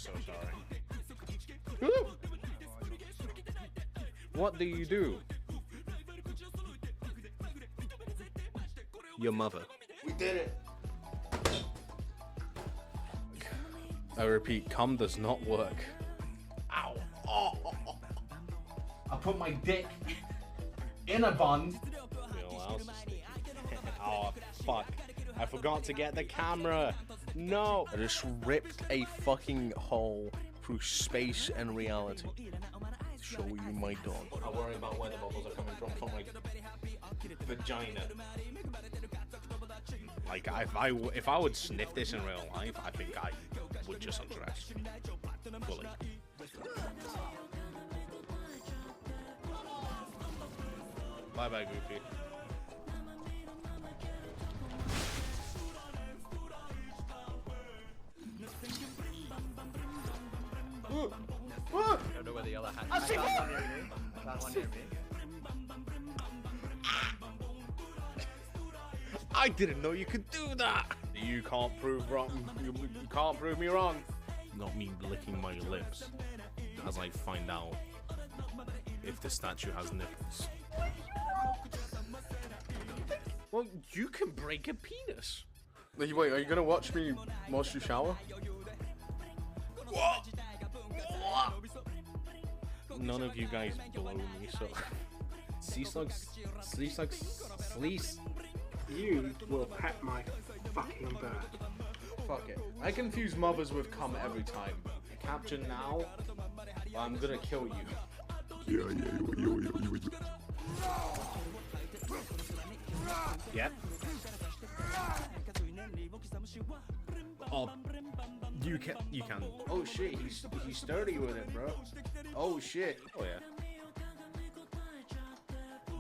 so sorry. What do you do? Your mother. We did it. I repeat, cum does not work. Ow. Oh. I put my dick in a bun. You know what else is sticky? Oh, fuck. I forgot to get the camera. No. I just ripped a fucking hole through space and reality. Show you my dog. I worry about where the bubbles are coming from my vagina. Like, if I would sniff this in real life, I think I would just undress fully. Bye bye, Goofy. I don't know where the other hand. I found one near me. I found one near me. I didn't know you could do that. You can't prove wrong. You can't prove me wrong. Not me licking my lips as I find out if the statue has nipples. Well, you can break a penis. Wait, are you gonna watch me whilst you shower? What? None of you guys blow me, so. Sleece. You will pet my fucking bird. Fuck it. I confuse mothers with cum every time. Capture now, or I'm gonna kill you. Yep. Oh, you can. Oh shit, he's sturdy with it, bro. Oh shit. Oh yeah.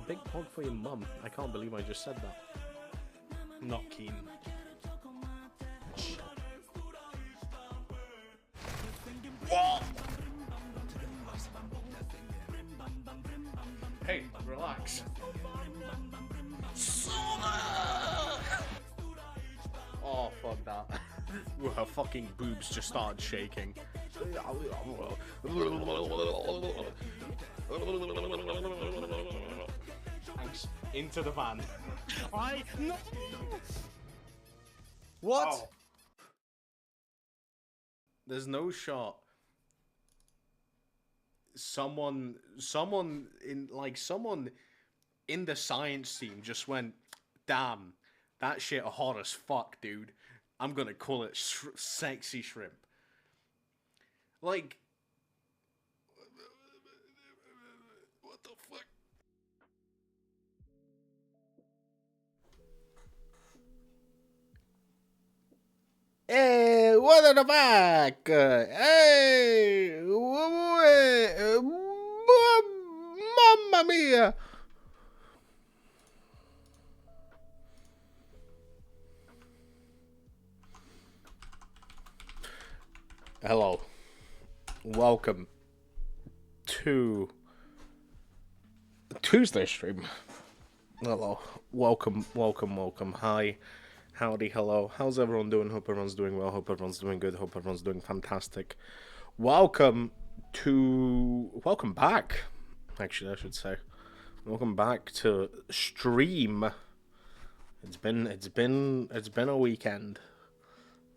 Big hug for your mum. I can't believe I just said that. Not keen. What? Hey, relax. Oh, fuck that. Her fucking boobs just started shaking. Thanks. Into the van. No. What? Oh. There's no shot. Someone in the science team just went, damn, that shit hot as fuck, dude. I'm gonna call it sexy shrimp. Like, what the fuck? Hey, what in the back? Hey, mamma mia! Hello, welcome to Tuesday stream. Hello, welcome. Hi. Howdy, hello. How's everyone doing? Hope everyone's doing well. Hope everyone's doing good. Hope everyone's doing fantastic. Welcome back. Actually, I should say, welcome back to stream. It's been a weekend.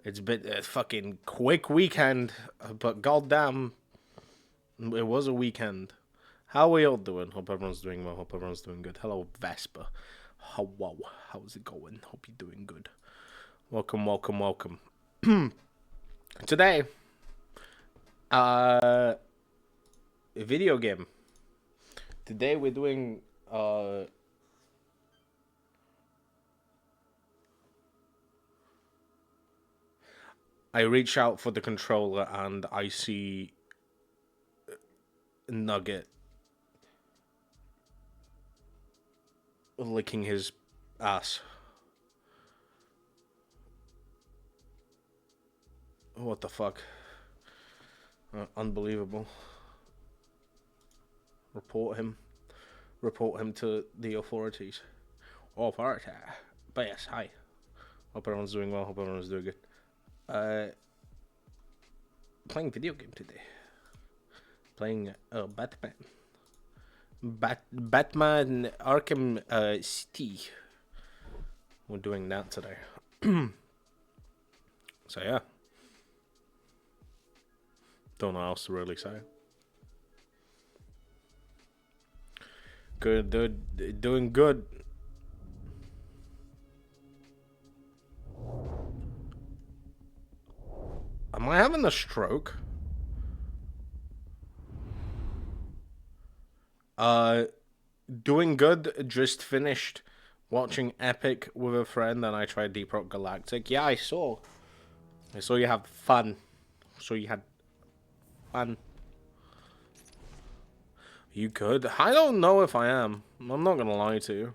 It's been a fucking quick weekend, but goddamn, it was a weekend. How are we all doing? Hope everyone's doing well. Hope everyone's doing good. Hello, Vespa. Wow, how's it going? Hope you're doing good. Welcome. Today, a video game. Today we're doing I reach out for the controller and I see Nugget licking his ass. What the fuck? Unbelievable. Report him to the authorities. Authority. But yes, hi. Hope everyone's doing well. Hope everyone's doing good. playing video game today. Playing Batman. Batman Arkham City. We're doing that today. So yeah. Don't know what else to really say. Good, doing good. Am I having a stroke? Doing good. Just finished watching Epic with a friend, and I tried Deep Rock Galactic. Yeah, I saw you have fun. So you had fun. You could. I don't know if I am. I'm not gonna lie to you.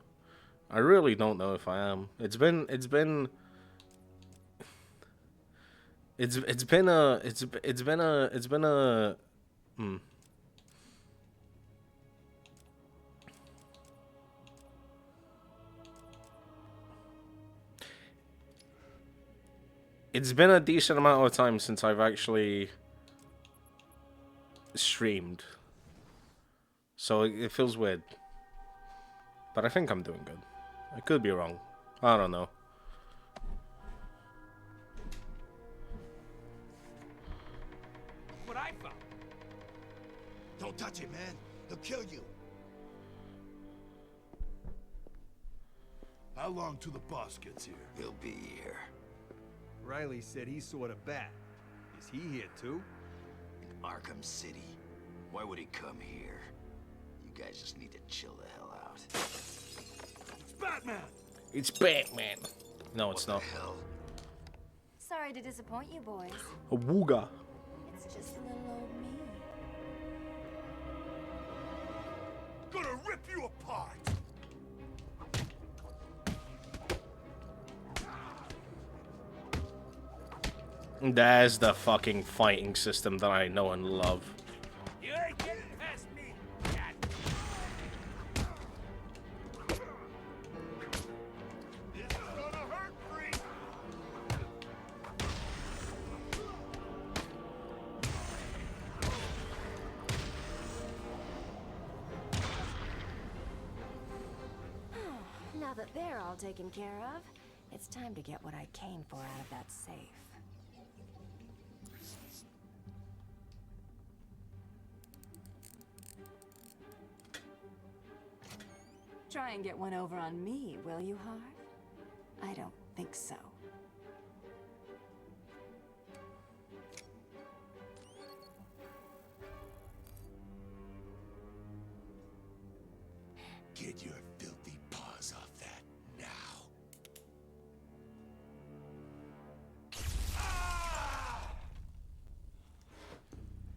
I really don't know if I am. It's been a It's been a decent amount of time since I've actually streamed. So it feels weird. But I think I'm doing good. I could be wrong. I don't know. What I found. Don't touch it, man. He'll kill you. How long till the boss gets here? He'll be here. Riley said he saw the bat. Is he here too? In Arkham City. Why would he come here? You guys just need to chill the hell out. It's Batman! It's Batman. No, it's not. What the hell? Sorry to disappoint you boys. A wooga. It's just a little old me. Gonna rip you apart! There's the fucking fighting system that I know and love. You ain't getting past me, cat. This is gonna hurt, freak! Now that they're all taken care of, it's time to get what I came for out of that safe. Try and get one over on me, will you, Harv? I don't think so. Get your filthy paws off that now.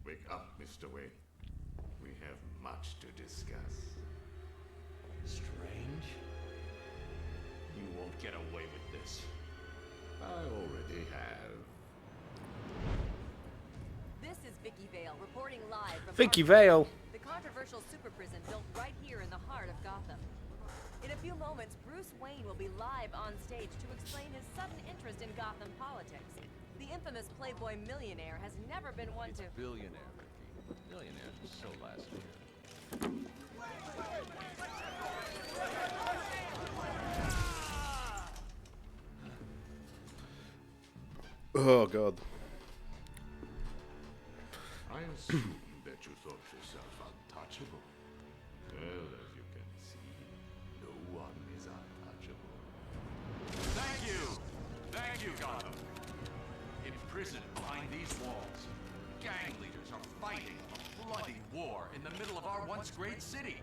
Wake up, Mr. Wayne. We have much to discuss. Strange. You won't get away with this. I already have. This is Vicky Vale reporting live from Vicky Arkham, Vale. the controversial super prison built right here in the heart of Gotham. In a few moments, Bruce Wayne will be live on stage to explain his sudden interest in Gotham politics. The infamous Playboy millionaire has never been one to... Billionaire, Ricky. Millionaires are so last year. Oh god. I assume that you thought yourself untouchable. Well, as you can see, no one is untouchable. Thank you! Thank you, Gotham. Imprisoned behind these walls, gang leaders are fighting a bloody war in the middle of our once great city.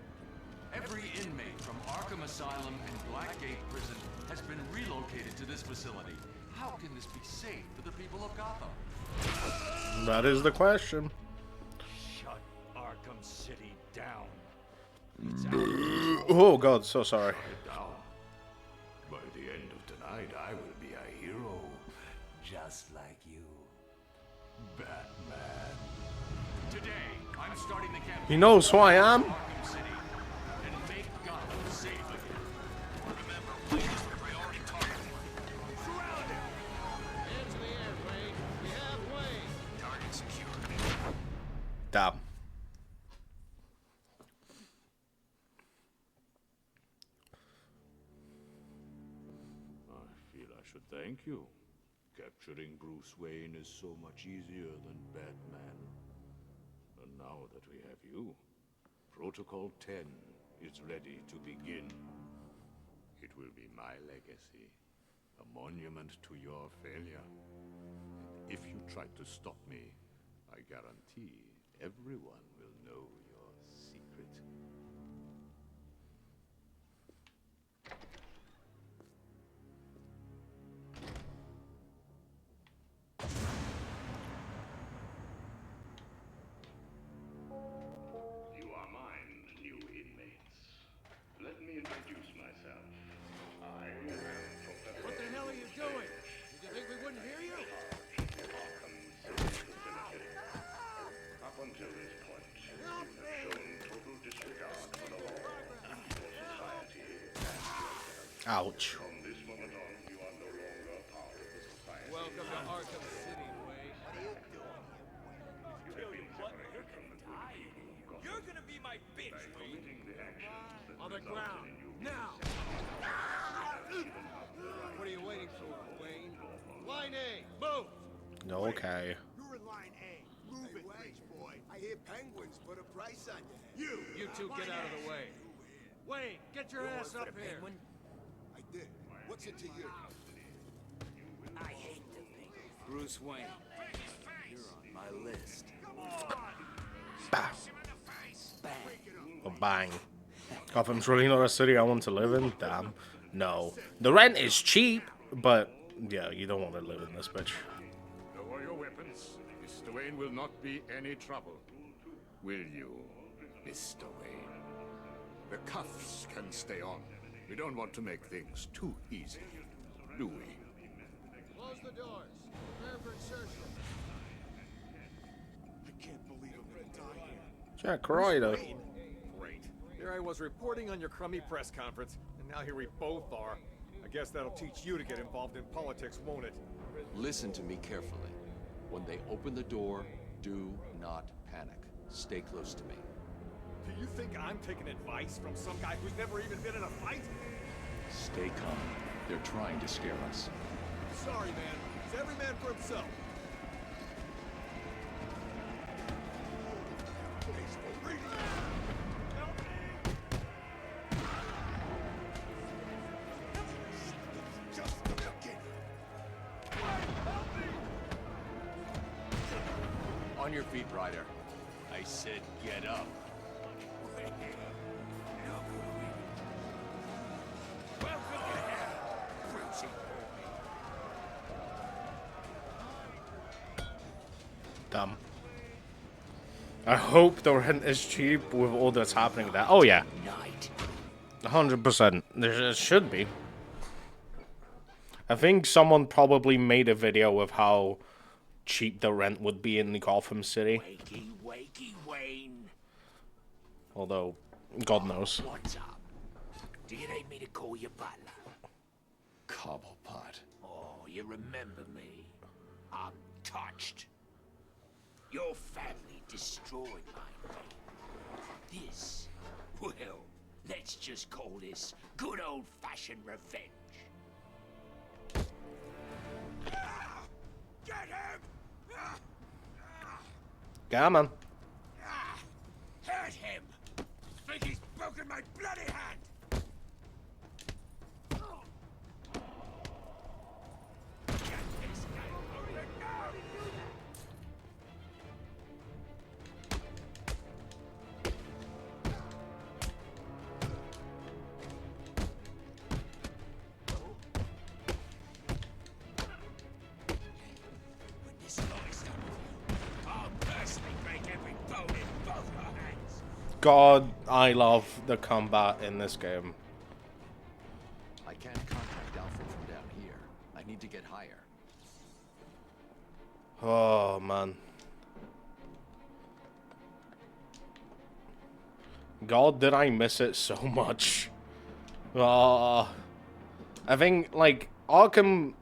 Every inmate from Arkham Asylum and Blackgate Prison has been relocated to this facility. How can this be safe for the people of Gotham? That is the question. Shut Arkham City down. Oh god, so sorry. Down. By the end of tonight, I will be a hero. Just like you. Batman. Today, I'm starting the campaign. He knows who I am. Arkham City and make Gotham safe again. Remember, Wayne is the priority target. Surround him. Hands in the air, Wayne. We have Wayne. Target secure. Damn. I feel I should thank you. Capturing Bruce Wayne is so much easier than Batman. And now that we have you, Protocol 10 is ready to begin. It will be my legacy, a monument to your failure. And if you try to stop me, I guarantee everyone will know your secret. You are mine, new inmates. Let me introduce myself. I am Professor... What the hell are you doing? Did you think we wouldn't hear you? Arkham City facility. Up until this point, you have shown total disregard for the law, for society, and yourself. Ouch. From this moment on, you are no longer part of the society. Welcome to Arkham City, Wayne. You have been separated from the good people of Gotham. You're gonna be my bitch, By Wayne. committing the actions that On the resulted ground, in you now! given up the right What are you waiting for, Wayne? Line A, move! Okay. You're in line A. Move it, rich boy. I hear penguins put a price on you. You two get out of the way. Wayne, get your ass up here. I did. What's it to you? I hate the thing. Bruce Wayne, you're on my list. Bow. Or bang. Gotham's really not a city I want to live in? Damn. No. The rent is cheap, but yeah, you don't want to live in this bitch. Lower your weapons. Mr. Wayne will not be any trouble. Will you, Mr. Wayne? The cuffs can stay on. We don't want to make things too easy, do we? Close the doors. Prepare for insertion. I can't believe I'm gonna die here. Jack Ryder. Great. Here I was reporting on your crummy press conference, and now here we both are. I guess that'll teach you to get involved in politics, won't it? Listen to me carefully. When they open the door, do not panic. Stay close to me. Do you think I'm taking advice from some guy who's never even been in a fight? Stay calm. They're trying to scare us. Sorry, man. It's every man for himself. On your feet, Ryder. I said get up. Dumb. I hope the rent is cheap with all that's happening there. Oh yeah. 100%. There should be. I think someone probably made a video of how cheap the rent would be in Gotham City. Wakey, Wayne. Although, God knows. What's up? Do you need me to call you butler? Cobblepot. Oh, you remember me? I'm touched. Your family destroyed my name. This, well, let's just call this good old-fashioned revenge. Get him! Come on. Hurt him! Think he's broken my bloody hand! God, I love the combat in this game. I can't contact Alfred from down here. I need to get higher. Oh, man. God, did I miss it so much. I think, like, Arkham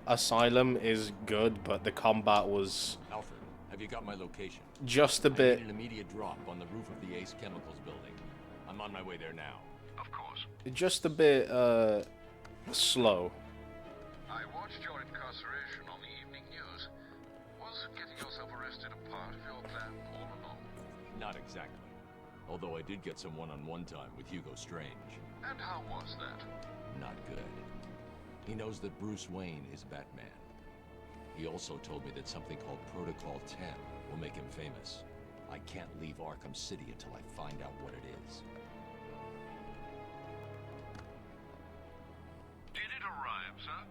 Asylum is good, but the combat was Have you got my location? Just a bit. I need an immediate drop on the roof of the Ace Chemicals building. I'm on my way there now. Of course. Just a bit, slow. I watched your incarceration on the evening news. Was getting yourself arrested a part of your plan all along? Not exactly. Although I did get some one-on-one time with Hugo Strange. And how was that? Not good. He knows that Bruce Wayne is Batman. He also told me that something called Protocol 10 will make him famous. I can't leave Arkham City until I find out what it is. Did it arrive, sir?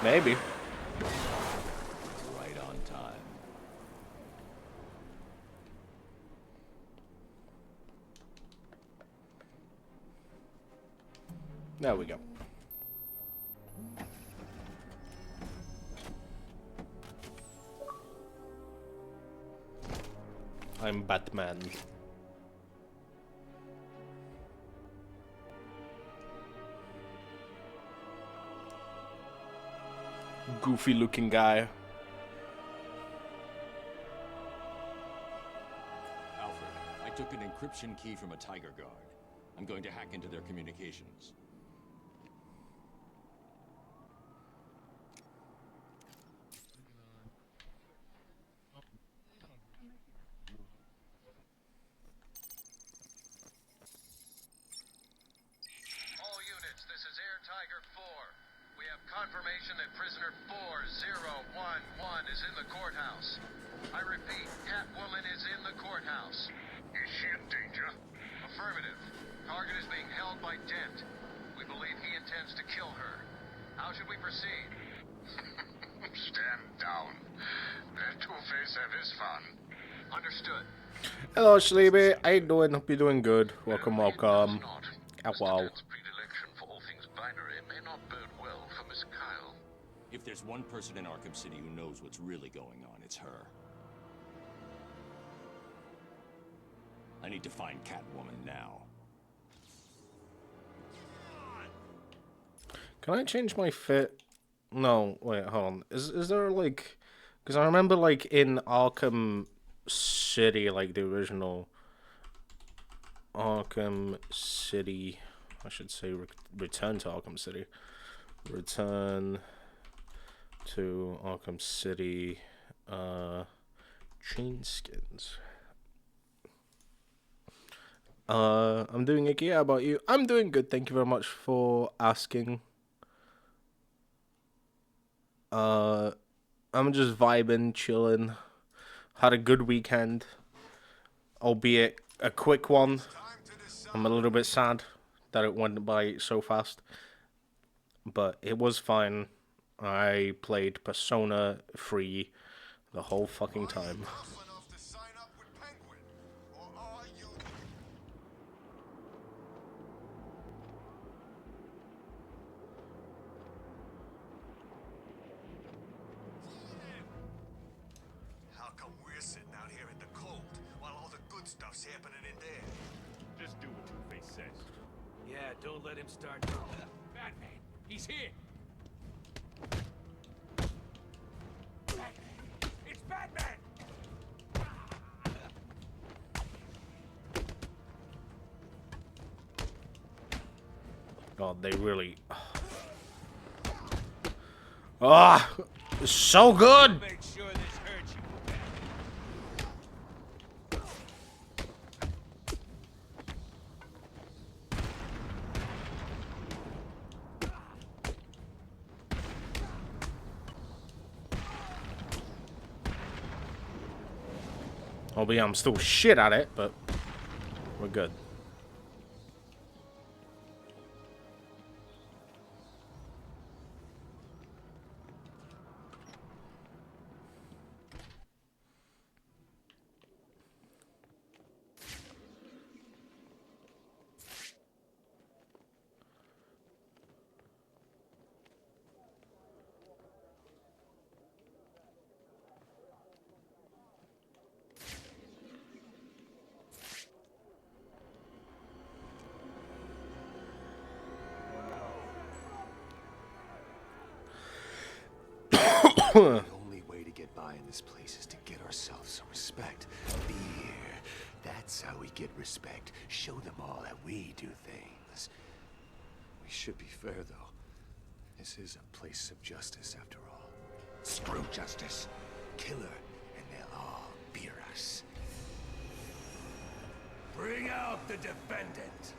Maybe. Right on time. There we go. I'm Batman. Goofy looking guy. Alfred, I took an encryption key from a Tiger Guard. I'm going to hack into their communications. All units, this is Air Tiger 4. We have confirmation that prisoner 4011 is in the courthouse. I repeat, Catwoman is in the courthouse. Is she in danger? Affirmative. Target is being held by Dent. We believe he intends to kill her. How should we proceed? Stand down. Let Two-Face have his fun. Understood. Hello, Sleepy. How you doing? Hope you're doing good. Welcome, welcome. Oh, wow. Predilection for all things binary may not bode well for Miss Kyle. If there's one person in Arkham City who knows what's really going on, it's her. I need to find Catwoman now. Can I change my fit? No, wait, hold on. Is there like... Because I remember like in Arkham City, like the original Arkham City, I should say Return to Arkham City. Return to Arkham City, chain skins. I'm doing okay. How about you? I'm doing good. Thank you very much for asking. I'm just vibing, chilling. Had a good weekend, albeit a quick one. I'm a little bit sad that it went by so fast, but it was fine. I played Persona 3 the whole fucking time. How come we're sitting out here in the cold while all the good stuff's happening in there? Just do what Two-Face says. Yeah, don't let him start. Batman, he's here. Batman. It's Batman. God, they really... Ah, so good! Make sure this hurts you. Albeit I'm still shit at it, but we're good. how we get respect. Show them all that we do things. We should be fair, though. This is a place of justice, after all. Screw justice. Kill her, and they'll all fear us. Bring out the defendant.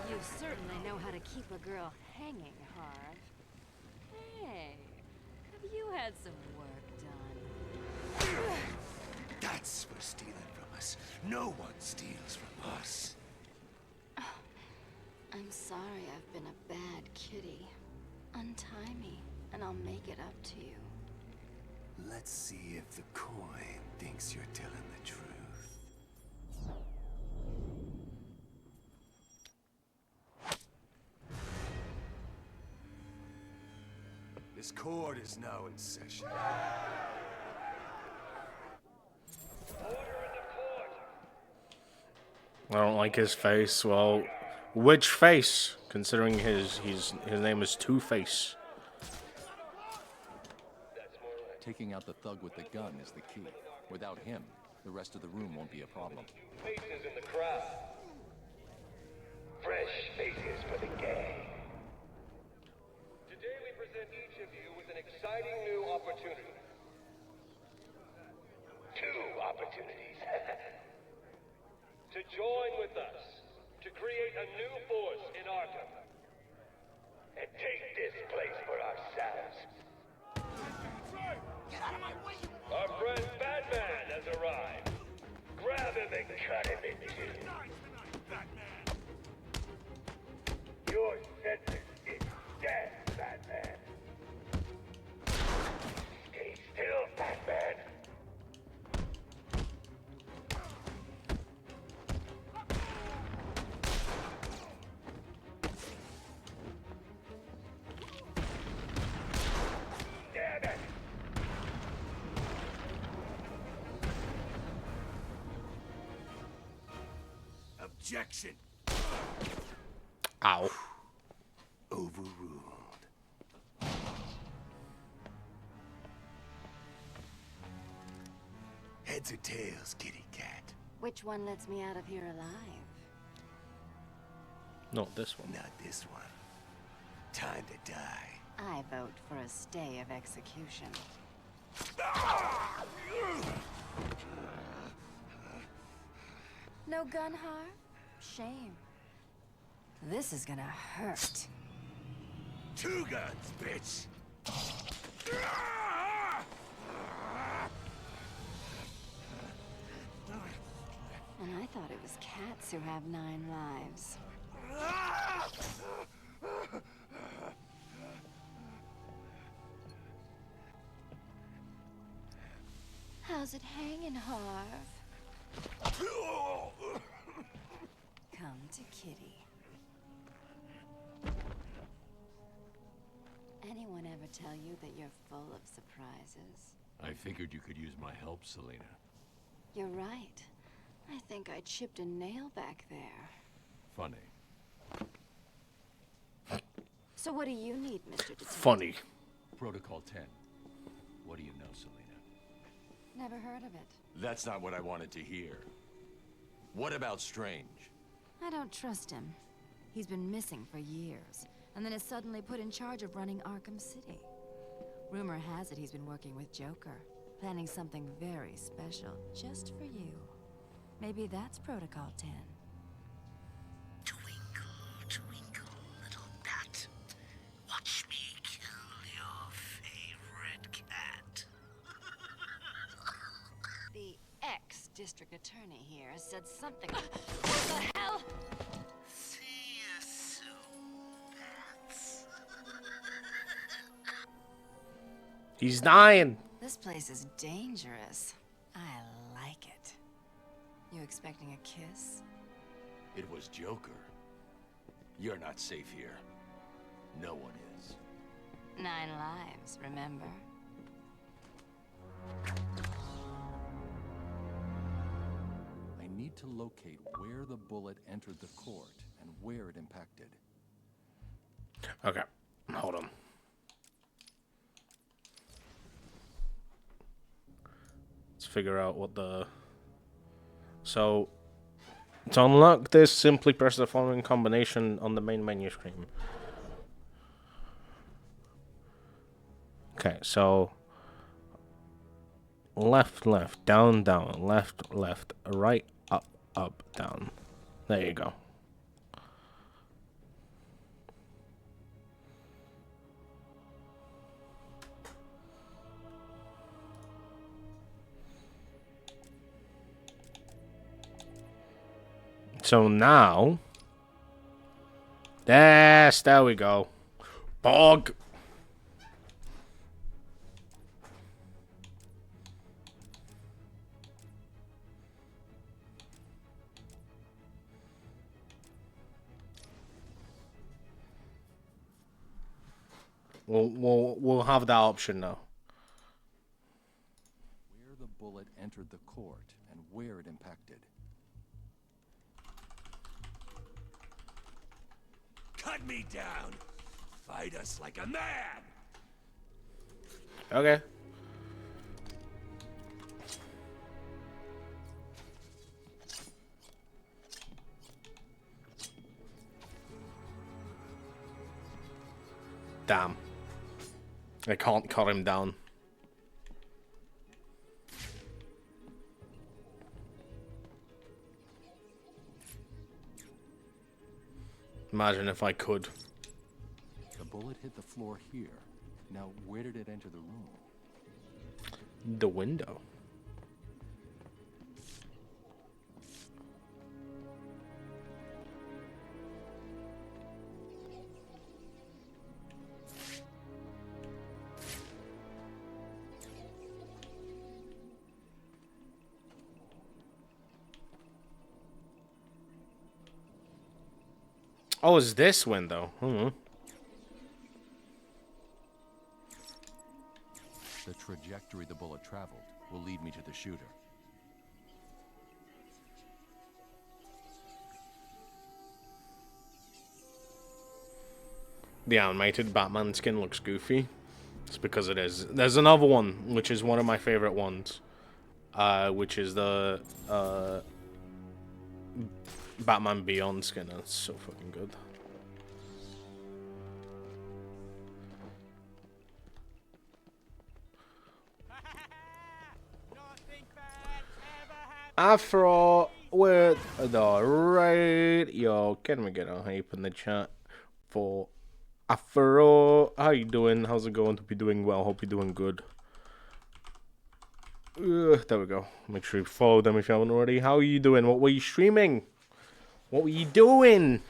You certainly know how to keep a girl hanging, Harv. Hey, have you had some work done? That's for stealing from us. No one steals from us. I'm sorry I've been a bad kitty. Untie me, and I'll make it up to you. Let's see if the coin thinks you're telling the truth. This court is now in session. I don't like his face. Well, which face? Considering his name is Two-Face. Taking out the thug with the gun is the key. Without him, the rest of the room won't be a problem. Faces in the crowd. Fresh faces for the gang. Today we present each of you with an exciting new opportunity. 2 opportunities. To join with us to create a new force in Arkham. And take this place for ourselves. Get out of my way! Our friend Batman has arrived. Grab him and cut him in two. Your sentence is death, Batman. Stay still, Batman. Damn it! Objection! Ow. Overruled. Heads or tails, kitty cat? Which one lets me out of here alive? Not this one. Not this one. Time to die. I vote for a stay of execution. No gun harm? Shame. This is gonna hurt. 2 guns, bitch! And I thought it was cats who have 9 lives. How's it hanging, Harv? Come to Kitty. Anyone ever tell you that you're full of surprises? I figured you could use my help, Selina. You're right. I think I chipped a nail back there. Funny. So what do you need, Mr. Detective? Funny. Protocol 10. What do you know, Selina? Never heard of it. That's not what I wanted to hear. What about Strange? I don't trust him. He's been missing for years, and then is suddenly put in charge of running Arkham City. Rumor has it he's been working with Joker, planning something very special just for you. Maybe that's Protocol 10. Twinkle, twinkle, little bat. Watch me kill your favorite cat. The ex-district attorney here said something. What the hell? See you soon, bats. He's dying. This place is dangerous. I like it. You expecting a kiss? It was Joker. You're not safe here. No one is. 9 lives, remember? I need to locate where the bullet entered the court and where it impacted. Okay, hold on. Let's figure out what the... So, to unlock this, simply press the following combination on the main menu screen. Okay, so... Left, left, down, down, left, left, right, up, up, down. There you go. So now... Yes, there we go. Bog! We'll have that option now. Where the bullet entered the court and where it impacted. Cut me down. Fight us like a man. Okay. Damn. I can't cut him down. Imagine if I could. The bullet hit the floor here. Now, where did it enter the room? The window. Oh, it's this window. The trajectory the bullet traveled will lead me to the shooter. The animated Batman skin looks goofy. It's because it is. There's another one, which is one of my favorite ones. Which is the Batman Beyond skin. That's so fucking good. Afro with the radio. Can we get a hype in the chat for Afro? How you doing? How's it going? Hope you're doing well. Hope you're doing good. There we go. Make sure you follow them if you haven't already. How are you doing? What were you streaming? What were you doing?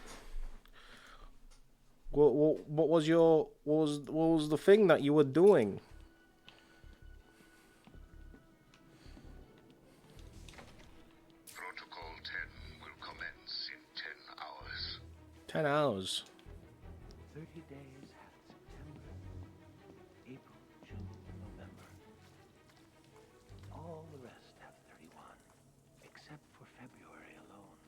What was your what was the thing that you were doing? Protocol 10 will commence in 10 hours. 10 hours. 30 days have September, April, June, November. All the rest have 31, except for February alone,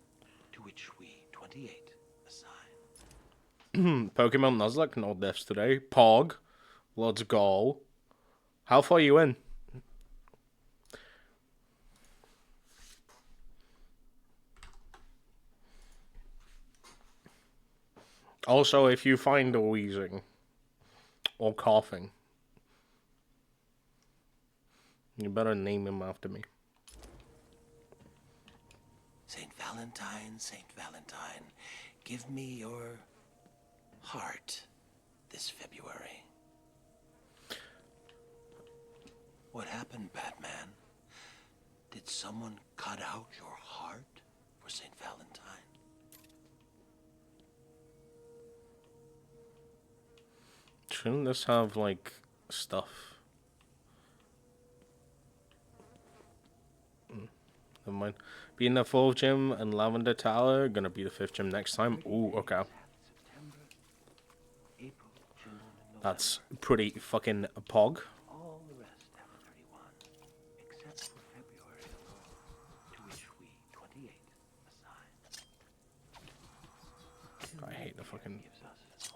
to which we 28 assign. Pokemon Nuzlocke, no deaths today. Pog, let's go. How far are you in? Also, if you find a wheezing or coughing, you better name him after me. Saint Valentine, give me your heart this February. What happened, Batman? Did someone cut out your heart for Saint Valentine? Shouldn't this have, like, stuff? Never mind. Be in the 4th gym and Lavender Tower. Gonna be the 5th gym next time. Ooh, okay. That's pretty fucking pog. All the rest have 31, except for February alone, to which we 28 assign. I hate the fucking... Gives us 29.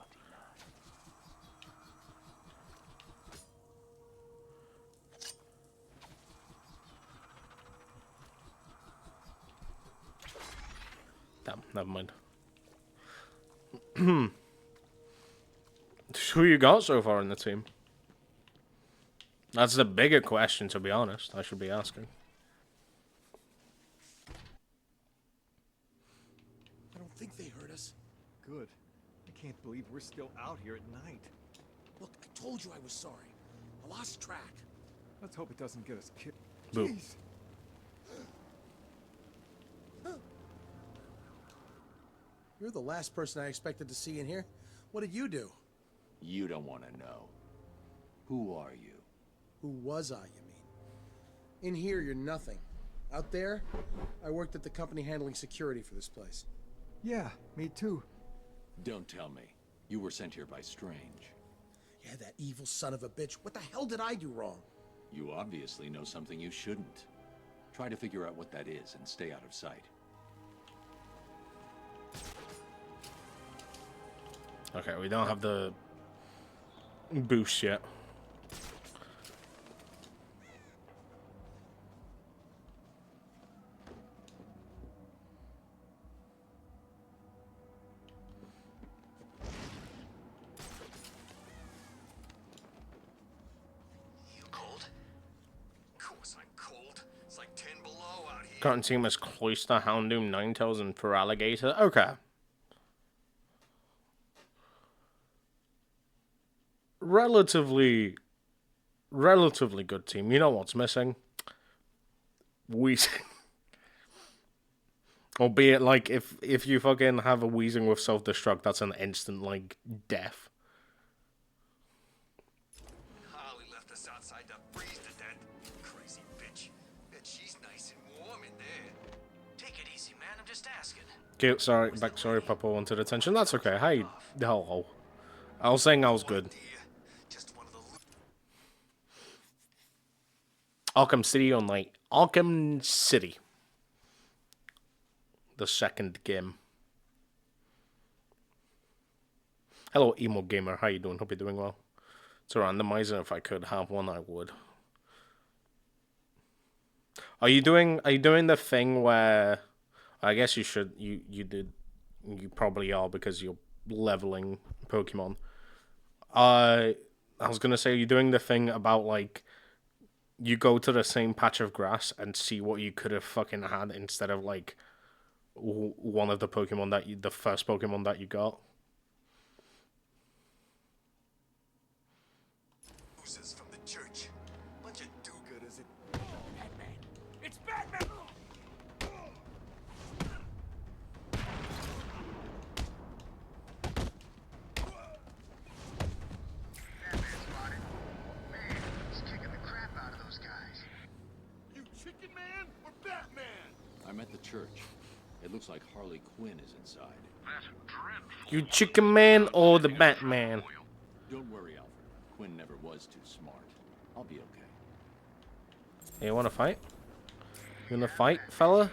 Damn, never mind. Who you got so far in the team? That's the bigger question, to be honest. I should be asking. I don't think they heard us. Good. I can't believe we're still out here at night. Look, I told you I was sorry. I lost track. Let's hope it doesn't get us killed. Boo. Jeez. You're the last person I expected to see in here. What did you do? You don't want to know. Who are you? Who was I, you mean? In here, you're nothing. Out there, I worked at the company handling security for this place. Yeah, me too. Don't tell me. You were sent here by Strange. Yeah, that evil son of a bitch. What the hell did I do wrong? You obviously know something you shouldn't. Try to figure out what that is and stay out of sight. Okay, we don't have the boost yet. Current team is Cloister, Houndoom, Ninetales, and Feraligatr. Okay. Relatively good team. You know what's missing? Wheezing. Albeit, like, if you fucking have a Wheezing with self-destruct, that's an instant, like, death. Holly left us outside to freeze to death. Crazy bitch. Bet she's nice and warm in there. Take it easy, man. I'm just asking. Okay, sorry, Papa wanted attention. That's okay. Hi, hello. I was saying I was good. Arkham City Online. Arkham City. The second game. Hello, Emo Gamer. How you doing? Hope you're doing well. It's a randomizer. If I could have one, I would. Are you doing the thing where... I guess you should... You probably are because you're leveling Pokemon. I was going to say, are you doing the thing about, like... You go to the same patch of grass and see what you could have fucking had instead of, like, one of the Pokemon that the first Pokemon that you got. From the church. Bunch of do-gooders. Batman. It's Batman. Batman spotted. Man, he's kicking the crap out of those guys. You Chicken Man or Batman? I'm at the church. It looks like Harley Quinn is inside. That's dreadful. You Chicken Man or the Batman? Don't worry, Alfred. Quinn never was too smart. I'll be okay. Hey, you wanna fight? You wanna fight, fella?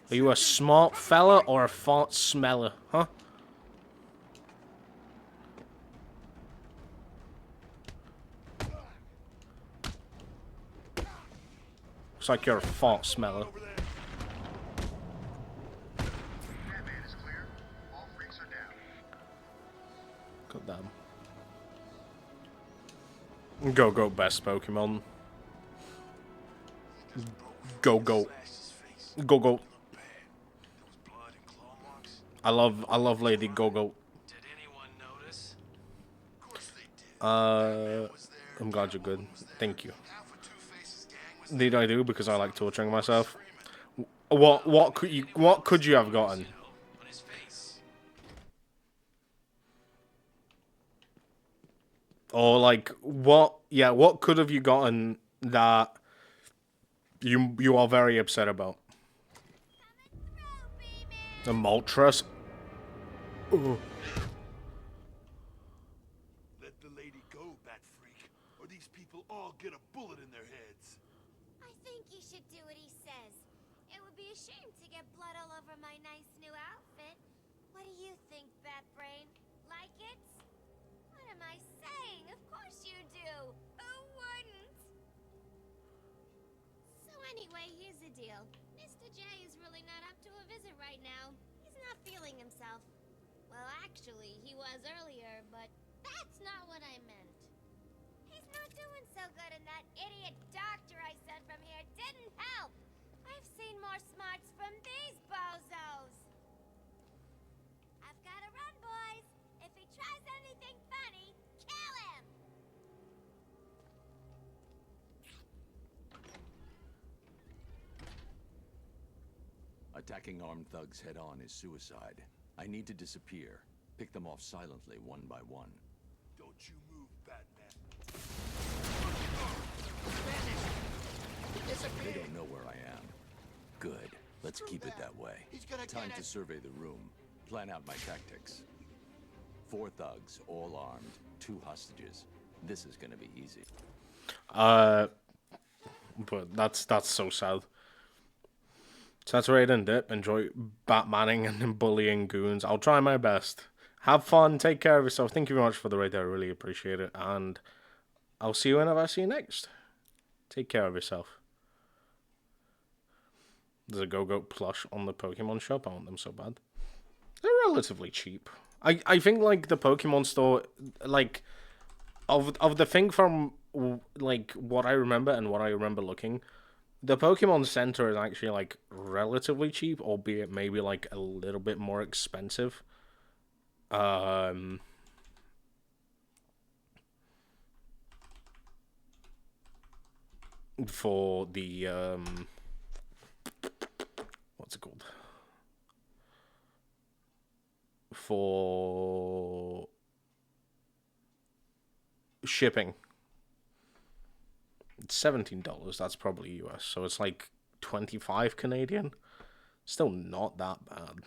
Are you a smart fella or a fart smeller, huh? Looks like you're a fart smeller. Batman is clear. All freaks are down. God damn. Go, best Pokemon. Go. I love Lady Go-Go. Did anyone notice? Of course they did. I'm glad you're good. Thank you. Did I do because I like torturing myself? What could you have gotten? On his face. Or like what could have you gotten that you are very upset about? The Moltres? Ugh. Let the lady go, Bat Freak, or these people all get a bullet in their heads. I think you should do what he says. It would be a shame to get blood all over my nice new outfit. What do you think, Batbrain? Like it? What am I saying? Of course you do. Who wouldn't? So anyway, here's the deal. Mr. J is really not up to a visit right now. feeling himself. Well, actually, he was earlier, but that's not what I meant. He's not doing so good, and that idiot doctor I sent from here didn't help. I've seen more smarts from these bozos. I've gotta run, boys. If he tries anything funny, kill him! Attacking armed thugs head-on is suicide. I need to disappear. Pick them off silently, one by one. Don't you move, Batman. They don't know where I am. Good. Let's keep it that way. Time to survey the room. Plan out my tactics. 4 thugs, all armed. 2 hostages. This is gonna be easy. But that's so sad. Saturate and dip. Enjoy Batmaning and bullying goons. I'll try my best. Have fun. Take care of yourself. Thank you very much for the raid. I really appreciate it. And I'll see you whenever I see you next. Take care of yourself. There's a Go-Go plush on the Pokemon shop. I want them so bad. They're relatively cheap. I think, like, the Pokemon store, like, of the thing from, like, what I remember and what I remember looking, the Pokemon Center is actually, like, relatively cheap, albeit maybe, like, a little bit more expensive. For the, what's it called? For shipping. It's $17. That's probably US. So it's like 25 Canadian. Still not that bad.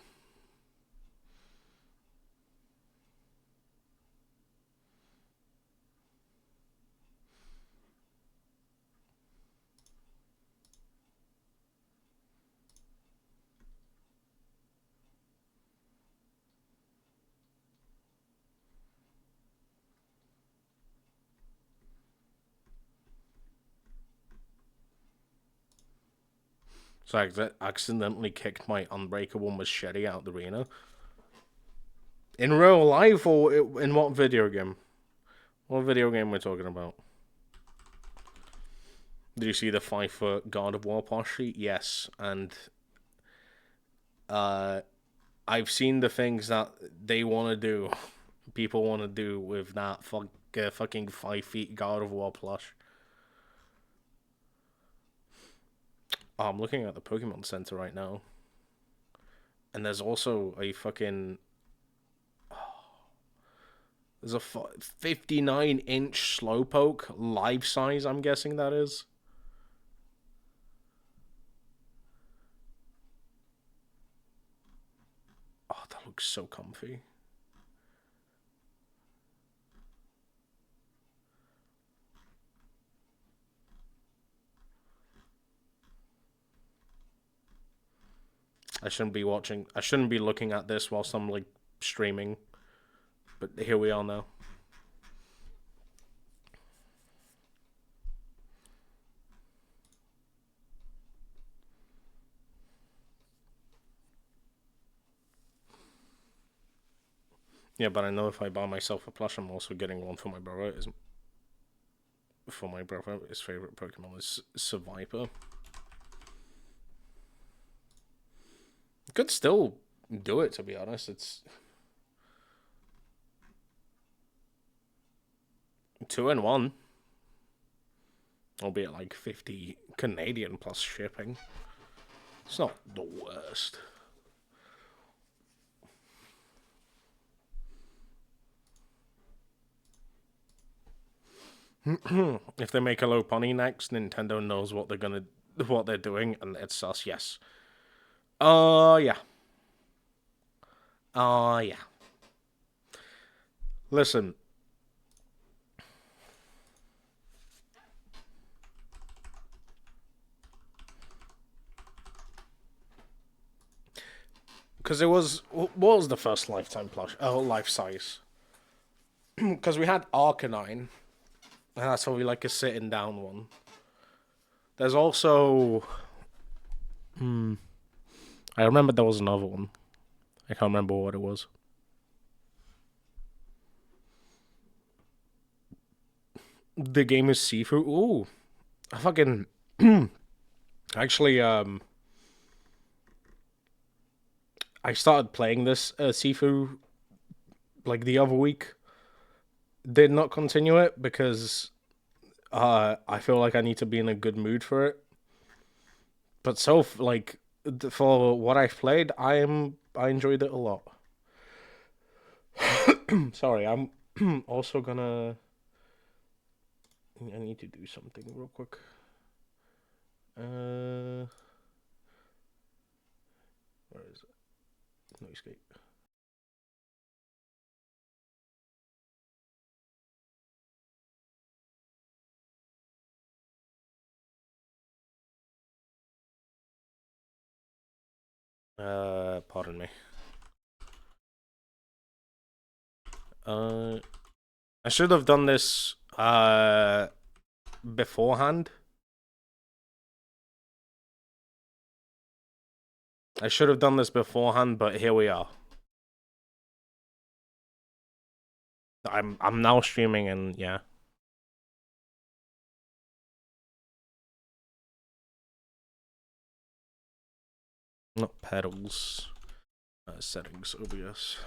So I accidentally kicked my unbreakable machete out the arena. In real life or in what video game? What video game we're talking about? Did you see the 5-foot God of War plushie? Yes, and I've seen the things that they want to do. People want to do with that fucking 5 feet God of War plush. Oh, I'm looking at the Pokemon Center right now. And there's also a fucking... There's a 59-inch Slowpoke, life size, I'm guessing that is. Oh, that looks so comfy. I shouldn't be looking at this whilst I'm, like, streaming. But here we are now. Yeah, but I know if I buy myself a plush, I'm also getting one for my brother. For my brother, his favorite Pokemon is Survivor. Could still do it, to be honest. It's 2-in-1. Albeit like 50 Canadian plus shipping. It's not the worst. If they make a low pony next, Nintendo knows what they're doing, and it's us, yes. Yeah. Yeah. Listen. Because it was... What was the first Lifetime plush? Oh, life size. Because we had Arcanine. And that's probably like a sitting down one. There's also... I remember there was another one. I can't remember what it was. The game is Sifu. Ooh, I fucking actually I started playing this Sifu like the other week. Did not continue it because I feel like I need to be in a good mood for it. But like for what I've played, I enjoyed it a lot. Sorry, I'm also gonna. I need to do something real quick. Where is it? No escape. Pardon me. I should have done this beforehand. I should have done this beforehand, but here we are. I'm now streaming, and yeah. Not pedals. Settings, OBS.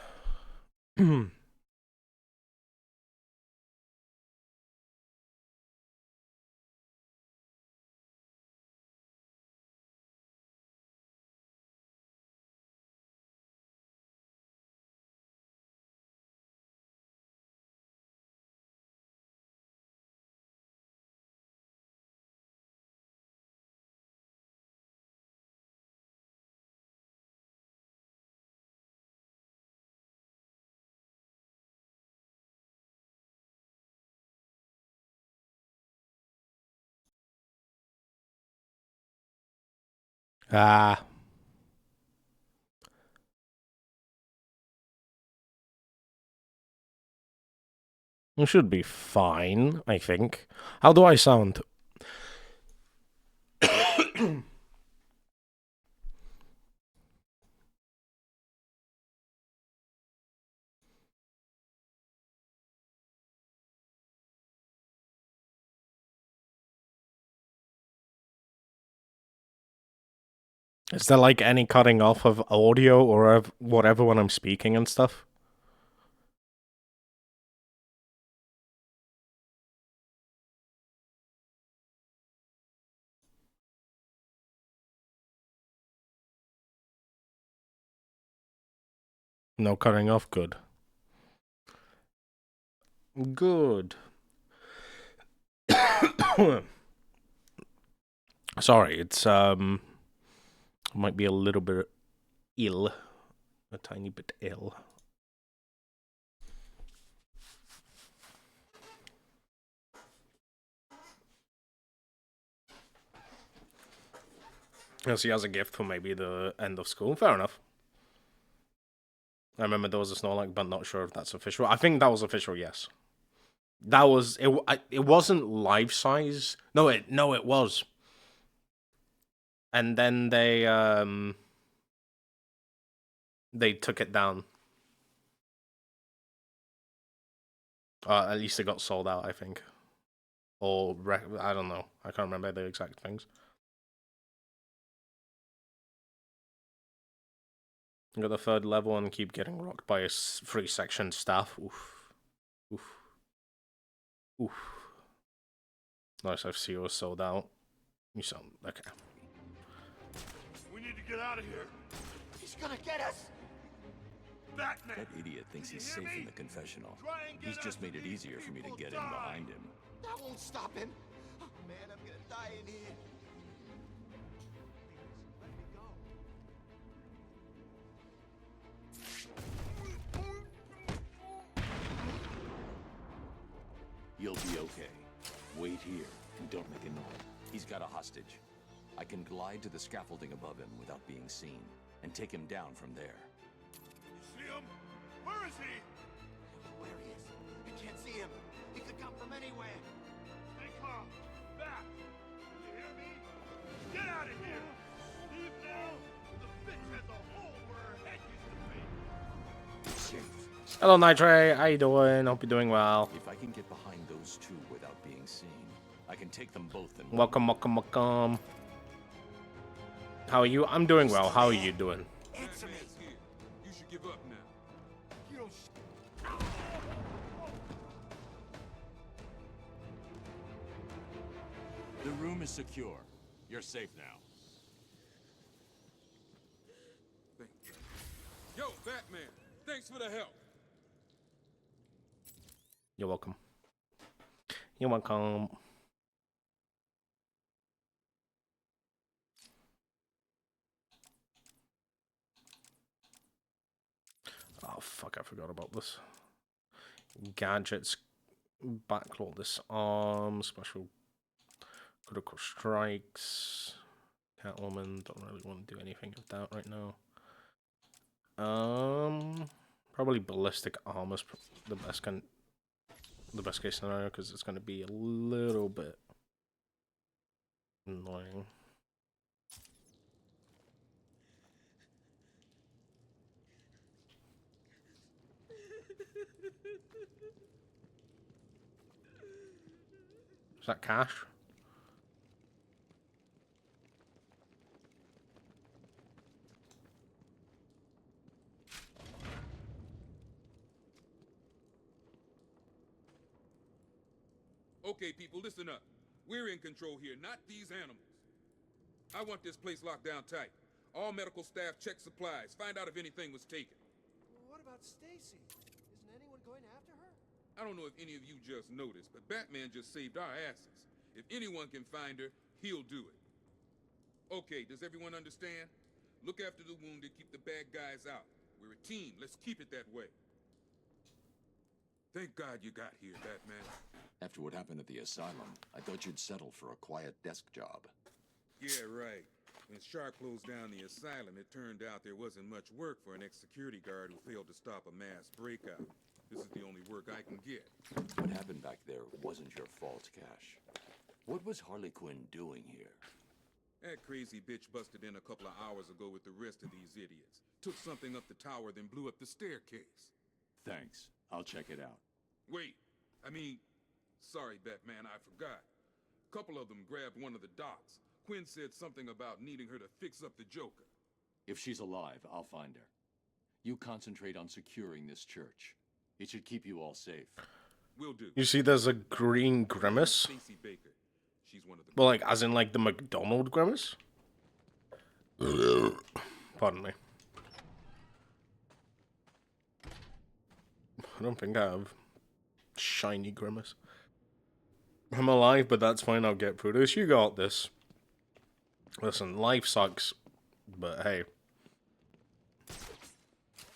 Ah. It should be fine, I think. How do I sound? Is there like any cutting off of audio or whatever when I'm speaking and stuff? No cutting off, good. Good. Sorry, it's might be a little bit ill. A tiny bit ill. Yes, he has a gift for maybe the end of school. Fair enough. I remember there was a Snorlax, but not sure if that's official. I think that was official, yes. That was it. It wasn't life size. No, it was. And then they took it down. At least it got sold out, I think. Or I don't know. I can't remember the exact things. Got the third level and keep getting rocked by a 3-section staff. Oof. Oof. Oof. Nice, I see it was sold out. You sound okay. We need to get out of here. He's gonna get us. Batman. That idiot thinks he's safe in the confessional. He's just made it easier for me to get in behind him. That won't stop him. Oh man, I'm gonna die in here. You'll be okay. Wait here and don't make a noise. He's got a hostage. I can glide to the scaffolding above him without being seen and take him down from there. You see him? Where is he? Where he is? I can't see him. He could come from anywhere. Stay calm. Back. You hear me? Get out of here. Leave now. The bitch has a hole where her head used to be. Hello, Nitre. How you doing? Hope you're doing well. If I can get behind those two without being seen, I can take them both in. Welcome, welcome, welcome. How are you? I'm doing well. How are you doing? Answer me. You should give up now. You don't. The room is secure. You're safe now. Thank you. Yo, Batman. Thanks for the help. You're welcome. You're welcome. Oh, fuck, I forgot about this. Gadgets. Backlog this arm. Special critical strikes. Catwoman. Don't really want to do anything with that right now. Probably ballistic armor's the best case scenario because it's going to be a little bit annoying. Is that cash? Okay, people, listen up. We're in control here, not these animals. I want this place locked down tight. All medical staff check supplies. Find out if anything was taken. What about Stacy? Isn't anyone going after her? I don't know if any of you just noticed, but Batman just saved our asses. If anyone can find her, he'll do it. Okay, does everyone understand? Look after the wounded, keep the bad guys out. We're a team, let's keep it that way. Thank God you got here, Batman. After what happened at the asylum, I thought you'd settle for a quiet desk job. Yeah, right. When Sharp closed down the asylum, it turned out there wasn't much work for an ex-security guard who failed to stop a mass breakout. This is the only work I can get. What happened back there wasn't your fault, Cash. What was Harley Quinn doing here? That crazy bitch busted in a couple of hours ago with the rest of these idiots. Took something up the tower, then blew up the staircase. Thanks. I'll check it out. Wait, sorry, Batman, I forgot. A couple of them grabbed one of the docks. Quinn said something about needing her to fix up the Joker. If she's alive, I'll find her. You concentrate on securing this church. It should keep you all safe. Will do. You see, there's a green grimace. Stacy Baker. She's one of the. Well, like, as in, like, the McDonald grimace? Pardon me. I don't think I have shiny grimace. I'm alive, but that's fine. I'll get through this. You got this. Listen, life sucks, but hey.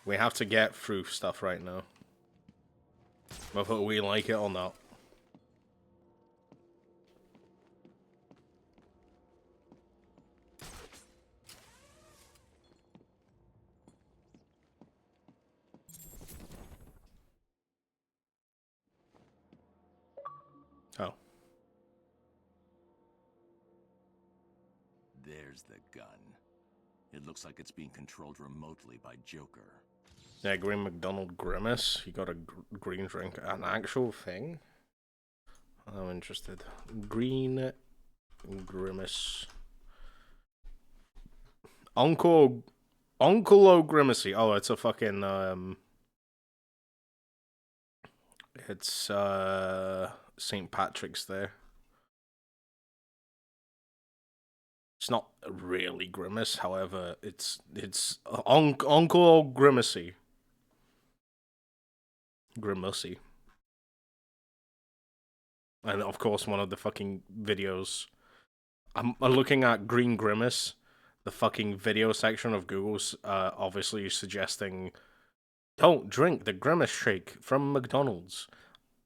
We have to get through stuff right now. Whether we like it or not. Oh. There's the gun. It looks like it's being controlled remotely by Joker. Yeah, Green McDonald Grimace. You got a green drink. An actual thing? I'm interested. Green Grimace. Uncle O'Grimacy. Oh, it's a fucking, it's, St. Patrick's there. It's not really Grimace, however, it's Uncle O'Grimacy. Grimacy. And of course, one of the fucking videos. I'm looking at Green Grimace, the fucking video section of Google's obviously suggesting, don't drink the Grimace shake from McDonald's.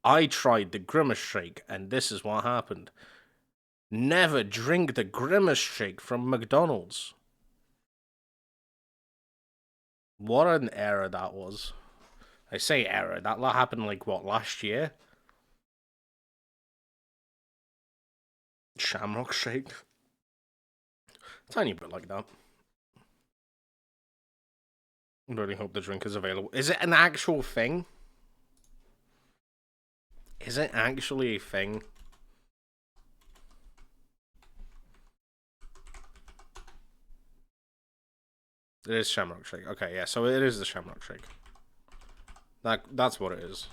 I tried the Grimace shake, and this is what happened. Never drink the Grimace shake from McDonald's. What an error that was. I say error, that happened like, what, last year? Shamrock shake. Tiny bit like that. Really hope the drink is available. Is it an actual thing? Is it actually a thing? It is Shamrock Shake. Okay, yeah, so it is the Shamrock Shake. That's what it is.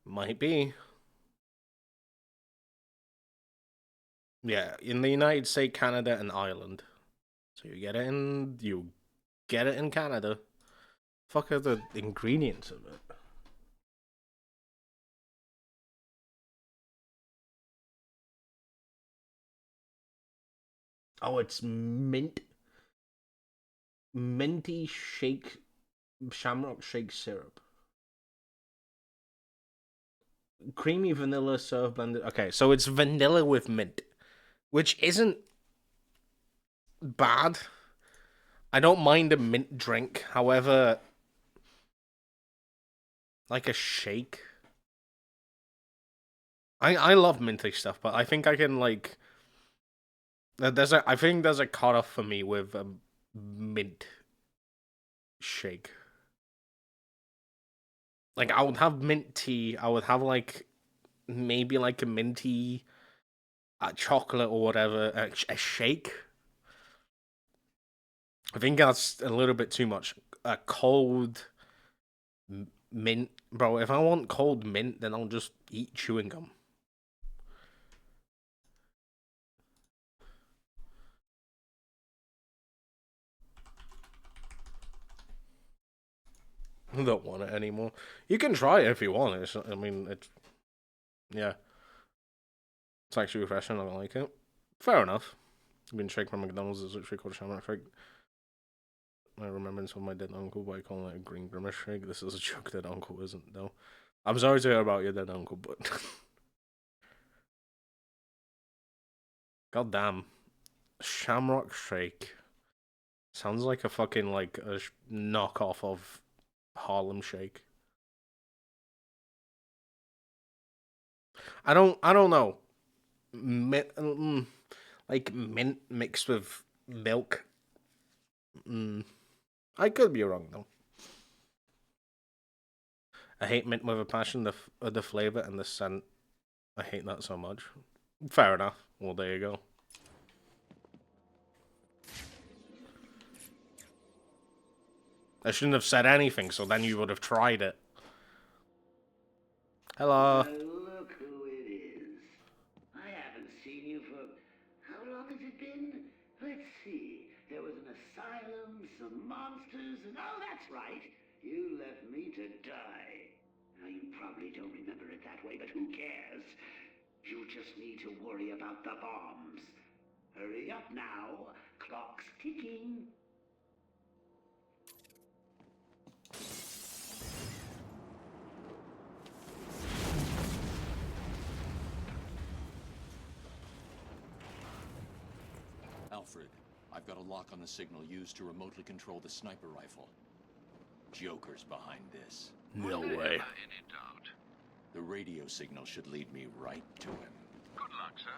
Might be. Yeah, in the United States, Canada, and Ireland. So you get it in Canada. Fuck are the ingredients of it? Oh, it's mint. Minty shake, Shamrock Shake syrup. Creamy vanilla surf blended. Okay, so it's vanilla with mint, which isn't bad. I don't mind a mint drink. However, like a shake. I love minty stuff, but I think I can like. I think there's a cutoff for me with a mint shake. Like I would have mint tea. I would have like maybe like a minty chocolate or whatever. A shake. I think that's a little bit too much. A cold mint, bro. If I want cold mint, then I'll just eat chewing gum. I don't want it anymore. You can try it if you want it. I mean, it's yeah. It's actually refreshing. I like it. Fair enough. I've been shake from McDonald's is literally called a Shamrock Shake. I remember of my dead uncle by calling it a green grimace shake. This is a joke that uncle isn't though. I'm sorry to hear about your dead uncle, but god damn, Shamrock Shake sounds like a fucking like a knockoff of Harlem Shake. I don't know. Like mint mixed with milk. I could be wrong though. I hate mint with a passion. The flavor and the scent. I hate that so much. Fair enough. Well, there you go. I shouldn't have said anything, so then you would have tried it. Hello. Look who it is. I haven't seen you for... How long has it been? Let's see. There was an asylum, some monsters, and... Oh, that's right. You left me to die. Now, you probably don't remember it that way, but who cares? You just need to worry about the bombs. Hurry up now. Clock's ticking. Alfred, I've got a lock on the signal used to remotely control the sniper rifle. Joker's behind this. No way. Any doubt? The radio signal should lead me right to him. Good luck, sir.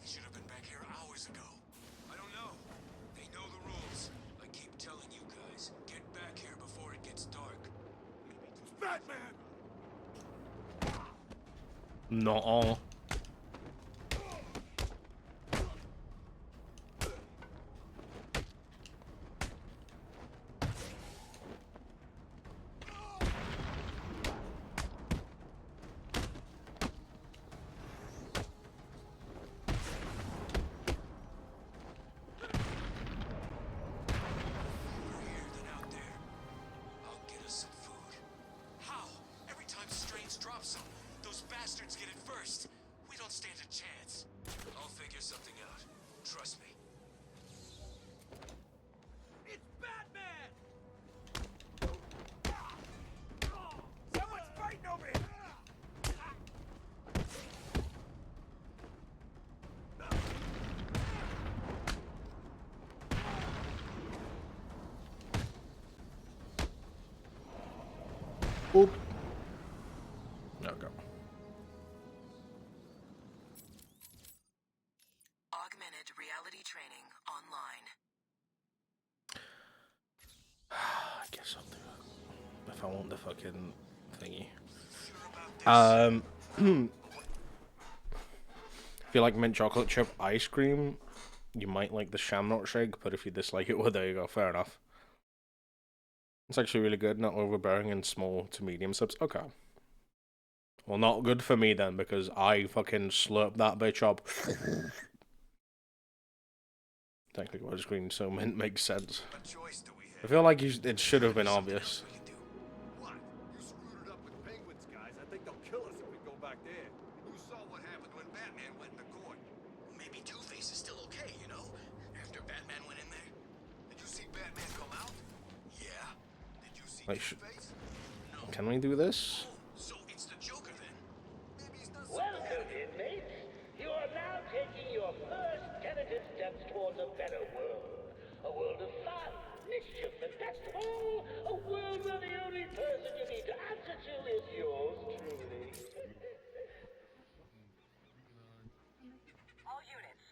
They should have been back here hours ago. I don't know. They know the rules. I keep telling you guys, get back here before it gets dark. Batman! Not all. Bastards get it first. We don't stand a chance. I'll figure something out. Trust me. It's Batman! Someone's fighting over here! Boop. Okay. Augmented reality training online. I guess I'll do it. If I want the fucking thingy. If you like mint chocolate chip ice cream, you might like the Shamrock Shake, but if you dislike it, well, there you go. Fair enough. It's actually really good, not overbearing in small to medium sips. Okay. Well, not good for me then, because I fucking slurp that bitch up. Technically widescreen, so mint makes sense. I feel like it should have been obvious. What? You screwed it up with penguins, guys. I think they'll kill us if we go back there. You saw what happened when Batman went into court. Maybe Two-Face is still okay, you know? After Batman went in there. Did you see Batman come out? Yeah. Did you see Like, Two-Face? No. can we do this? So it's the Joker then? Maybe he's not so Welcome, inmates. You are now taking your first tentative steps towards a better world. A world of fun, mischief, and best of all, a world where the only person you need to answer to is yours truly. All units,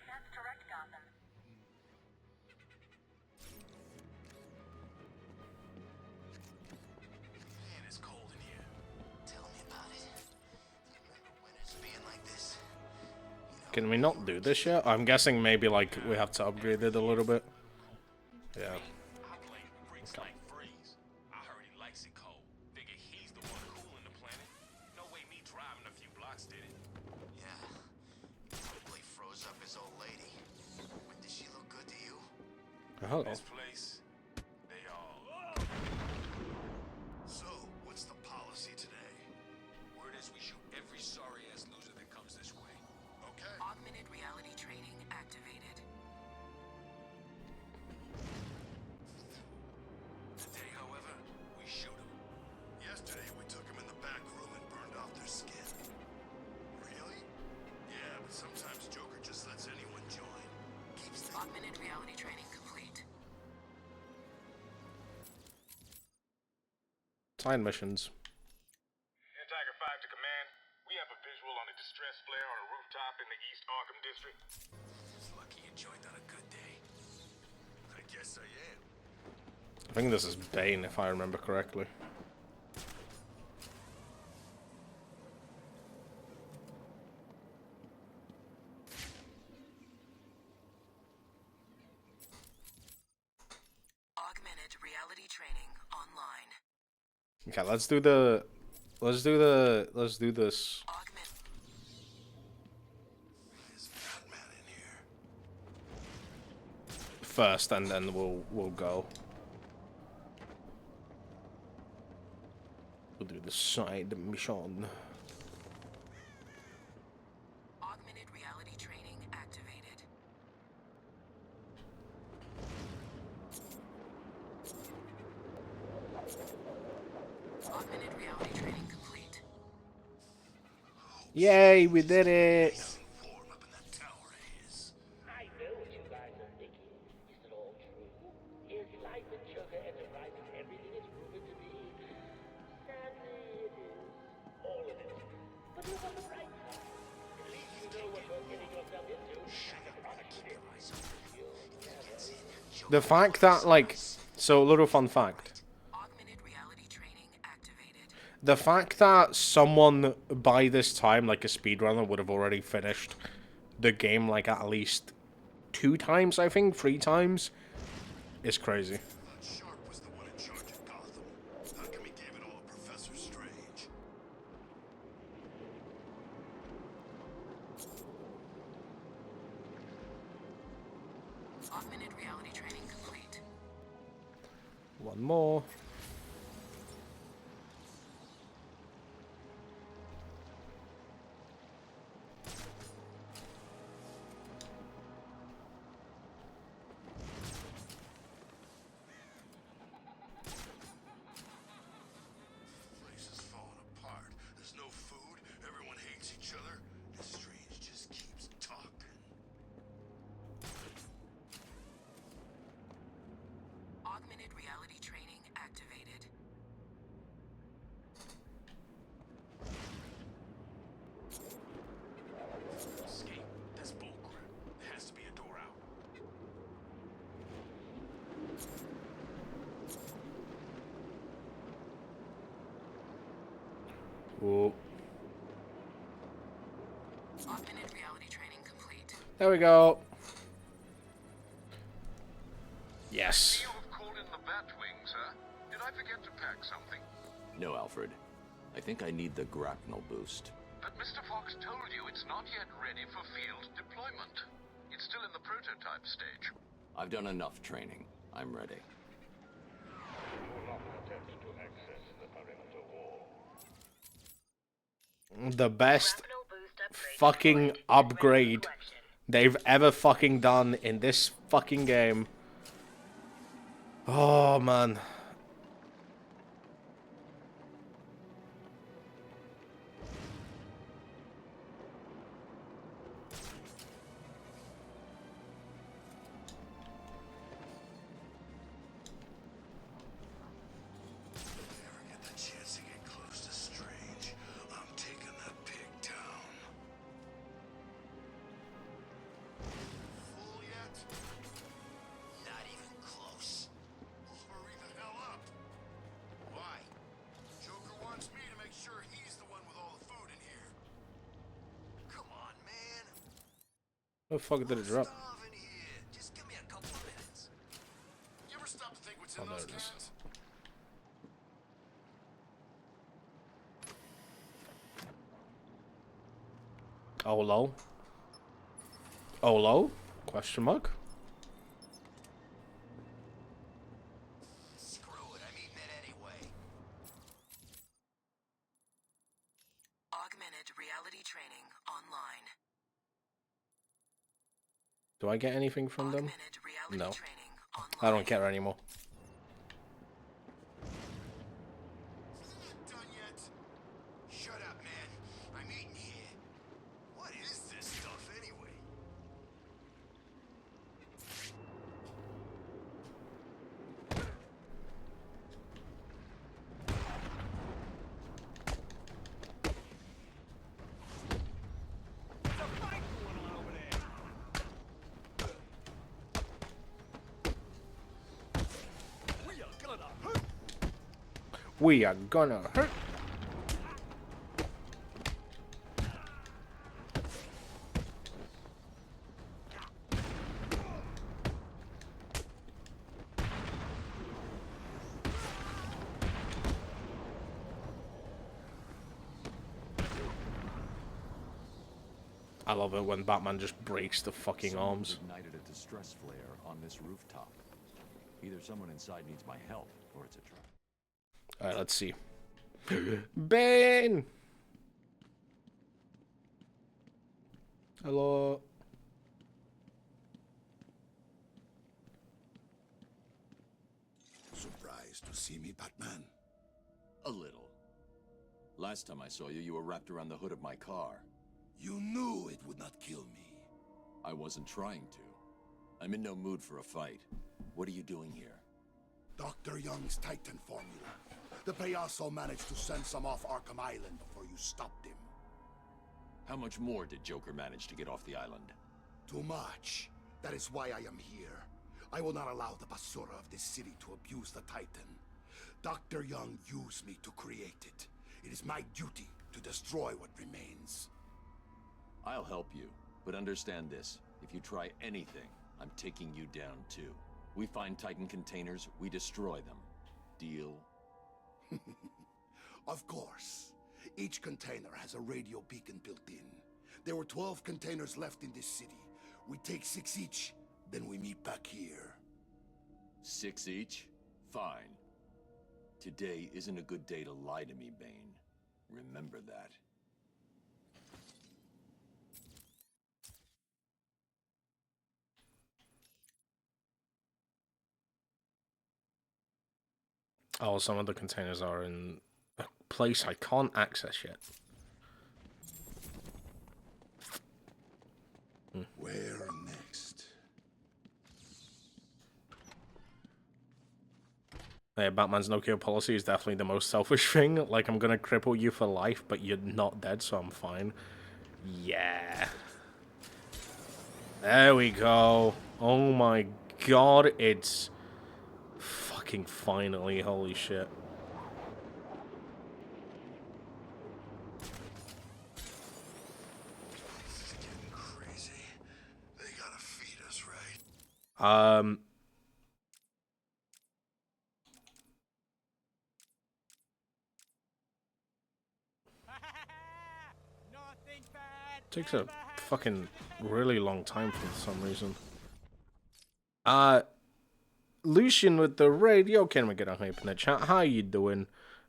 that's correct, Gotham. Man, it's cold in here. Tell me about it. Remember winters being like this? Can we not do this yet? I'm guessing maybe like we have to upgrade it a little bit. Yeah. I blame freaks like Freeze. I heard he likes it cold. Figure he's the one cooling the planet. No way me driving a few blocks did it. Yeah. Probably froze up his old lady. But did she look good to you? Oh. This place, they all. So, what's the policy today? Word is we shoot every sorry-ass loser that comes this way. Okay? Augmented reality training activated. Today, however, we shoot them. Yesterday, we took them in the back room and burned off their skin. Really? Yeah, but sometimes Joker just lets anyone join. Keeps them. Augmented reality training complete. Side missions. Tiger 5 to command. We have a visual on a distress flare on a rooftop in the East Arkham district. Just lucky you joined on a good day. I guess I am. I think this is Bane, if I remember correctly. Augmented reality training online. Okay, let's do this. First, and then we'll go. We'll do the side mission. Augmented reality training activated. Augmented reality training complete. Yay, we did it! I know what you guys are thinking. Is it all true? Is life in Joker Enterprises everything it's rumored to be? Sadly, it is. All of it. But look on the bright side. At least you know what you're getting yourself into. And the product with it. The fact that, like, so little fun fact. The fact that someone by this time, like a speedrunner, would have already finished the game like at least 2 times, I think, 3 times, is crazy. Sharp was the one in charge of Gotham. How come he gave it all to Professor Strange? Augmented reality training complete. One more. Place is falling apart. There's no food. Everyone hates each other. And Strange just keeps talking. Augmented reality training activated. Whoa. Augmented reality training complete. There we go. Yes. You have called in the Batwing, sir. Did I forget to pack something? No, Alfred. I think I need the grapnel boost. But Mr. Fox told you it's not yet ready for field deployment. It's still in the prototype stage. I've done enough training. I'm ready. The best fucking upgrade they've ever fucking done in this fucking game. Oh, man. What the fuck did it drop? Oh, there it is. Olo? Olo? Question mark? Augmented reality training online. Do I get anything from them? No. I don't care anymore. Shut up, man. I'm eating here. What is this stuff anyway? We are gonna hurt. I love it when Batman just breaks the fucking arms. Ignited a distress flare on this rooftop. Either someone inside needs my help, or it's a trap. Alright, let's see. Bane! Hello. Surprised to see me, Batman? A little. Last time I saw you, you were wrapped around the hood of my car. You knew it would not kill me. I wasn't trying to. I'm in no mood for a fight. What are you doing here? Dr. Young's Titan formula. The Payaso managed to send some off Arkham Island before you stopped him. How much more did Joker manage to get off the island? Too much. That is why I am here. I will not allow the basura of this city to abuse the Titan. Dr. Young used me to create it. It is my duty to destroy what remains. I'll help you, but understand this. If you try anything, I'm taking you down too. We find Titan containers, we destroy them. Deal? Of course. Each container has a radio beacon built in. There were 12 containers left in this city. We take 6 each, then we meet back here. 6 each? Fine. Today isn't a good day to lie to me, Bane. Remember that. Oh, some of the containers are in a place I can't access yet. Where next? Yeah, Batman's no-kill policy is definitely the most selfish thing. Like, I'm gonna cripple you for life, but you're not dead, so I'm fine. Yeah. There we go. Oh my god, it's... fucking finally, holy shit. Takes a fucking really long time for some reason. Lucian with the radio. Can we get a hype in the chat? How you doing?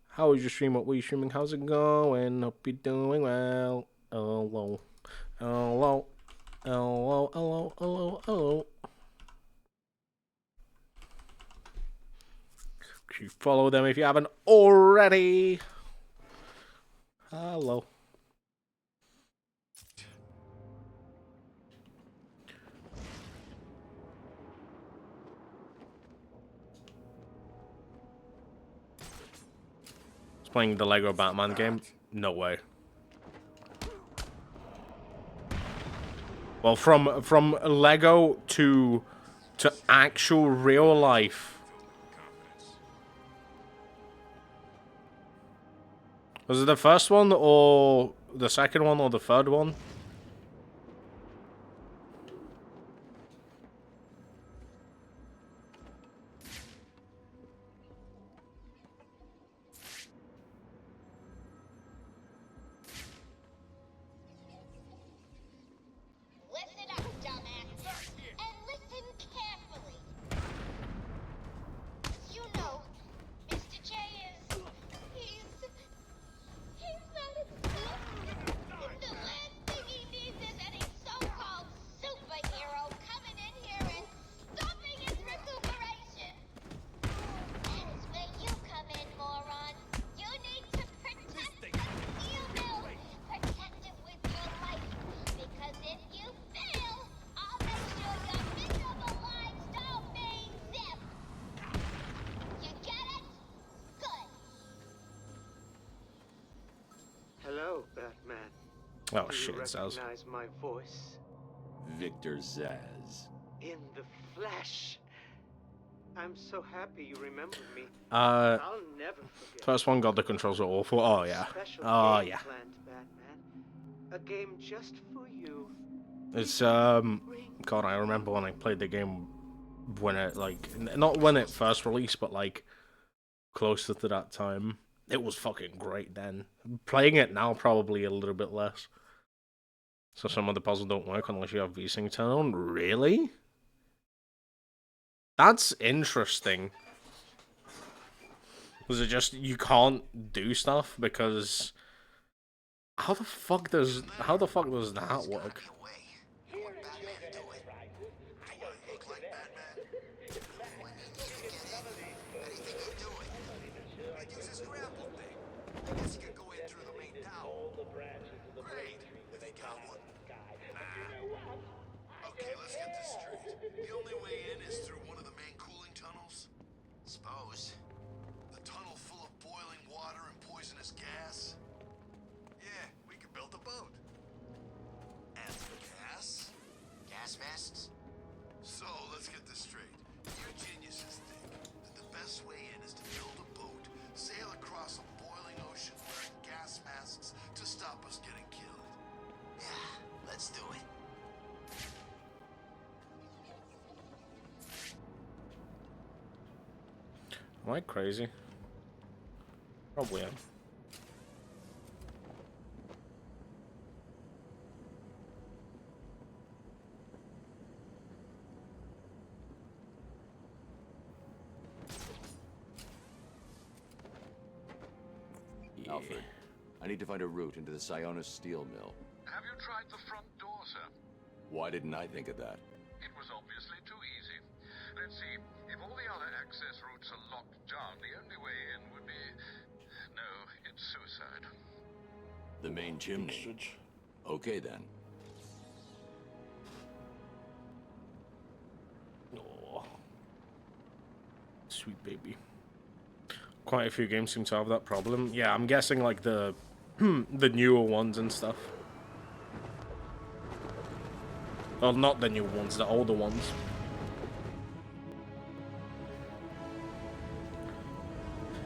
How is your stream? What were you streaming? How's it going? Hope you're doing well. Hello. Hello. Hello. Hello. Hello. Hello. You follow them if you haven't already. Hello. It's playing the Lego Batman game? No way. Well, from Lego to actual real life. Was it the first one, or the second one, or the third one? Listen up, dumbass, and listen carefully. You know, Mr. J is... He's not himself. The last thing he needs is any so-called superhero coming in here and stopping his recuperation. That's where you come in, moron. You need to protect the steel mill. Protect it with your life. Because if you fail, I'll make sure your miserable lives don't mean zip. You get it? Good. Hello, Batman. Oh Do shit, you it sounds. recognize my voice? Victor Zaz. In the flesh. I'm so happy you remember me. I'll never forget. First one, God, the controls are awful. Oh yeah. Special Oh game yeah. planned, Batman. A game just for you. It's God, I remember when I played the game when it not when it first released, but like closer to that time. It was fucking great then. Playing it now, probably a little bit less. So some of the puzzles don't work unless you have VSync turned on. Really? That's interesting. Was it just you can't do stuff because how the fuck does that work? Okay, let's get this straight. The only way in is through one of the main cooling tunnels? Suppose. The tunnel full of boiling water and poisonous gas? Yeah, we could build a boat. And gas? Gas masks? So, let's get this straight. You geniuses think that the best way in is to build a boat, sail across a boiling ocean wearing gas masks to stop us getting killed. Yeah, let's do it. Am I crazy? Probably am. Alfred, I need to find a route into the Sionis steel mill. Have you tried the front door, sir? Why didn't I think of that? It was obviously too easy. Let's see. If all the other access routes are locked down, the only way in would be... No, it's suicide. The main chimney. Okay then. Oh, sweet baby. Quite a few games seem to have that problem. Yeah, I'm guessing like the the newer ones and stuff. Well, not the new ones, the older ones.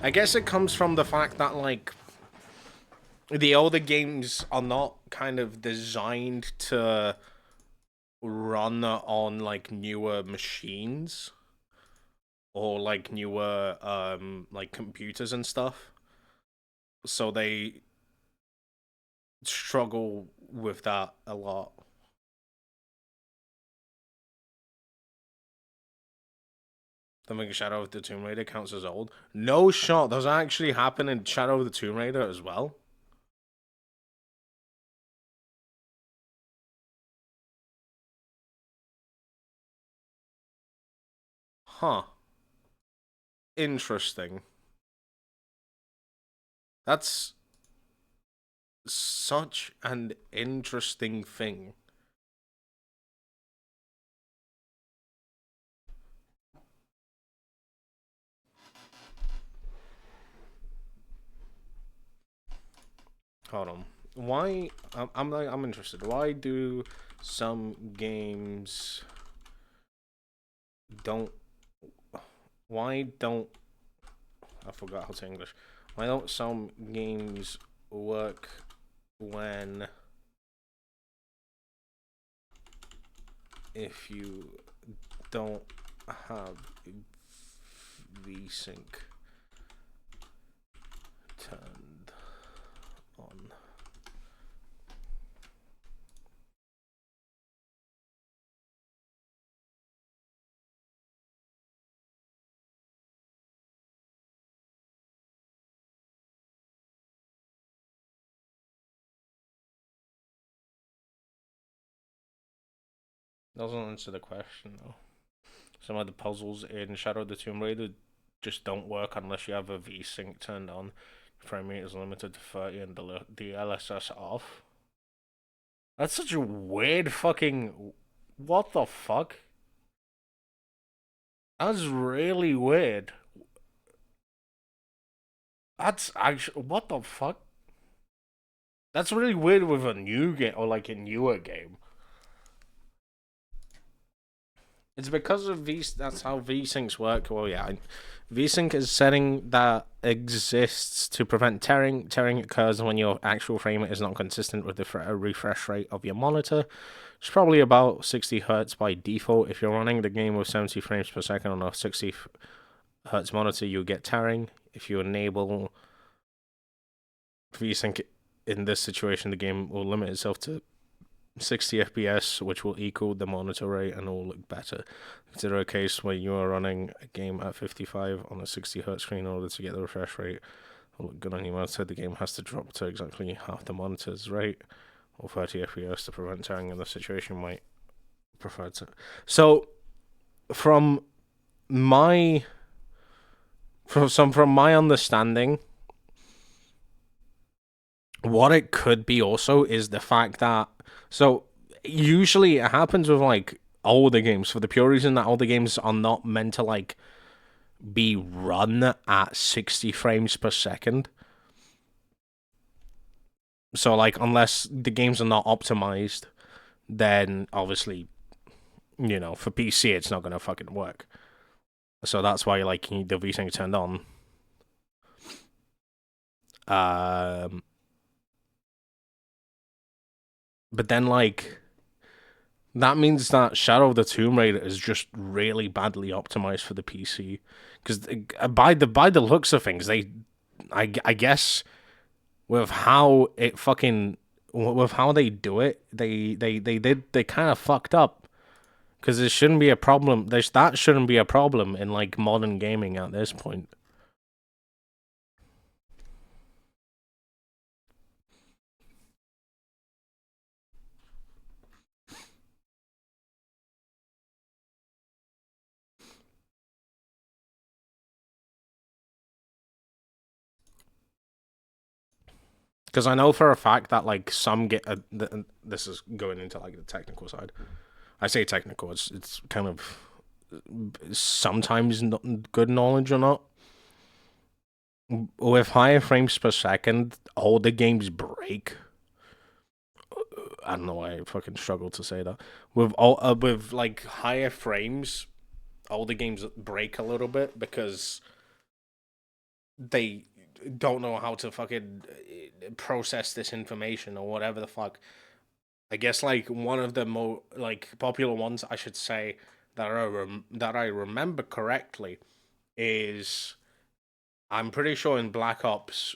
I guess it comes from the fact that, like, the older games are not kind of designed to run on like newer machines or like newer like computers and stuff. So they struggle with that a lot. I think Shadow of the Tomb Raider counts as old. No shot. Does that actually happen in Shadow of the Tomb Raider as well? Huh. Interesting. That's such an interesting thing. Hold on. Why? I'm interested. Why do some games don't? Why don't? I forgot how to English. Why don't some games work when if you don't have VSync turned on? Doesn't answer the question though. Some of the puzzles in Shadow of the Tomb Raider just don't work unless you have a VSync turned on. Frame rate is limited to 30 and the LSS off. That's such a weird fucking... What the fuck? That's really weird. That's actually... What the fuck? That's really weird with a new game, or like a newer game. It's because of that's how VSyncs work. Well, yeah, VSync is setting that exists to prevent tearing. Tearing occurs when your actual frame rate is not consistent with the refresh rate of your monitor. It's probably about 60 Hz by default. If you're running the game with 70 frames per second on a 60 Hz monitor, you'll get tearing. If you enable VSync in this situation, the game will limit itself to 60 FPS, which will equal the monitor rate and will look better. Consider a case where you are running a game at 55 on a 60 Hz screen in order to get the refresh rate. Will look good on your monitor. The game has to drop to exactly half the monitor's rate, or 30 FPS, to prevent tearing in the situation might prefer to. So, from my understanding, what it could be also is the fact that, so usually it happens with like older games for the pure reason that older games are not meant to like be run at 60 frames per second. So like unless the games are not optimized, then obviously, you know, for PC it's not gonna fucking work. So that's why like you need the VSync turned on. But then, like, that means that Shadow of the Tomb Raider is just really badly optimized for the PC. Because by the looks of things, I guess, with how it fucking, with how they do it, they kind of fucked up. Because there shouldn't be a problem. That shouldn't be a problem in like modern gaming at this point. Because I know for a fact that like some get this is going into like the technical side. I say technical. It's kind of sometimes not good knowledge or not. With higher frames per second, all the games break. I don't know why I fucking struggle to say that. With like higher frames, all the games break a little bit because they don't know how to fucking process this information or whatever the fuck. I guess like one of the more like popular ones, I should say, that I remember correctly is, I'm pretty sure in Black Ops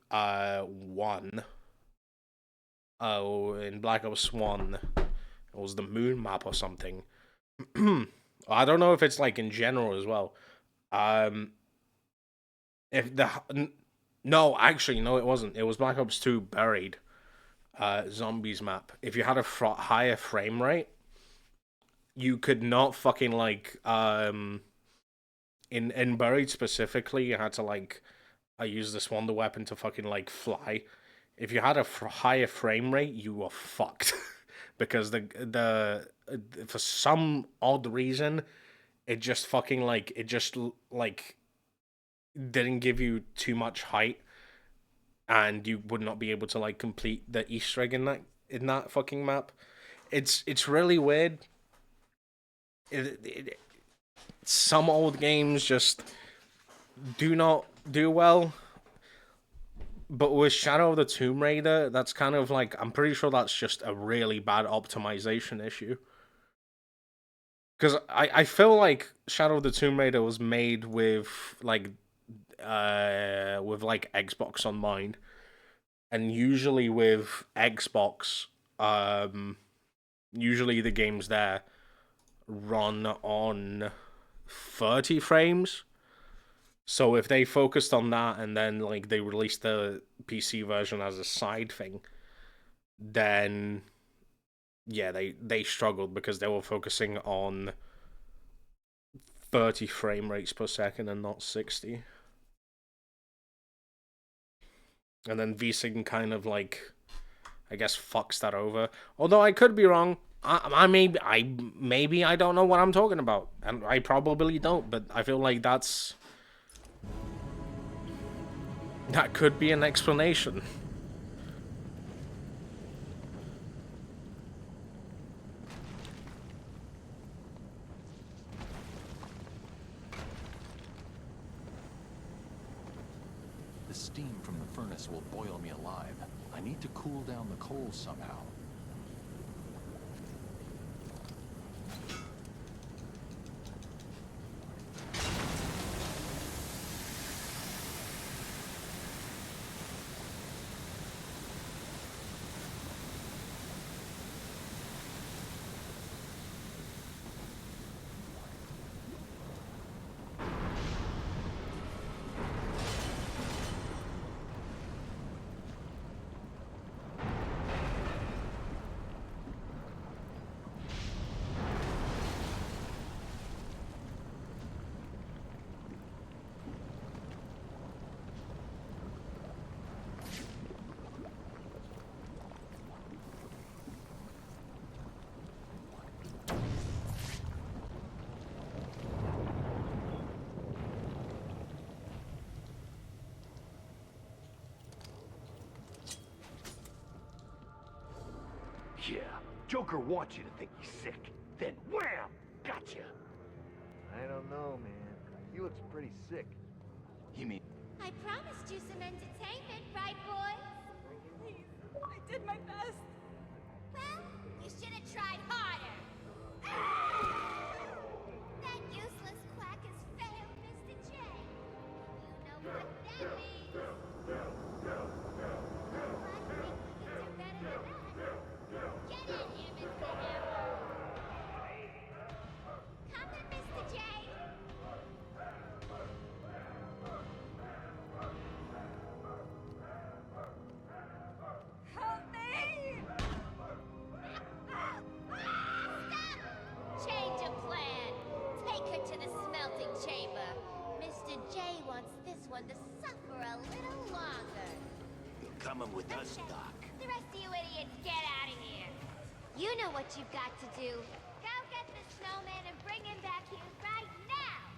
1, in Black Ops 1, it was the moon map or something. I don't know if it's like in general as well. If the no, actually no, it wasn't. It was Black Ops 2 Buried, zombies map. If you had a higher frame rate, you could not fucking like in Buried specifically, you had to like, I used this wonder weapon to fucking like fly. If you had a higher frame rate, you were fucked. Because the for some odd reason, it just fucking like, it just like didn't give you too much height, and you would not be able to like complete the Easter egg in that fucking map. It's really weird. Some old games just do not do well. But with Shadow of the Tomb Raider, that's kind of like, I'm pretty sure that's just a really bad optimization issue. Because I feel like Shadow of the Tomb Raider was made with Xbox Online. And usually with Xbox, usually the games there run on 30 frames. So if they focused on that and then like they released the PC version as a side thing, then yeah, they struggled because they were focusing on 30 frame rates per second and not 60. And then VSync kind of like, I guess, fucks that over. Although I could be wrong. Maybe I don't know what I'm talking about, and I probably don't. But I feel like that could be an explanation. The steam from the furnace will boil me alive. I need to cool down the coals somehow. Yeah, Joker wants you to think he's sick. Then wham! Gotcha! I don't know, man. He looks pretty sick. You mean... I promised you some entertainment, right, boys? Please, I did my best. Well, you should have tried harder. That useless quack has failed, Mr. J. You know what that means. I think we can do better than that. Get in here, Mr. Hammer. Come in, Mr. J. Help me! Change of plan. Take her to the smelting chamber. Mr. J wants this one to suffer a little longer. You're coming with us, Doc. The rest of you idiots, get out of here. You know what you've got to do. Go get the snowman and bring him back here right now.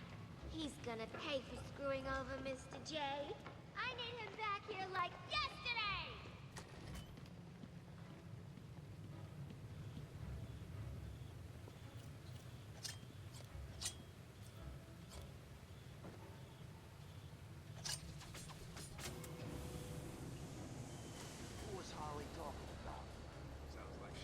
He's gonna pay for screwing over Mr. J. I need him back here like yesterday. What was Harley talking about? Sounds like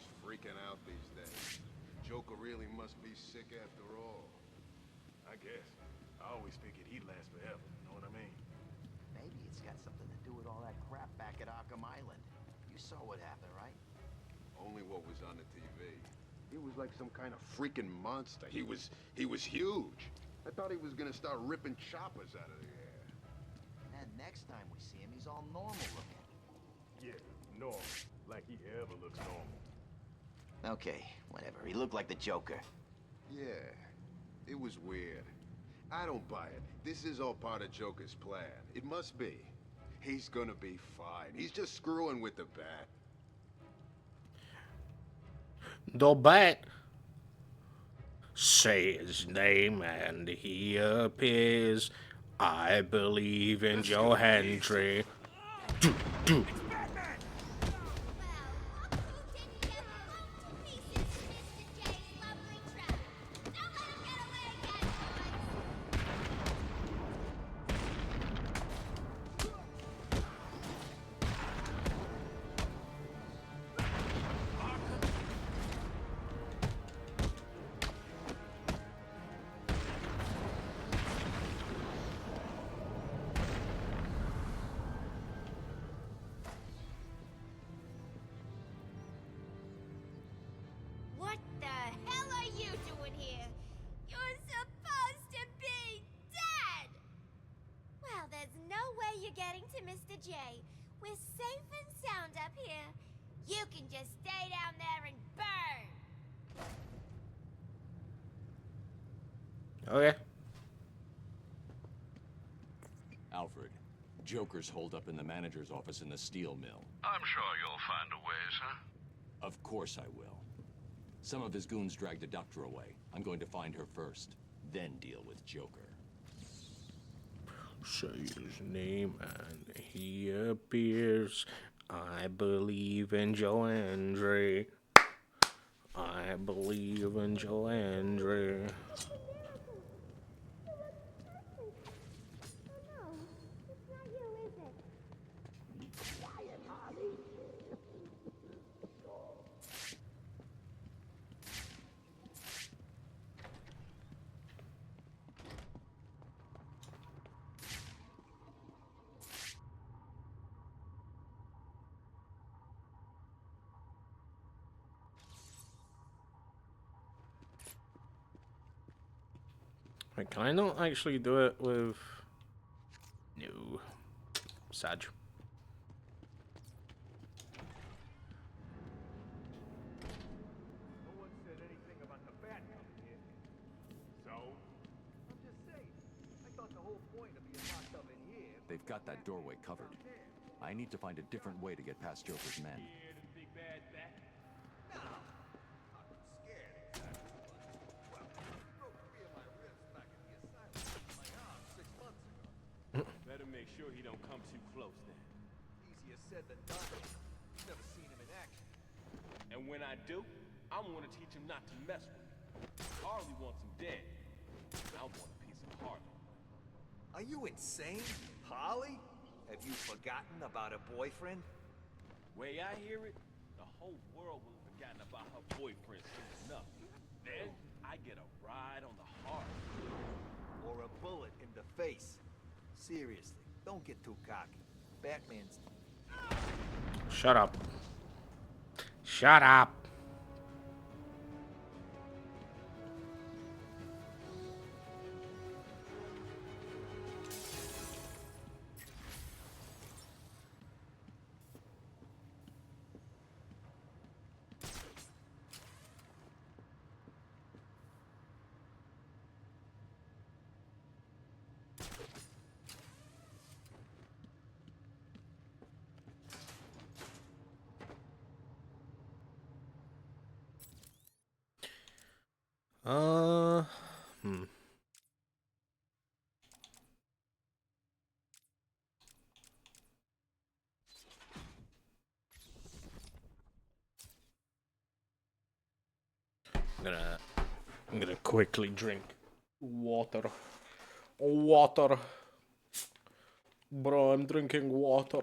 always freaking out these days. Joker really must be sick after all. I guess. I always figured he'd last forever, you know what I mean? Maybe it's got something to do with all that crap back at Arkham Island. You saw what happened, right? Only what was on the TV. He was like some kind of freaking monster. He was huge. I thought he was gonna start ripping choppers out of the air. And next time we see him, he's all normal looking. Yeah, normal. Like he ever looks normal. Okay, whatever. He looked like the Joker. Yeah, it was weird. I don't buy it. This is all part of Joker's plan. It must be. He's gonna be fine. He's just screwing with the bat. The bat. Say his name and he appears. I believe in Joe Hendry. Do. What the hell are you doing here? You're supposed to be dead! Well, there's no way you're getting to Mr. J. We're safe and sound up here. You can just stay down there and burn! Okay. Alfred, Joker's holed up in the manager's office in the steel mill. I'm sure you'll find a way, sir. Of course I will. Some of his goons dragged the doctor away. I'm going to find her first, then deal with Joker. Say his name and he appears. I believe in Joe Hendry. I believe in Joe Hendry. Wait, can I not actually do it with... No. Sad. No one said anything about the bat coming here. So? I'm just saying. I thought the whole point of being locked up in here... They've got that doorway covered. I need to find a different way to get past Joker's men. Better make sure he don't come too close then. Easier said than done. Never seen him in action. And when I do, I'm gonna teach him not to mess with me. Harley wants him dead. I want a piece of Harley. Are you insane? Harley? Have you forgotten about her boyfriend? Way I hear it, the whole world will have forgotten about her boyfriend soon enough. Then I get a ride on the Harley. Or a bullet in the face. Seriously, don't get too cocky. Batman's... Shut up. Shut up. Hmm. I'm gonna quickly drink water. Water. Bro, I'm drinking water.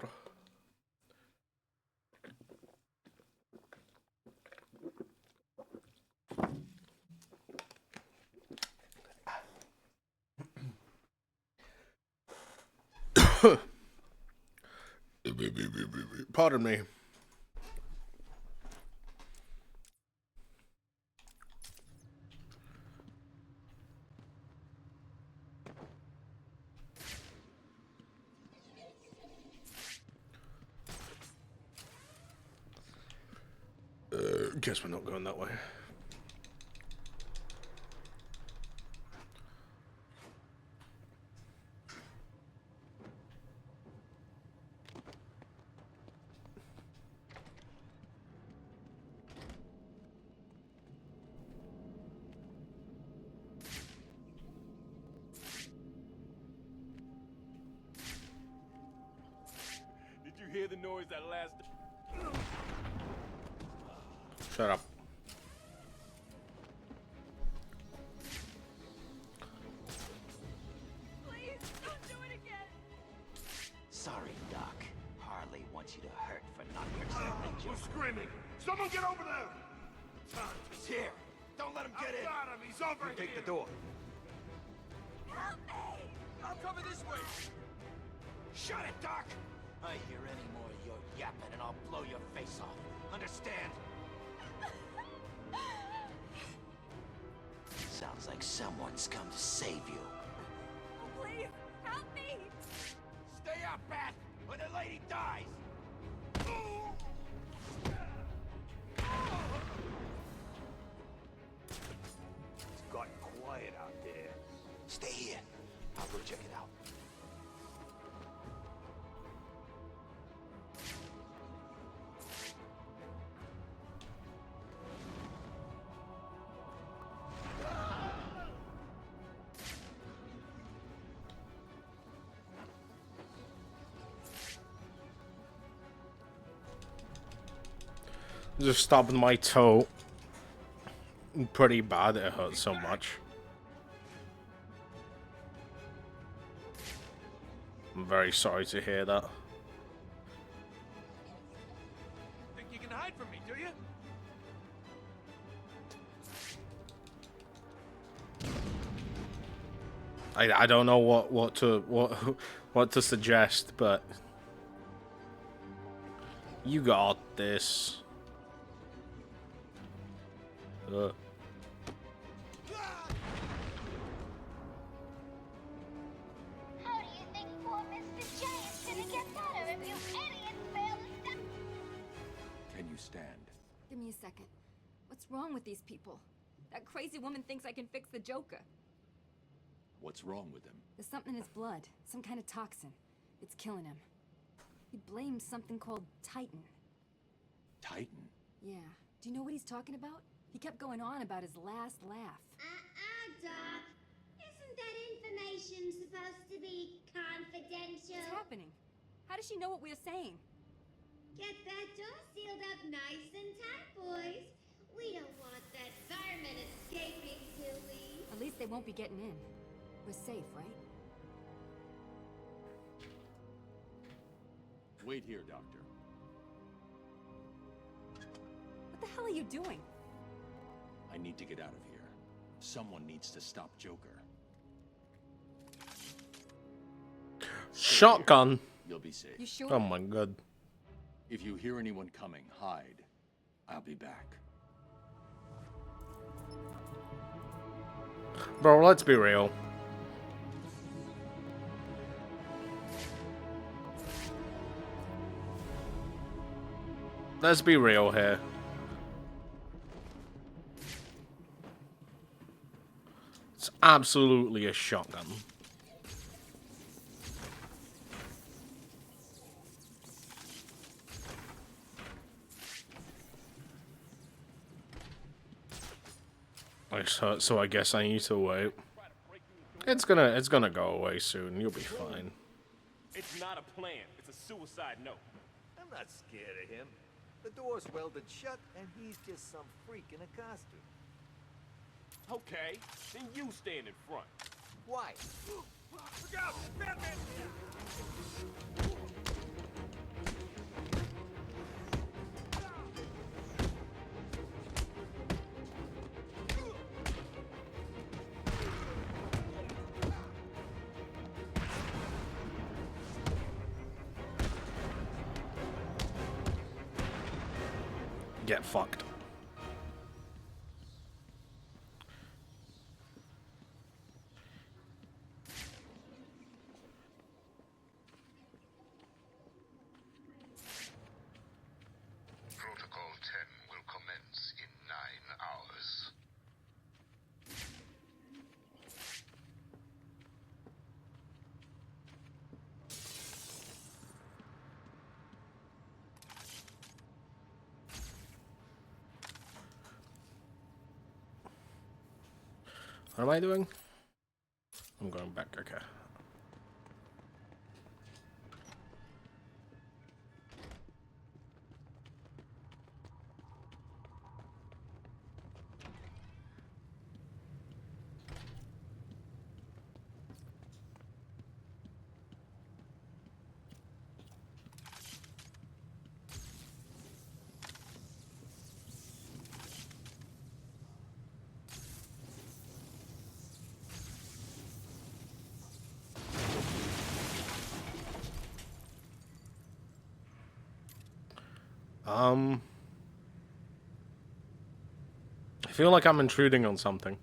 Pardon me. Guess we're not going that way. Did you hear the noise that last? Shut up. Please, don't do it again. Sorry, Doc. Harley wants you to hurt for not protecting Joker. Who's screaming? Someone get over there! He's here. Don't let him get in. Got him. He's over You here. take the door. Help me! I'll cover this way. Shut it, Doc. I hear any more of your yapping and I'll blow your face off. Understand? Sounds like someone's come to save you. Please, help me! Stay up, Bat, or the lady dies! It's gotten quiet out there. Stay here. I'll go check it out. Just stopping my toe. Pretty bad, it hurts so much. I'm very sorry to hear that. Think you can hide from me, do you? I don't know what to suggest, but you got this. How do you think poor Mr. J is gonna get better if you idiots fail to stop? Can you stand? Give me a second. What's wrong with these people? That crazy woman thinks I can fix the Joker. What's wrong with him? There's something in his blood. Some kind of toxin. It's killing him. He blames something called Titan. Titan? Yeah. Do you know what he's talking about? He kept going on about his last laugh. Doc. Isn't that information supposed to be confidential? What's happening? How does she know what we're saying? Get that door sealed up nice and tight, boys. We don't want that vermin escaping, do we? At least they won't be getting in. We're safe, right? Wait here, Doctor. What the hell are you doing? I need to get out of here. Someone needs to stop Joker. Shotgun. You'll be safe. You sure? Oh my god. If you hear anyone coming, hide. I'll be back. Bro, let's be real. Let's be real here. It's absolutely a shotgun. So I guess I need to wait. It's gonna go away soon. You'll be fine. It's not a plan. It's a suicide note. I'm not scared of him. The door's welded shut, and he's just some freak in a costume. Okay, then you stand in front. Why? Look out! Batman! get fucked. Protocol 10 will commence in 9 hours. What am I doing? I'm going back, okay. I feel like I'm intruding on something.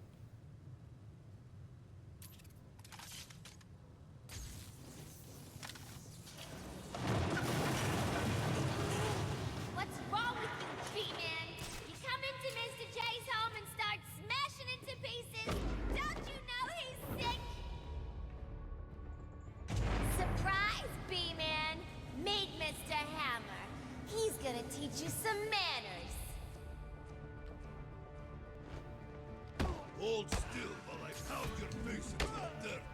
What's wrong with you, B-Man? You come into Mr. J's home and start smashing into pieces. Don't you know he's sick? Surprise, B-Man. Meet Mr. Hammer. He's gonna teach you some manners. Hold still while I pound your face into the dirt.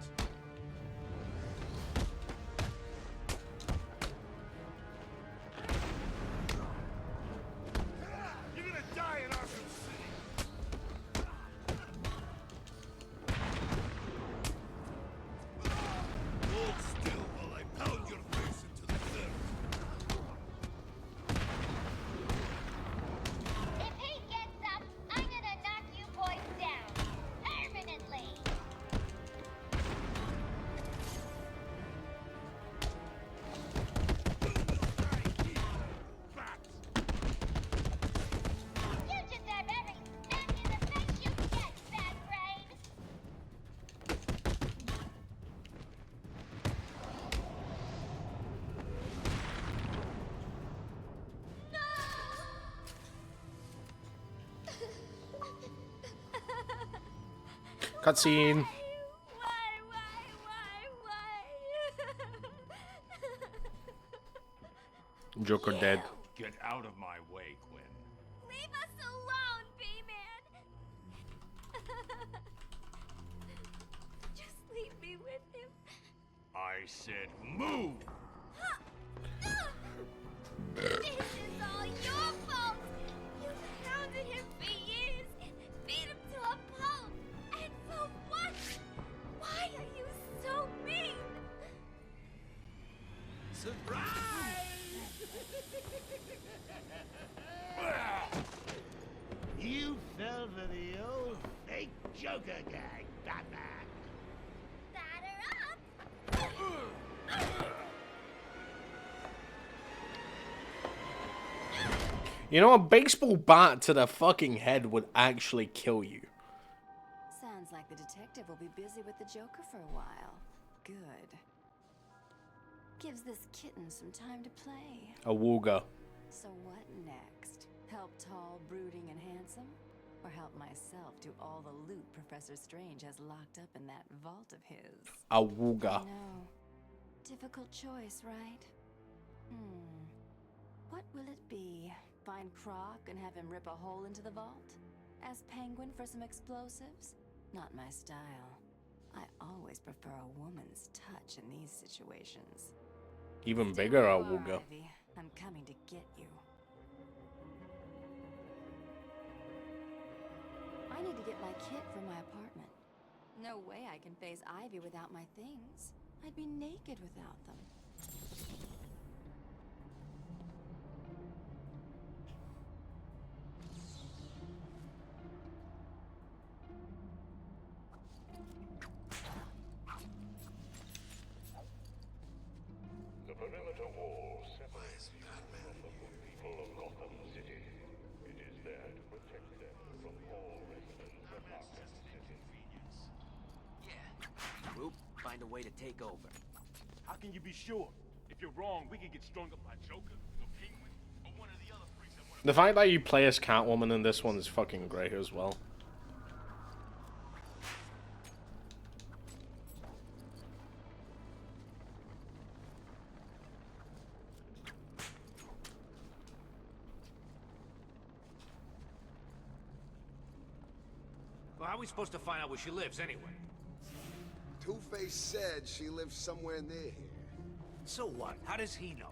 You're gonna die in Arkham City. Hold still while I pound your face into the dirt. If he gets up, I'm gonna knock you boys down. Permanently. You just have every smack in the face you get, Bad Brain. Cutscene. Joker dead. Get out of my way, Quinn. Leave us alone, B-Man. Just leave me with him. I said move! This is all your fault. You hounded him for years, beat him to a pulp. And for what? Why are you so mean? Surprise! You fell for the old fake Joker gag, Batman. Batter up. You know, a baseball bat to the fucking head would actually kill you. Sounds like the detective will be busy with the Joker for a while. Good. Gives this kitten some time to play. A wooga. So what next? Help tall, brooding, and handsome? Or help myself do all the loot Professor Strange has locked up in that vault of his? A wooga. No. Difficult choice, right? What will it be? Find Croc and have him rip a hole into the vault? Ask Penguin for some explosives? Not my style. I always prefer a woman's touch in these situations. Even bigger a wooga. Ivy, I'm coming to get you. I need to get my kit from my apartment. No way I can face Ivy without my things. I'd be naked without them. The perimeter wall separates you from the good people of Gotham City. find a way to take over. How can you be sure? If you're wrong, we could get strung up by Joker, the Penguin, or one of the other freaks that want to... The fact that you play as Catwoman in this one is fucking great as well. Well, how are we supposed to find out where she lives, anyway? Two-Face said she lives somewhere near here. So what? How does he know?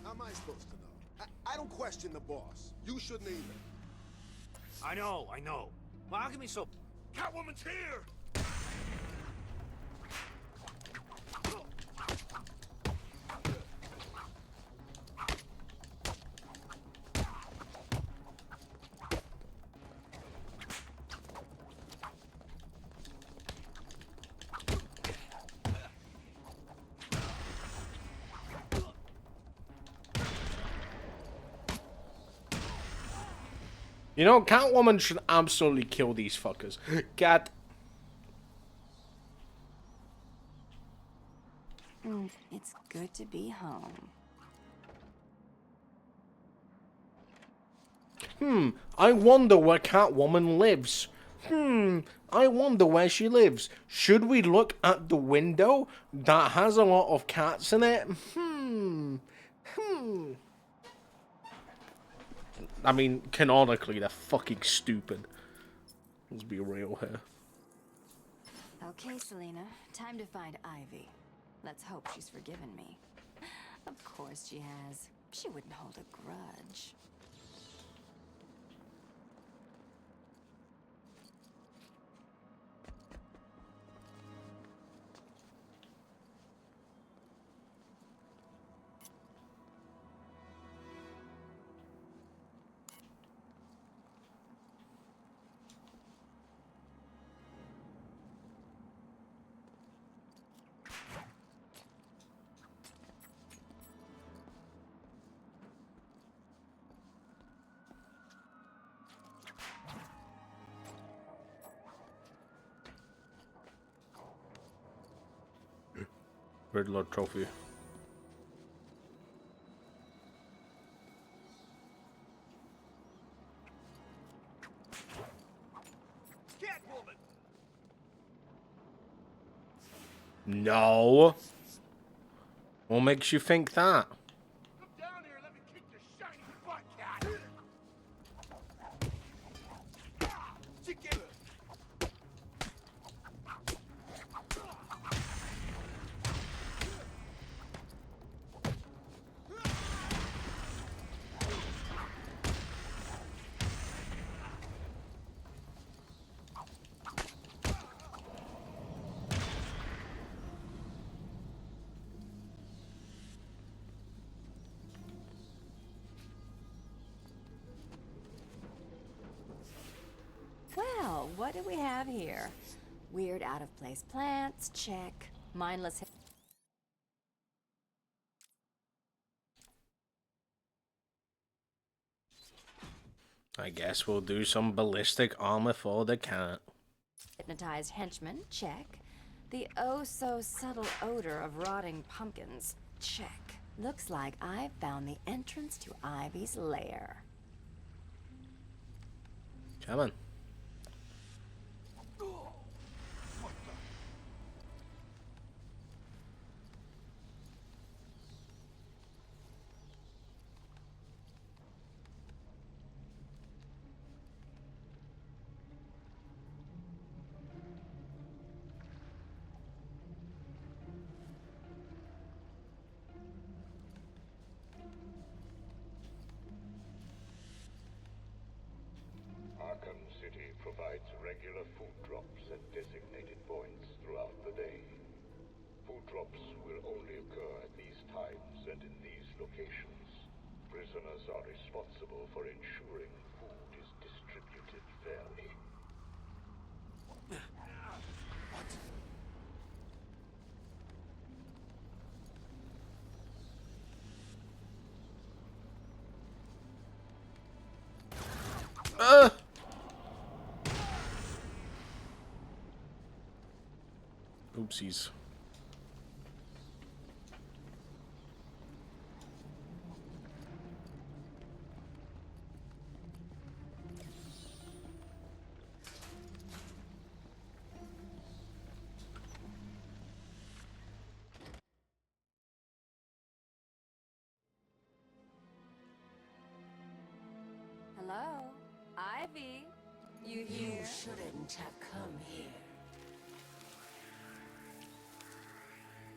How am I supposed to know? I don't question the boss. You shouldn't either. I know. Well, how can we so... Catwoman's here! You know, Catwoman should absolutely kill these fuckers. Cat. It's good to be home. I wonder where Catwoman lives. I wonder where she lives. Should we look at the window that has a lot of cats in it? I mean, canonically, they're fucking stupid. Let's be real here. Okay, Selena, time to find Ivy. Let's hope she's forgiven me. Of course she has. She wouldn't hold a grudge. Riddler trophy. Catwoman! No. What makes you think that? Come down here and let me kick your shiny butt, cat! Chicken! Well, what do we have here? Weird out-of-place plants, check. Mindless... I guess we'll do some ballistic armor for the cat. Hypnotized henchman, check. The oh-so-subtle odor of rotting pumpkins, check. Looks like I've found the entrance to Ivy's lair. Come on. Arkham City provides regular food drops at designated points throughout the day. Food drops will only occur at these times and in these locations. Prisoners are responsible for ensuring food is distributed fairly. Oopsies. Hello? Ivy? You here? You shouldn't have come here.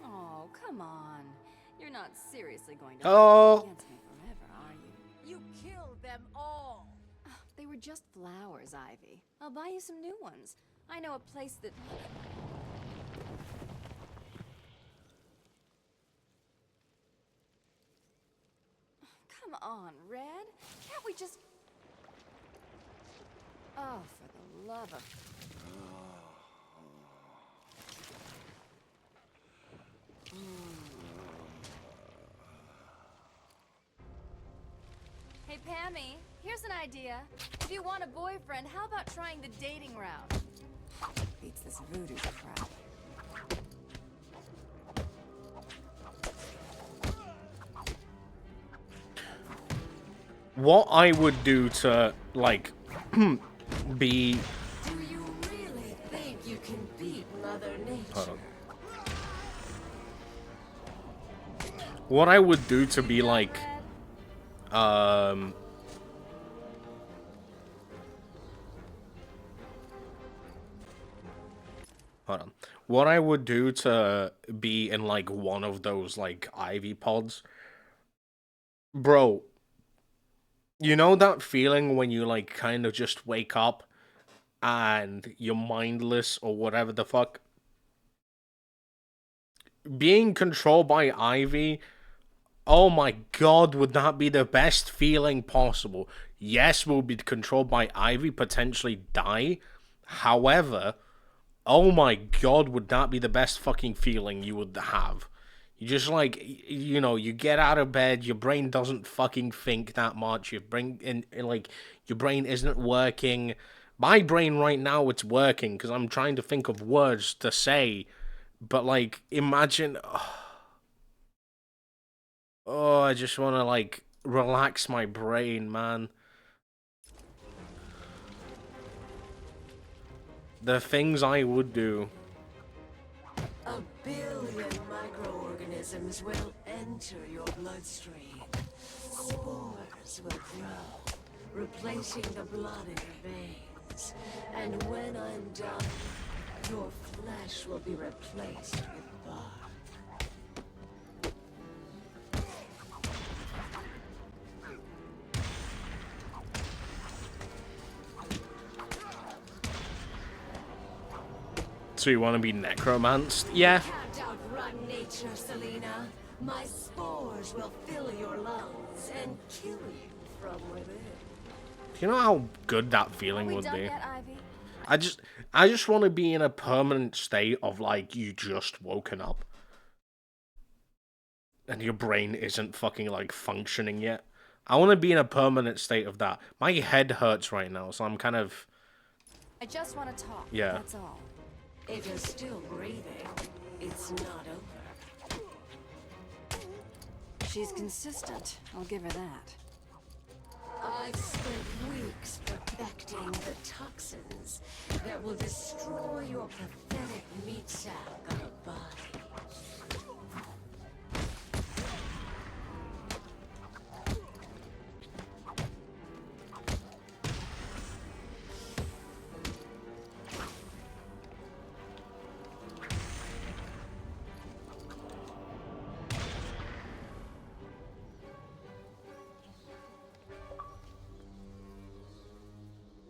Oh, come on. You're not seriously going to Oh. hold against me forever, are you? You killed them all! They were just flowers, Ivy. I'll buy you some new ones. I know a place that... Come on, Red. Can't we just... Oh, for the love of... Hey, Pammy, here's an idea. If you want a boyfriend, how about trying the dating route? Beats this voodoo crap. What I would do to, like, be... Do you really think you can beat Mother Nature? What I would do to be, like, hold on. What I would do to be in, like, one of those, like, Ivy pods... Bro, you know that feeling when you, like, kind of just wake up and you're mindless or whatever the fuck? Being controlled by Ivy, oh my god, would that be the best feeling possible? Yes, we'll be controlled by Ivy, potentially die. However, oh my god, would that be the best fucking feeling you would have? You just, like, you know, you get out of bed, your brain doesn't fucking think that much, your brain, like, your brain isn't working. My brain right now, it's working, because I'm trying to think of words to say, but, like, imagine... Oh, I just want to, like, relax my brain, man. The things I would do. A billion microorganisms will enter your bloodstream. Spores will grow, replacing the blood in your veins. And when I'm done, your flesh will be replaced with bark. So you want to be necromanced? Yeah. Can't outrun nature, Selena. My spores will fill your lungs and kill you from within. Do you know how good that feeling would be? I just want to be in a permanent state of, like, you just woken up. And your brain isn't fucking, like, functioning yet. I want to be in a permanent state of that. My head hurts right now, so I'm kind of... I just want to talk. Yeah. That's all. If you're still breathing, it's not over. She's consistent. I'll give her that. I've spent weeks perfecting the toxins that will destroy your pathetic meat sack of a body.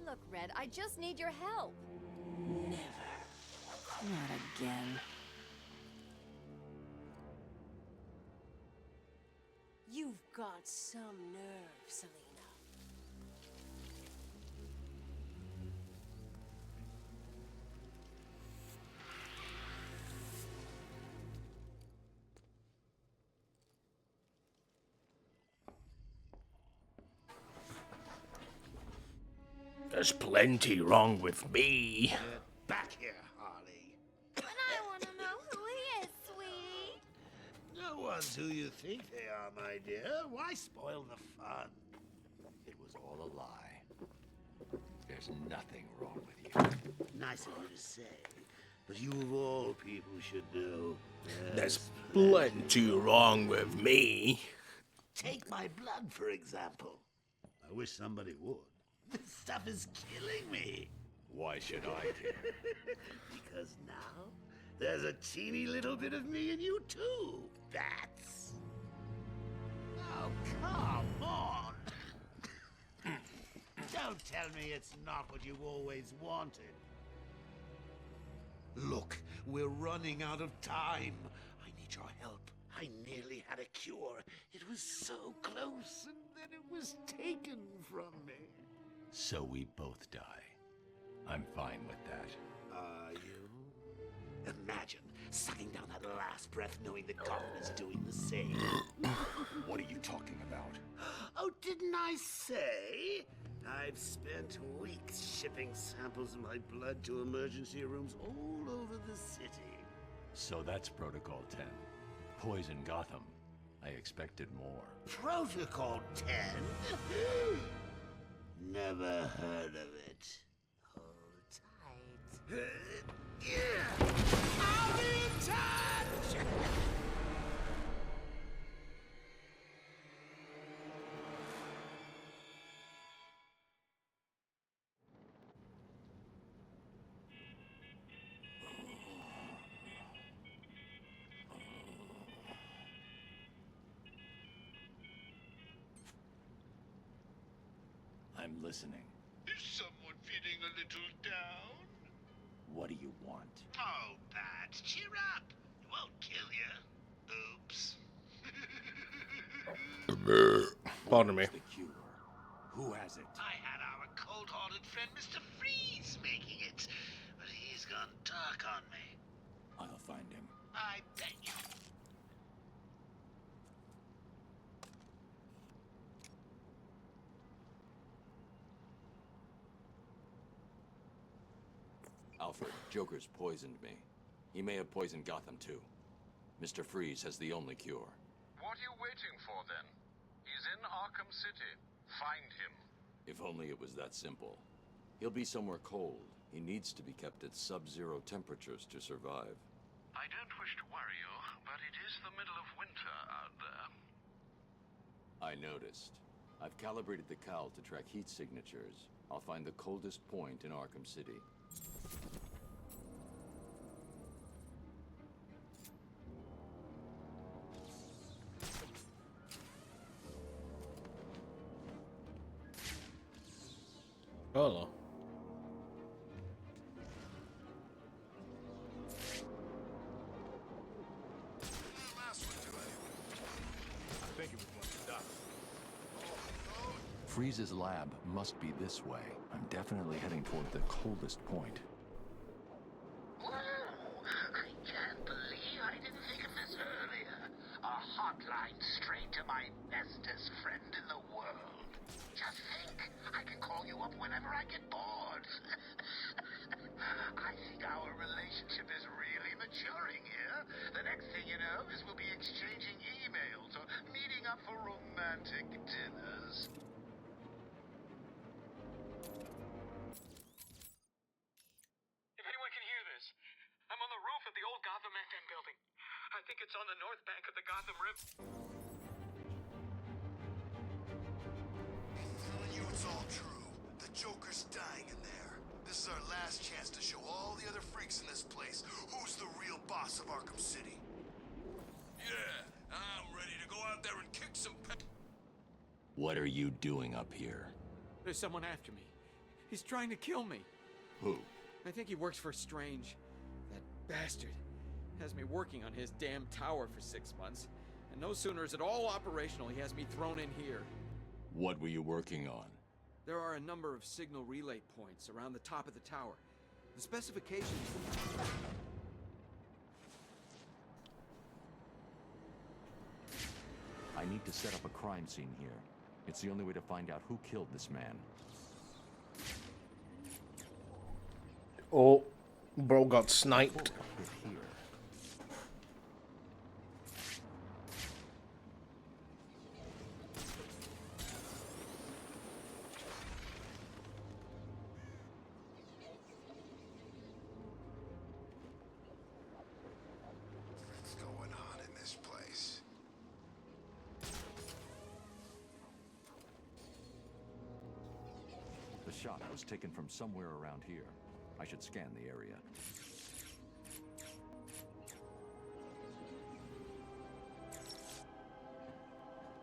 Look, Red, I just need your help. Never. Not again. You've got some nerve, Selena. There's plenty wrong with me. Get back here, Harley. And I want to know who he is, sweetie. No one's who you think they are, my dear. Why spoil the fun? It was all a lie. There's nothing wrong with you. Nice of you to say, but you of all people should know. There's plenty wrong with me. Take my blood, for example. I wish somebody would. This stuff is killing me. Why should I care? Because now there's a teeny little bit of me in you too, Bats. Oh, come on. Don't tell me it's not what you always wanted. Look, we're running out of time. I need your help. I nearly had a cure. It was so close, and then it was taken from me. So we both die. I'm fine with that. Are you? Imagine sucking down that last breath knowing that Gotham is doing the same. What are you talking about? Oh, didn't I say? I've spent weeks shipping samples of my blood to emergency rooms all over the city. So that's Protocol 10. Poison Gotham. I expected more. Protocol 10? Never heard of it. Hold tight. I'll be in touch! I'm listening. Is someone feeling a little down? What do you want? Oh, Bat, cheer up. It won't kill you. Oops. Pardon me. The cure. Who has it? I had our cold-hearted friend Mr. Freeze making it, but he's gone dark on me. I'll find him. I bet you. Alfred, Joker's poisoned me. He may have poisoned Gotham too. Mr. Freeze has the only cure. What are you waiting for, then? He's in Arkham City. Find him. If only it was that simple. He'll be somewhere cold. He needs to be kept at sub-zero temperatures to survive. I don't wish to worry you, but it is the middle of winter out there. I noticed. I've calibrated the cowl to track heat signatures. I'll find the coldest point in Arkham City. Hello. I think it was one of the docs. Freeze's lab must be this way. I'm definitely heading toward the coldest point. Whoa! I can't believe I didn't think of this earlier. A hotline straight to my bestest friend in the world. Just think, I can call you up whenever I get bored. I think our relationship is really maturing here. The next thing you know is we'll be exchanging emails or meeting up for romantic dinners. If anyone can hear this, I'm on the roof of the old Gotham FM building. I think it's on the north bank of the Gotham River. I'm telling you it's all true. The Joker's dying in there. This is our last chance to show all the other freaks in this place who's the real boss of Arkham City. Yeah, I'm ready to go out there and kick some What are you doing up here? There's someone after me. He's trying to kill me. Who? I think he works for Strange. That bastard has me working on his damn tower for 6 months. And no sooner is it all operational, he has me thrown in here. What were you working on? There are a number of signal relay points around the top of the tower. The specifications... I need to set up a crime scene here. It's the only way to find out who killed this man. Oh, bro got sniped. Here. What's going on in this place? The shot was taken from somewhere around here. I should scan the area.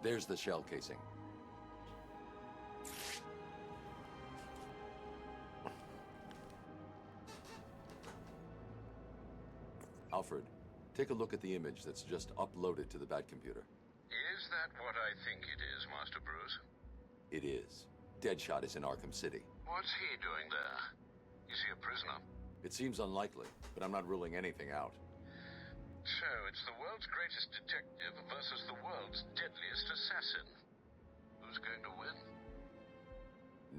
There's the shell casing. Alfred, take a look at the image that's just uploaded to the Bat computer. Is that what I think it is, Master Bruce? It is. Deadshot is in Arkham City. What's he doing there? Is he a prisoner? It seems unlikely, but I'm not ruling anything out. So, it's the world's greatest detective versus the world's deadliest assassin. Who's going to win?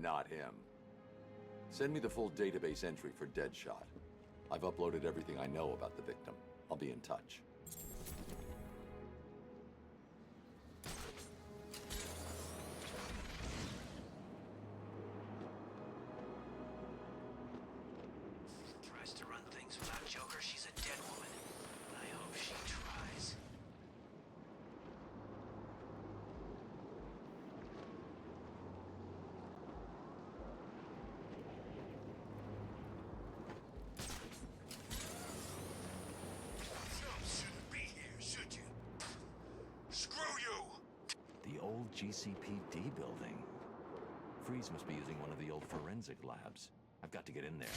Not him. Send me the full database entry for Deadshot. I've uploaded everything I know about the victim. I'll be in touch. Tries to run things without Joker, she's a dead woman. I hope she tries. Shouldn't be here, should you? Screw you! The old GCPD building. Freeze must be using one of the old forensic labs. I've got to get in there.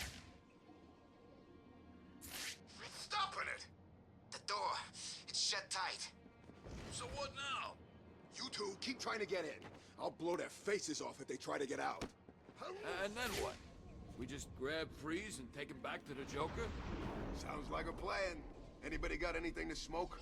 Stopping it! The door, it's shut tight. So what now? You two keep trying to get in. I'll blow their faces off if they try to get out. And then what? We just grab Freeze and take him back to the Joker? Sounds like a plan. Anybody got anything to smoke?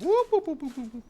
Whoop, whoop, whoop, whoop, whoop.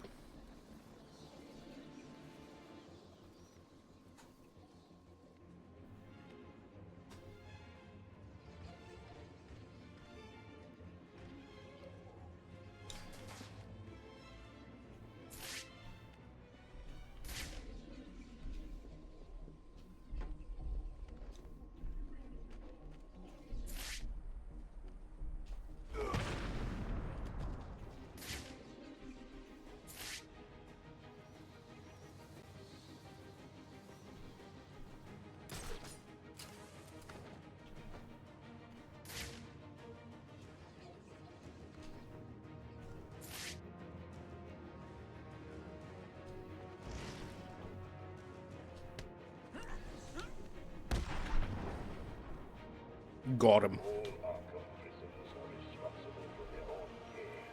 Got him. All Arkham prisoners are responsible for their own care.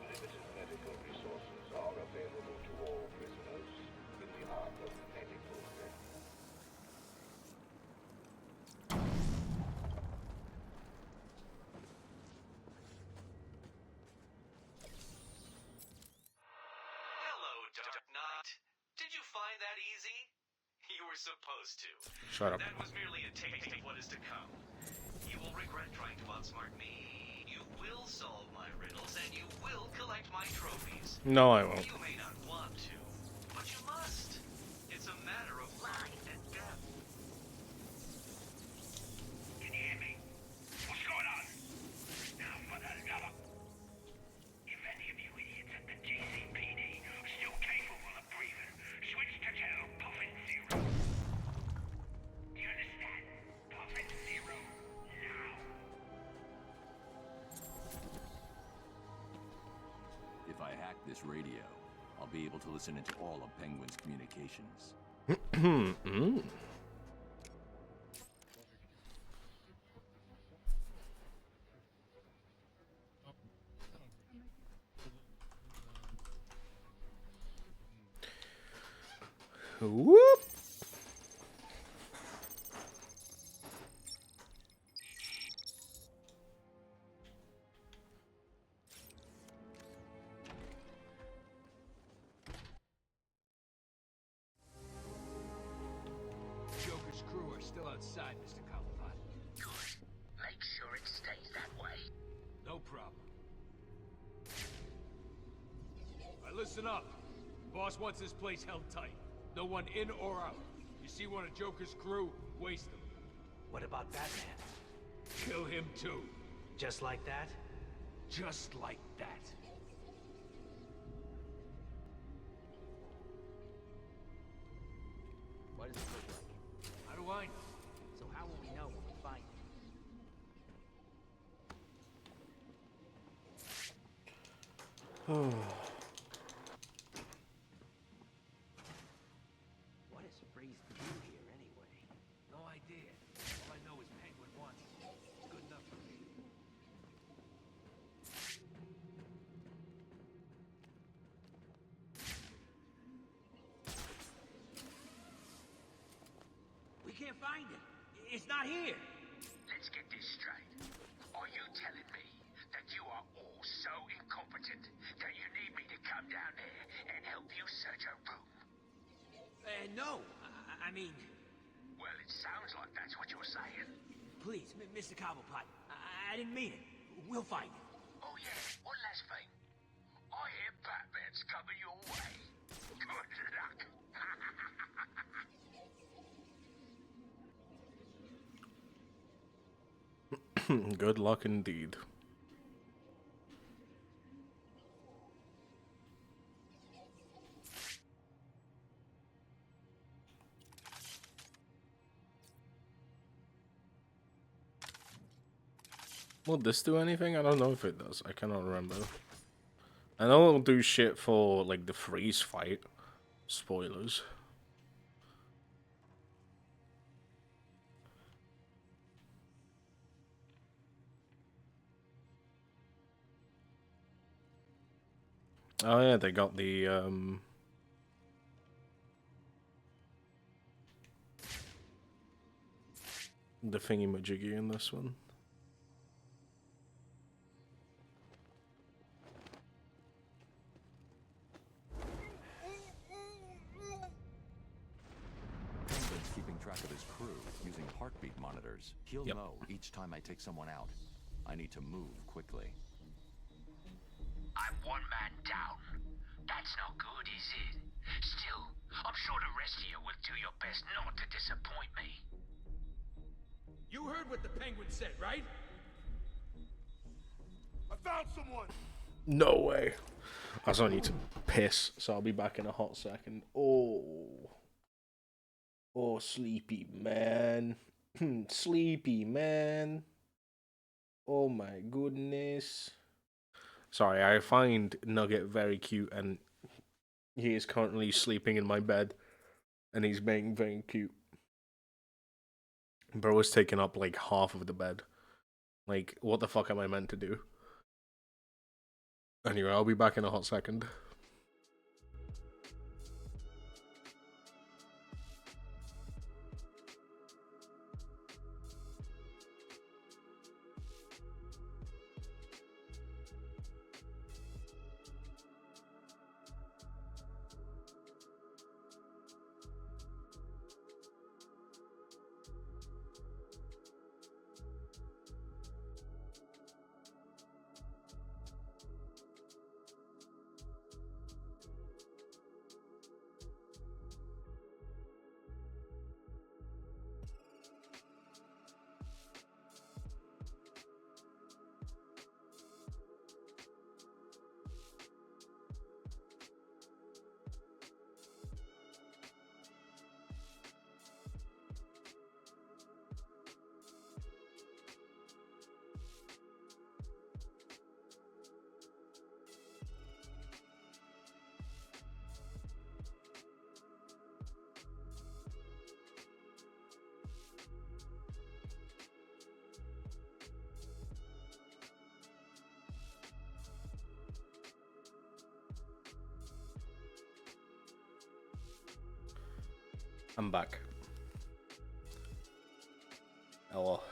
Limited medical resources are available to all prisoners in the Arkham Medical Center. Hello, Dark Knight. Did you find that easy? You were supposed to. Shut up. That was merely a taste of what is to come. You will regret trying to outsmart me. You will solve my riddles, and you will collect my trophies. No, I won't. You may not want to, but you must. It's a matter of life and death. Can you hear me? What's going on? Now for the love of... If any of you idiots at the GCPD are still capable of breathing, switch to channel Puffin Zero. Do you understand? Puffin Zero. Now. If I hack this radio, I'll be able to listen into all of Penguin's communications. Mm. Whoop. Joker's crew are still outside. side, Mr. Cobblepot. Good. Make sure it stays that way. No problem. All right, listen up. Boss wants this place held tight. No one in or out. You see one of Joker's crew, waste them. What about Batman? Kill him too. Just like that? Just like that. What does it look like? How do I know? So how will we know when we find it? What is Freeze to do here anyway? No idea. All I know is Penguin wants it. It's good enough for me. We can't find it. It's not here. Let's get this straight. Are you telling me that you are all so incompetent that you need me to come down there and help you search a room? No. I mean... Well, it sounds like that's what you're saying. Please, Mr. Cobblepot. I didn't mean it. We'll find it. Oh yeah, one last thing. I hear Batman's coming your way. Good luck. Good luck indeed. Will this do anything? I don't know if it does. I cannot remember. I know it'll do shit for, like, the freeze fight. Spoilers. Oh yeah, they got the thingy-majiggy in this one. Penguin's keeping track of his crew using heartbeat monitors. He'll know each time I take someone out. I need to move quickly. I'm one man down. That's not good, is it? Still, I'm sure the rest of you will do your best not to disappoint me. You heard what the Penguin said, right? I found someone! No way. I also need to piss, so I'll be back in a hot second. Oh. Oh, sleepy man. Sleepy man. Oh my goodness. Sorry, I find Nugget very cute, and he is currently sleeping in my bed, and he's being very cute. Bro is taking up like half of the bed. Like, what the fuck am I meant to do? Anyway, I'll be back in a hot second. I'm back. Hello.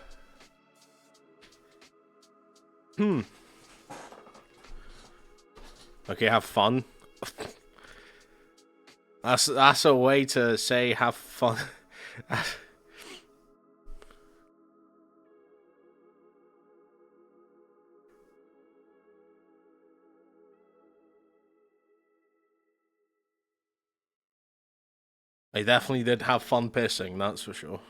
Okay, have fun. That's a way to say have fun. I definitely did have fun pissing, that's for sure.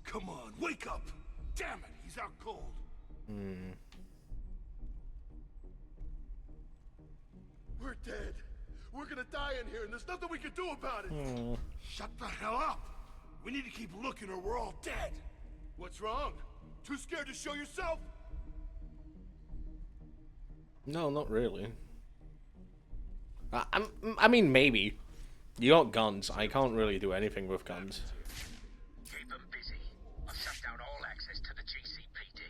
Come on, wake up! Damn it, he's out cold. We're dead. We're gonna die in here, and there's nothing we can do about it. Shut the hell up! We need to keep looking, or we're all dead. What's wrong? Too scared to show yourself? No, not really. I mean, maybe. You got guns. I can't really do anything with guns. Keep him busy. I've shut down all access to the GCPD.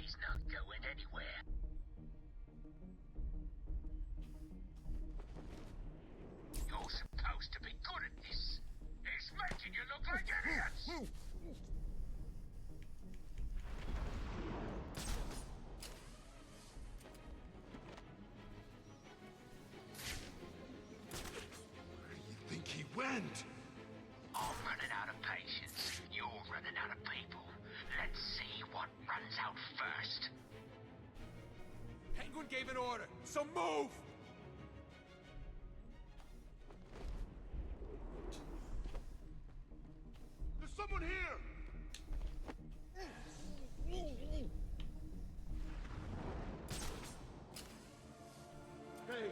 He's not going anywhere. You're supposed to be good at this. It's making you look like idiots. Think he went? I'm running out of patience. You're running out of people. Let's see what runs out first. Penguin gave an order, so move! There's someone here! Hey,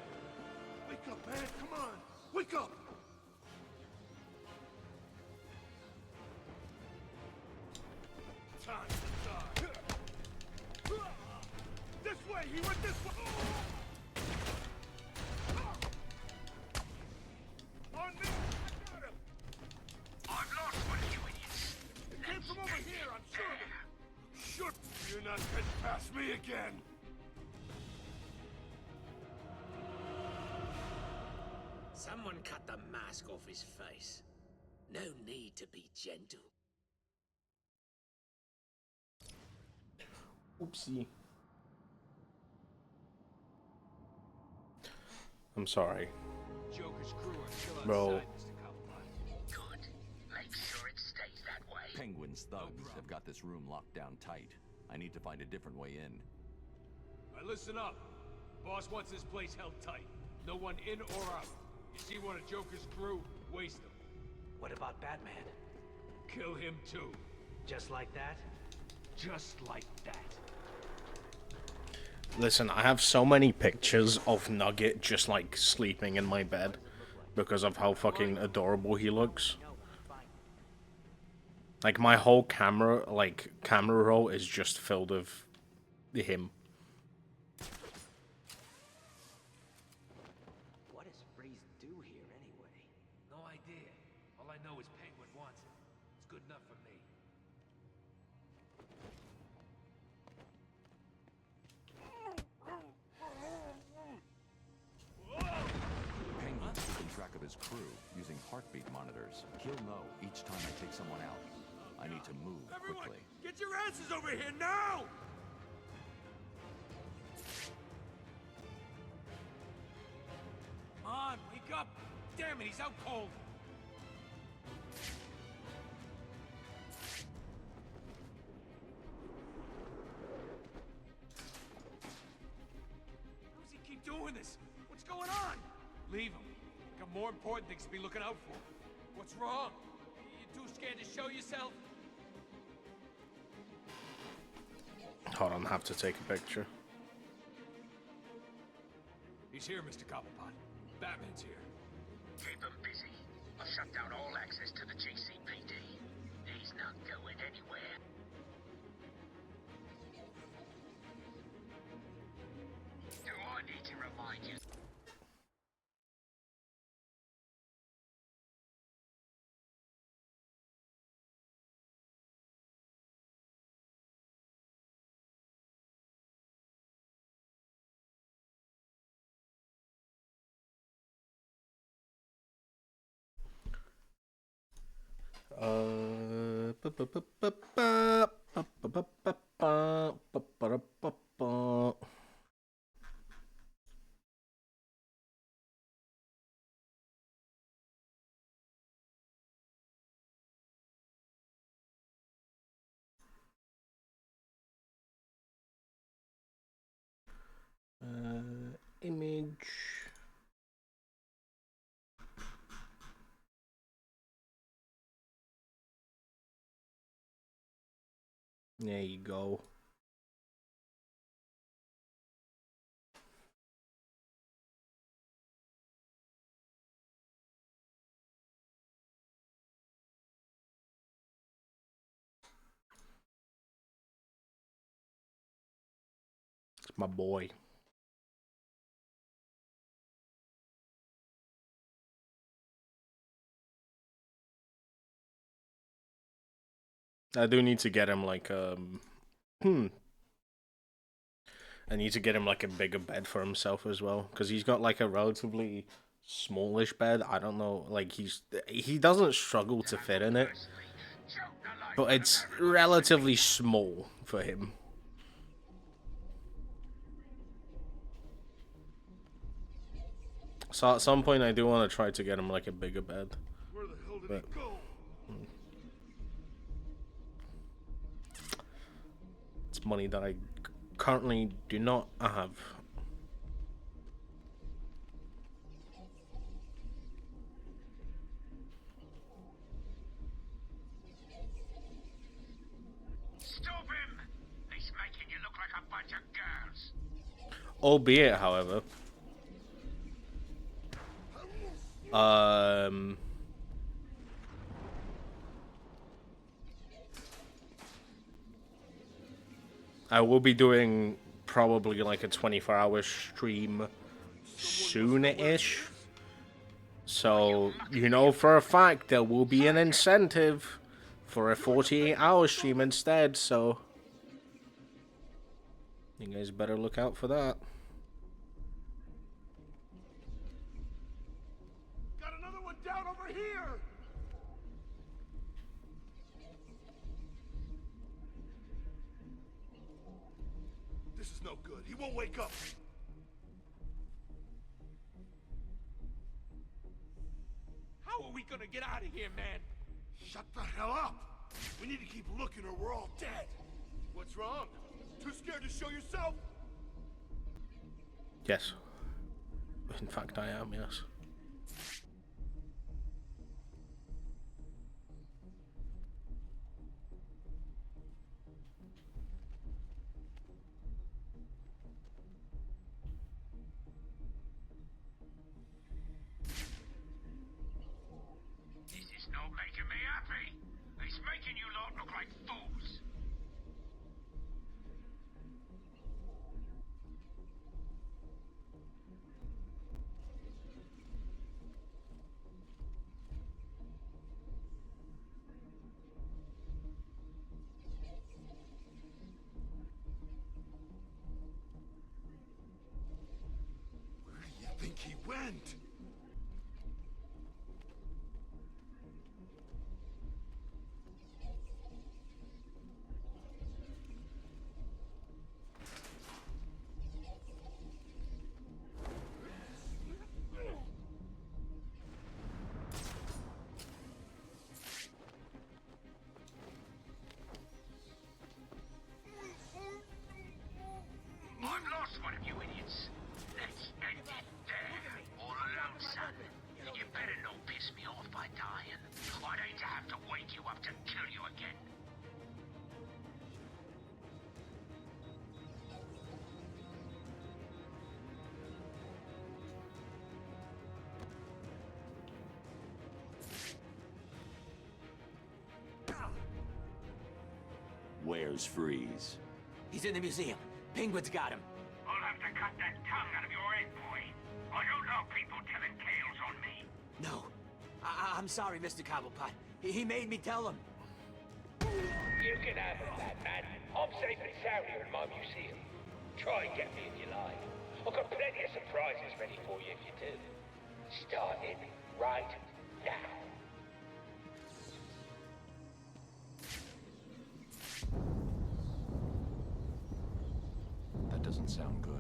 wake up, man, come on! Wake up! Time to die. This way, he went this way! On me! I got him! I've lost one of you idiots. It came from over here, I'm sure of it! Shoot! You're not getting past me again! Someone cut the mask off his face. No need to be gentle. Oopsie. I'm sorry. Joker's crew are still Bro. outside, Mr. Cobblepot. Good. Make sure it stays that way. Penguin's thugs have got this room locked down tight. I need to find a different way in. All right, listen up. Boss wants this place held tight. No one in or out. You see one of Joker's crew, waste them. What about Batman? Kill him too. Just like that? Just like that. Listen, I have so many pictures of Nugget just like sleeping in my bed because of how fucking adorable he looks. Like my whole camera roll is just filled with him. What does Freeze do here anyway? No idea. All I know is Penguin wants it. It's good enough for me. Penguin's keeping track of his crew using heartbeat monitors. He'll know each time I take someone out. I need to move quickly. Get your asses over here now! Come on, wake up! Damn it, he's out cold! How does he keep doing this? What's going on? Leave him. Got more important things to be looking out for. What's wrong? You too scared to show yourself? Hold on, I have to take a picture. He's here, Mr. Cobblepot. Batman's here. Keep him busy. I've shut down all access to the GCPD. He's not going anywhere. Do I need to remind you? damage. There you go. It's my boy. I do need to get him like I need to get him like a bigger bed for himself as well, because he's got like a relatively smallish bed. I don't know, like he doesn't struggle to fit in it, but it's relatively small for him. So at some point I do want to try to get him like a bigger bed. Where the hell did But he go? it's money that I currently do not have. Stop him! He's making you look like a bunch of girls. Albeit, however, I will be doing probably like a 24-hour stream soon-ish. So, you know for a fact there will be an incentive for a 48-hour stream instead, so you guys better look out for that. Got another one down over here! This is no good. He won't wake up. How are we gonna get out of here, man? Shut the hell up! We need to keep looking or we're all dead. What's wrong? Too scared to show yourself? Yes. In fact, I am, yes. This is not making me happy. It's making you lot look like fools. Where do you think he went? I've lost one of you idiots. Let's end it there. All alone, son. And you better not piss me off by dying. I'd hate to have to wake you up to kill you again. Where's Freeze? He's in the museum. Penguin's got him. I'll have to cut that tongue out of your head, boy. I don't know people telling tales on me. No. I'm sorry, Mr. Cobblepot. He made me tell him. You can have it, Batman. I'm safe and sound here in my museum. Try and get me if you like. I've got plenty of surprises ready for you if you do. Starting right now. That doesn't sound good.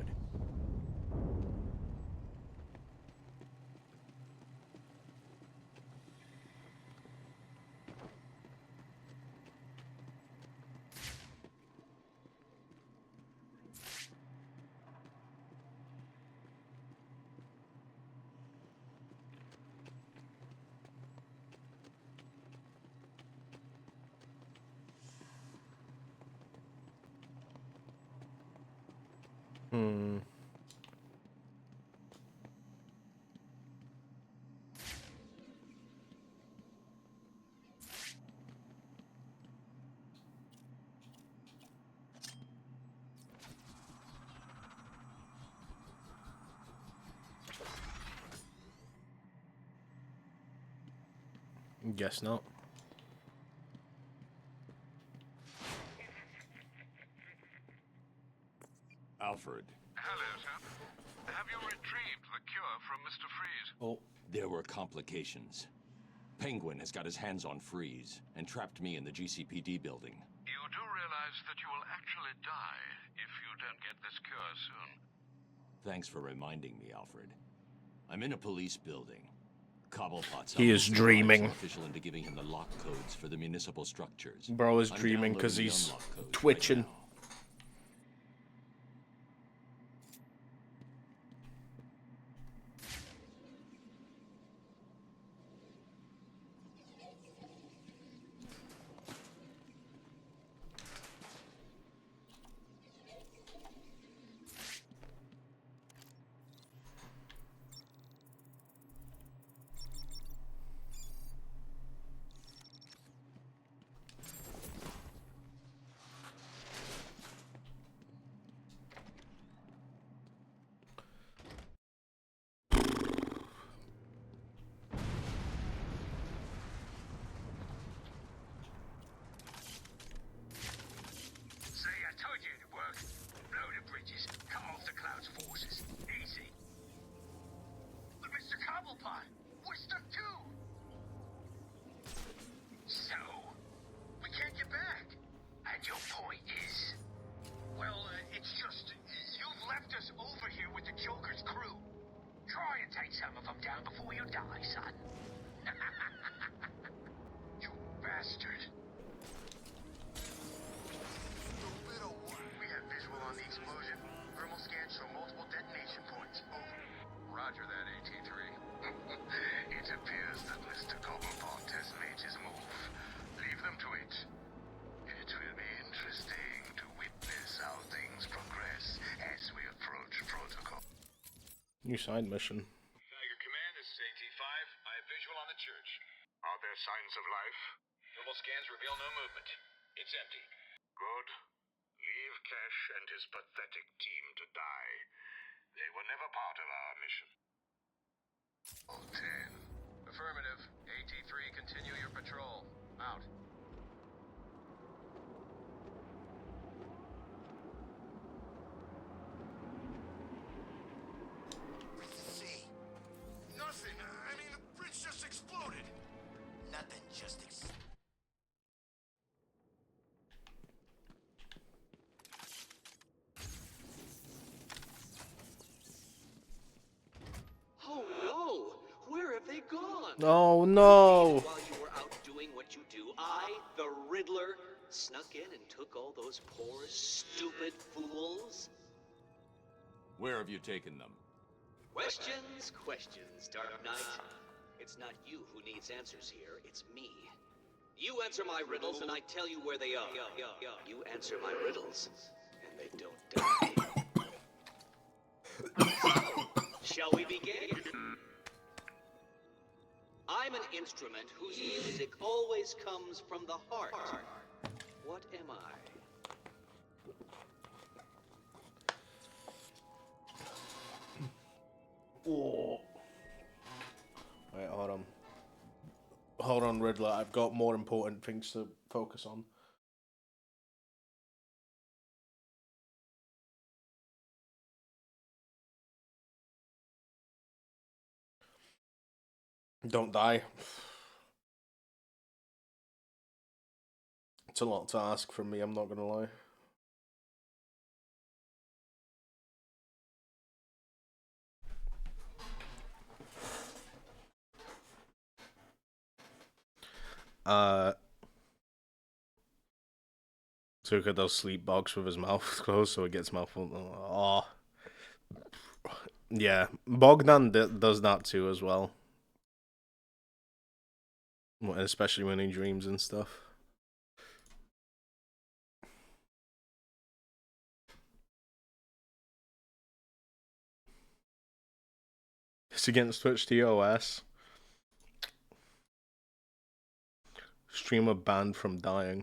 Hmm. Guess not. Alfred. Hello, sir. Have you retrieved the cure from Mr. Freeze? Oh. There were complications. Penguin has got his hands on Freeze and trapped me in the GCPD building. You do realize that you will actually die if you don't get this cure soon. Thanks for reminding me, Alfred. I'm in a police building. Cobblepot's He is dreaming. official into giving him the lock codes for the municipal structures. Bro is I'm dreaming because downloading the he's unlock codes twitching. right now. See, I told you it'd work. Blow the bridges, cut off the Cloud's forces. Easy. But Mr. Cobblepot, we're stuck too. So, we can't get back. And your point is? Well, it's just, you've left us over here with the Joker's crew. Try and take some of them down before you die, son. You bastard. We have visual on the explosion. Thermal scans show multiple detonation points. Over. Roger that, AT3. It appears that Mr. Cobblepot has made his move. Leave them to it. It will be interesting to witness how things progress as we approach protocol. New side mission. Tiger Command, this is AT5. I have visual on the church. Are there signs of life? Thermal scans reveal no movement. It's empty. Good. Leave Cash and his pathetic team to die. They were never part of our mission. 10. Affirmative. AT3, continue your patrol. Out. See? Nothing. I mean, the bridge just exploded. Nothing just Oh no! Where have they gone? Oh no! While you were out doing what you do, I, the Riddler, snuck in and took all those poor, stupid fools? Where have you taken them? Questions, questions, Dark Knight. It's not you who needs answers here, it's me. You answer my riddles and I tell you where they are. You answer my riddles and they don't die. Shall we begin? I'm an instrument whose music always comes from the heart. What am I? Oh. Wait, hold on. Hold on, Riddler. I've got more important things to focus on. Don't die. It's a lot to ask from me, I'm not gonna lie. Tuka does sleep box with his mouth closed, so it gets mouthful. Oh, yeah. Bogdan does that too as well, especially when he dreams and stuff. Strikes against Twitch TOS. Streamer banned from dying.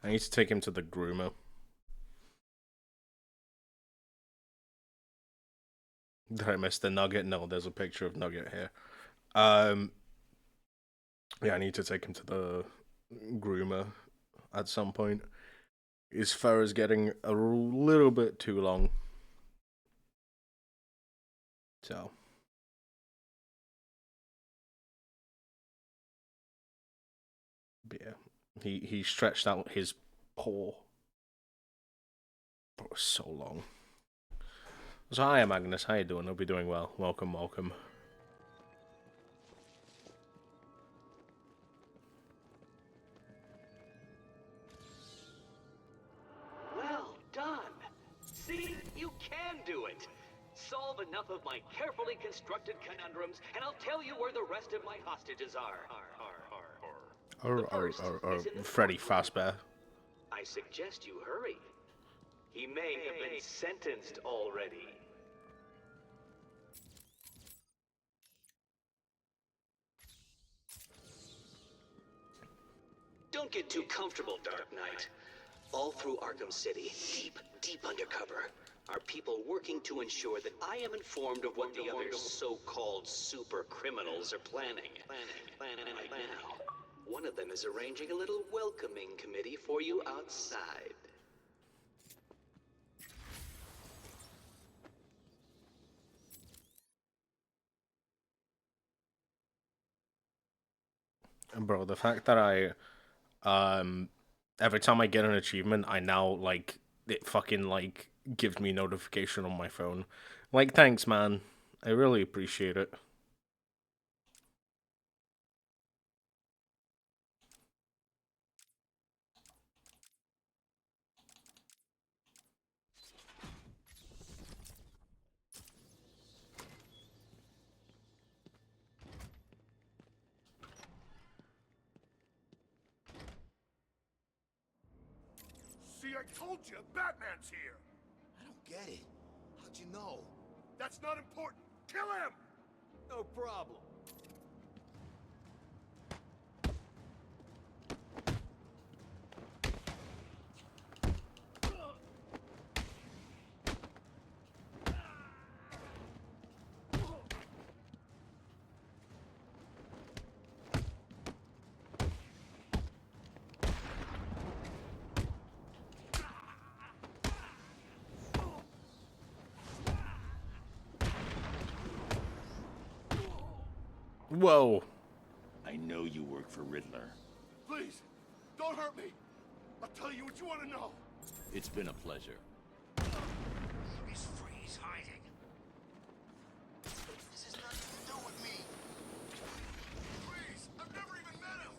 I need to take him to the groomer. Did I miss the Nugget? No, there's a picture of Nugget here. Yeah, I need to take him to the groomer at some point. His fur is getting a little bit too long. So. But yeah, he stretched out his paw. But it was so long. So hi, Magnus. How you doing? Hope you're doing well. Welcome, welcome. Well done. See, you can do it. Solve enough of my carefully constructed conundrums, and I'll tell you where the rest of my hostages are. Freddy Fazbear. I suggest you hurry. He may have been sentenced already. Don't get too comfortable, Dark Knight. All through Arkham City, deep undercover, are people working to ensure that I am informed of what the other so-called super criminals are planning. Right now, one of them is arranging a little welcoming committee for you outside. Bro, the fact that every time I get an achievement, I now, like, it fucking, like, gives me notification on my phone. Like, thanks, man. I really appreciate it. See, I told you, Batman's here! I don't get it. How'd you know? That's not important. Kill him! No problem. Whoa. I know you work for Riddler. Please, don't hurt me. I'll tell you what you want to know. It's been a pleasure. He's free. He's hiding. This has nothing to do with me. Please, I've never even met him.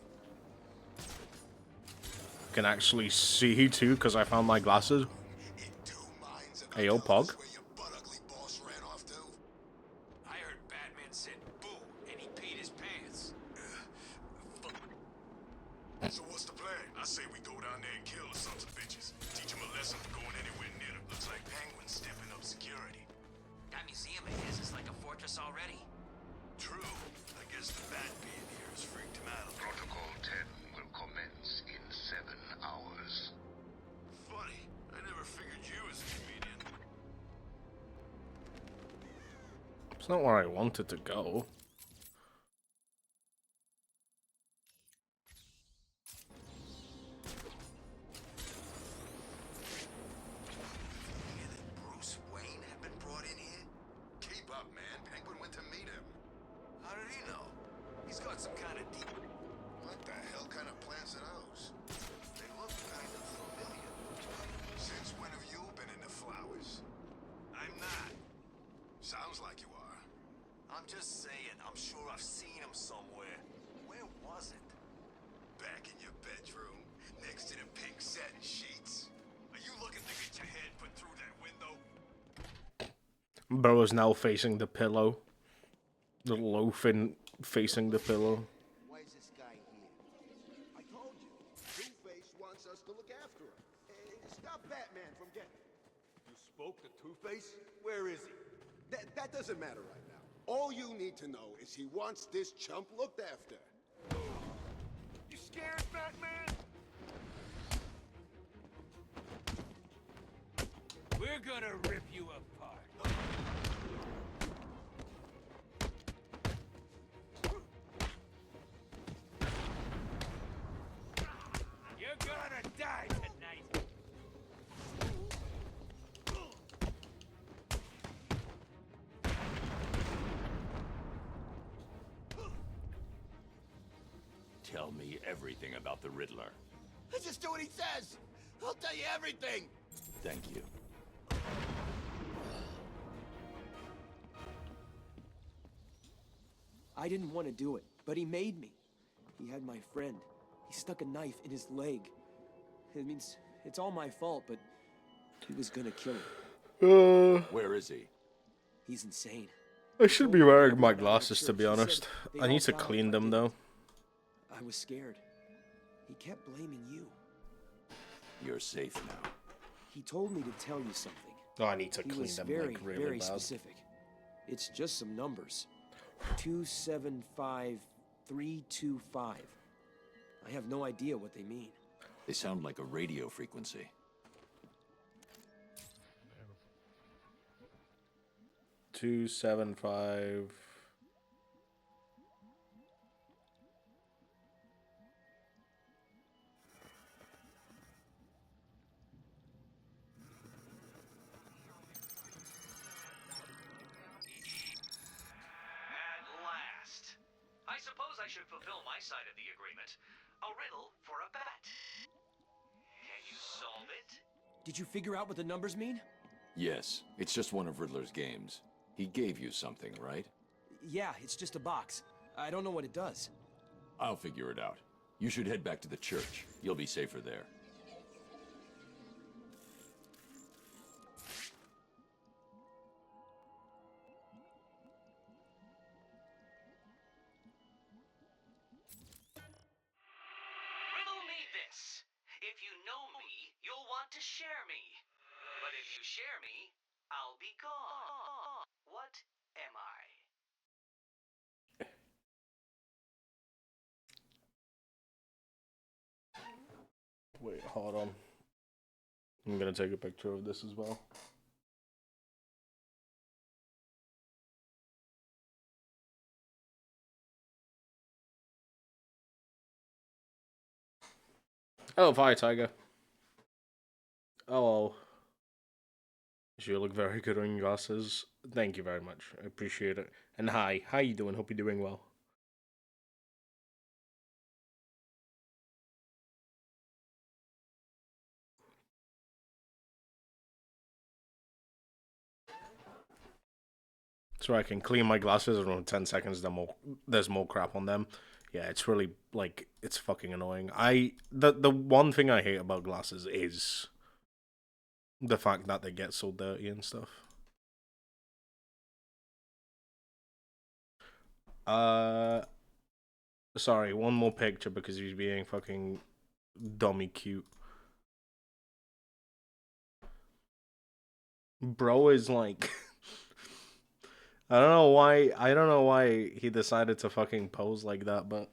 I can actually see too, because I found my glasses. Hey, yo, Pog. I heard Batman said boo, and he peed his pants. So what's the plan? I say we go down there and kill the sons of bitches. Teach them a lesson for going anywhere near them. Looks like Penguin's stepping up security. That museum of his is like a fortress already. True. I guess the bat being here has freaked him out. Protocol 10 will commence in 7 hours. Funny. I never figured you as a comedian. It's not where I wanted to go. Bruce Wayne had been brought in here? Keep up, man. Penguin went to meet him. How did he know? He's got some kind of deep... What the hell kind of plans are those? They look kind of familiar. Since when have you been into flowers? I'm not. Sounds like you are. I'm just saying, I'm sure I've seen him somewhere. Where was it? Back in your bedroom, next to the pink satin sheets. Are you looking to get your head put through that window? Bro is now facing the pillow. The loafing facing the pillow. Why is this guy here? I told you, Two-Face wants us to look after him. Stop Batman from getting... You spoke to Two-Face? Where is he? That doesn't matter right now. All you need to know is he wants this chump looked after. You scared, Batman? We're gonna rip you apart. You're gonna die tonight. Tell me everything about the Riddler. Just do what he says. I'll tell you everything. Thank you. I didn't want to do it, but he made me. He had my friend. He stuck a knife in his leg. It means it's all my fault, but he was gonna kill him. Where is he? He's insane. I should be wearing my glasses, to be honest. I need to clean them, though. I was scared. He kept blaming you. You're safe now. He told me to tell you something. Oh, I need to He clean was them, very, like, really very bad. specific. It's just some numbers. 275325. I have no idea what they mean. They sound like a radio frequency. Two, 7, 5. At last. I suppose I should fulfill my side of the agreement. A riddle for a bat. Can you solve it? Did you figure out what the numbers mean? Yes, it's just one of Riddler's games. He gave you something, right? Yeah, it's just a box. I don't know what it does. I'll figure it out. You should head back to the church. You'll be safer there. Riddle me this. If you know me, you'll want to share me. But if you share me, I'll be gone. What am I? Wait, hold on. I'm gonna take a picture of this as well. Oh, hi, Tiger. Oh, you look very good on your glasses. Thank you very much. I appreciate it. And hi, how you doing? Hope you're doing well. So I can clean my glasses around 10 seconds. There's more crap on them. Yeah, it's really, like, it's fucking annoying. The one thing I hate about glasses is the fact that they get so dirty and stuff. Sorry, one more picture because he's being fucking dummy cute. Bro is like... I don't know why he decided to fucking pose like that, but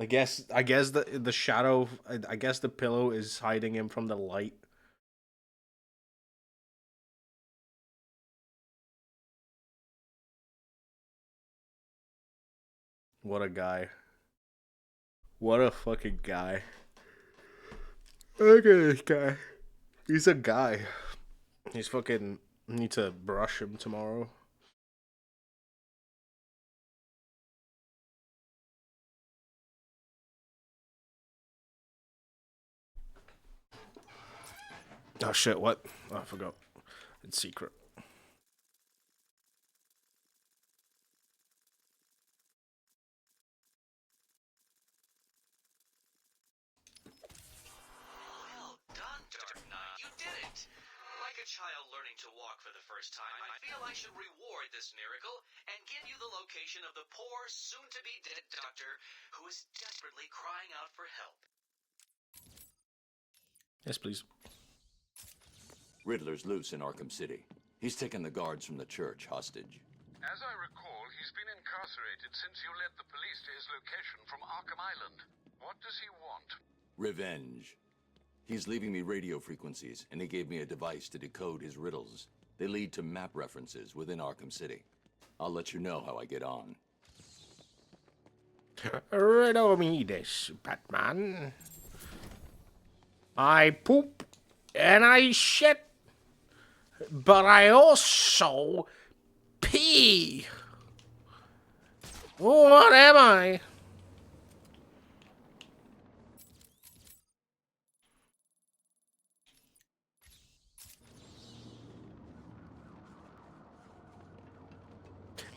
I guess the shadow, I guess the pillow is hiding him from the light. What a guy. What a fucking guy. Look at this guy. He's a guy. He's fucking... Need to brush him tomorrow. Oh shit, what? Oh, I forgot. It's secret. Well done, Dark Knight. You did it. Like a child learning to walk for the first time, I feel I should reward this miracle and give you the location of the poor, soon-to-be-dead doctor who is desperately crying out for help. Yes, please. Riddler's loose in Arkham City. He's taken the guards from the church hostage. As I recall, he's been incarcerated since you led the police to his location from Arkham Island. What does he want? Revenge. He's leaving me radio frequencies, and he gave me a device to decode his riddles. They lead to map references within Arkham City. I'll let you know how I get on. Riddle me this, Batman. I poop and I shit, but I also pee. What am I?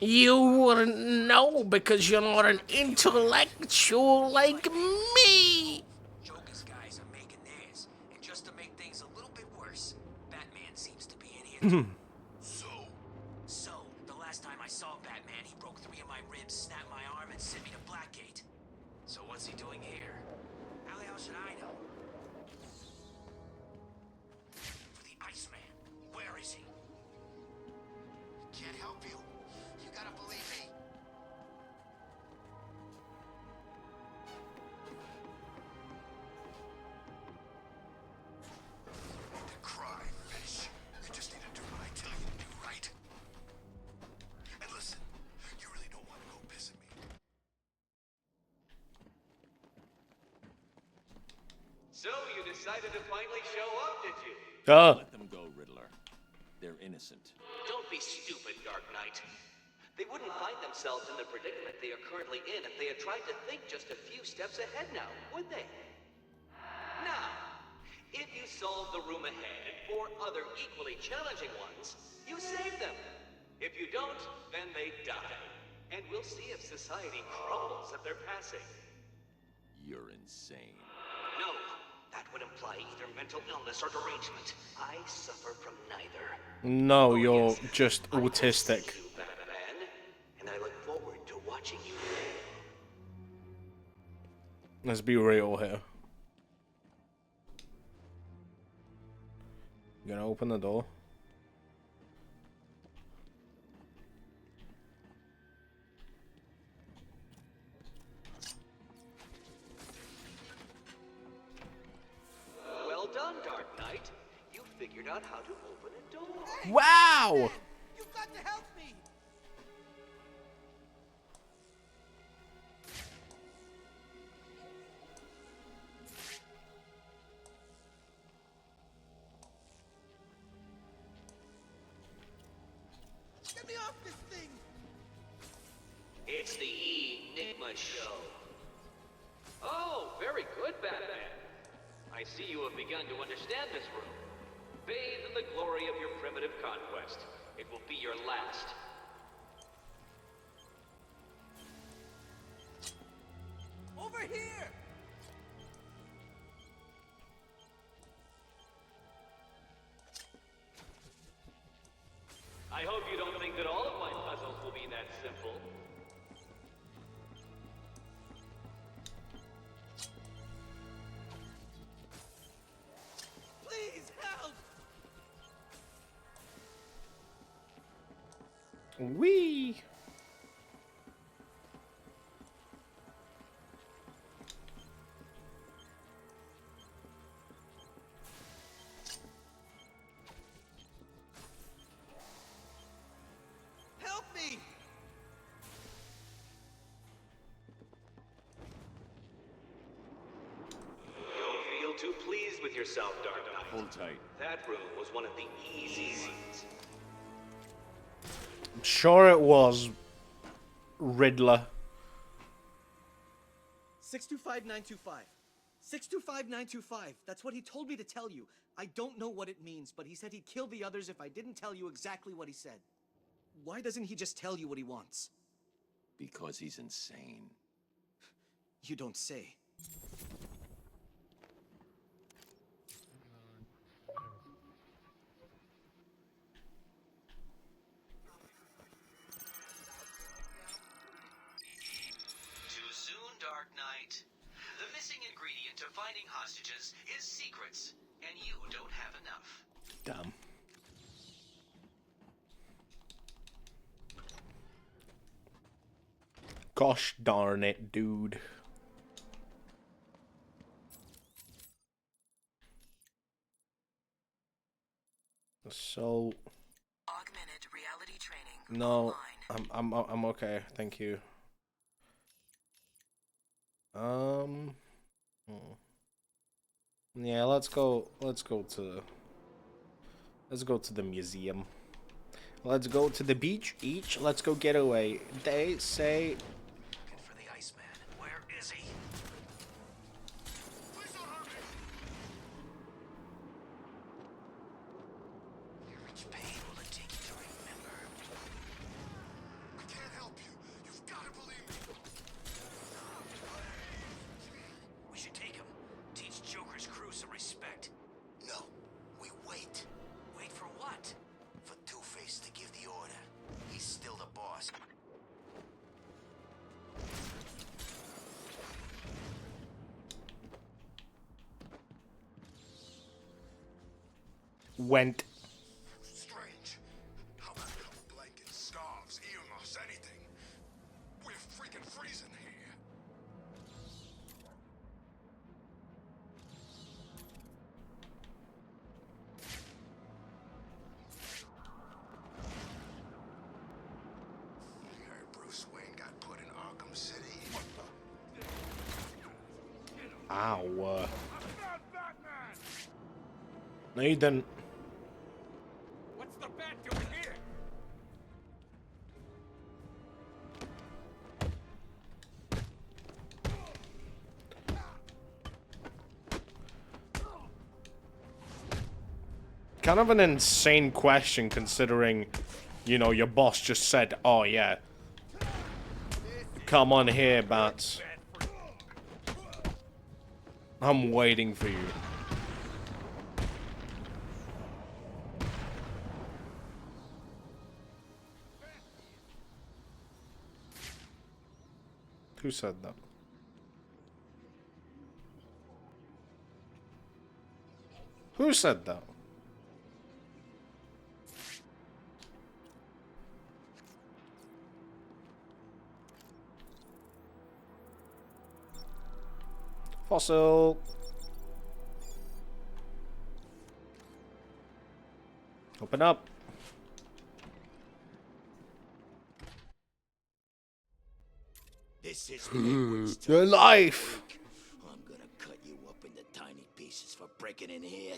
You wouldn't know because you're not an intellectual like me. Joker's guys are making theirs, and just to make things a little bit worse, Batman seems to be in here too. So, the last time I saw Batman, he broke 3 of my ribs, snapped my arm, and sent me to Blackgate. So what's he doing here? How the hell should I know? For the Iceman, where is he? Can't help you. You gotta believe me. To cry, fish. You just need to do what I tell you to do, right? And listen, you really don't want to go pissing me. So you decided to finally show up, did you? Let them go, Riddler. They're innocent. Don't be stupid, Dark Knight. They wouldn't find themselves in the predicament they are currently in if they had tried to think just a few steps ahead now, would they? Now, if you solve the room ahead and 4 other equally challenging ones, you save them. If you don't, then they die. And we'll see if society crumbles at their passing. You're insane. No, that would imply either mental illness or derangement. I suffer from neither. No, you're just autistic. Batman, and I look forward to watching you. Let's be real here. You gonna open the door? Well done, Dark Knight. You figured out how to open a door. Wow! You've got to help me! Get me off this thing! It's the Enigma Show. Oh, very good, Batman. I see you have begun to understand this room. Bathe in the glory of your primitive conquest. It will be your last. Over here! I hope you don't think that all of my puzzles will be that simple. Please help! Wee. Help me! Don't feel too pleased with yourself, Dark Knight. Hold tight. That room was one of the easy ones. I'm sure it was Riddler. 625925. 625925. That's what he told me to tell you. I don't know what it means, but he said he'd kill the others if I didn't tell you exactly what he said. Why doesn't he just tell you what he wants? Because he's insane. You don't say. right. The missing ingredient to finding hostages is secrets, and you don't have enough. Damn. Gosh darn it, dude. So Augmented reality training. no, I'm okay, thank you. Yeah, let's go to the museum. Let's go to the beach each. Let's go get away. They say Looking for the Iceman. Where is he? Please don't hurt me! Your rich pain will it take you to remember? I can't help you. You've got to believe me. We should take him. Teach Joker's crew some respect. No, we wait. Wait for what? For Two-Face to give the order. He's still the boss. went. Strange. How about a couple blankets, scarves, earmuffs, anything? We're freaking freezing here. I heard Bruce Wayne got put in Arkham City. Ow. No, you didn't. What's the bat doing here? Kind of an insane question considering, you know, your boss just said, oh yeah, come on here, Bats. I'm waiting for you. Who said that? Who said that? Fossil. Open up. This is Your life. I'm gonna cut you up into tiny pieces for breaking in here.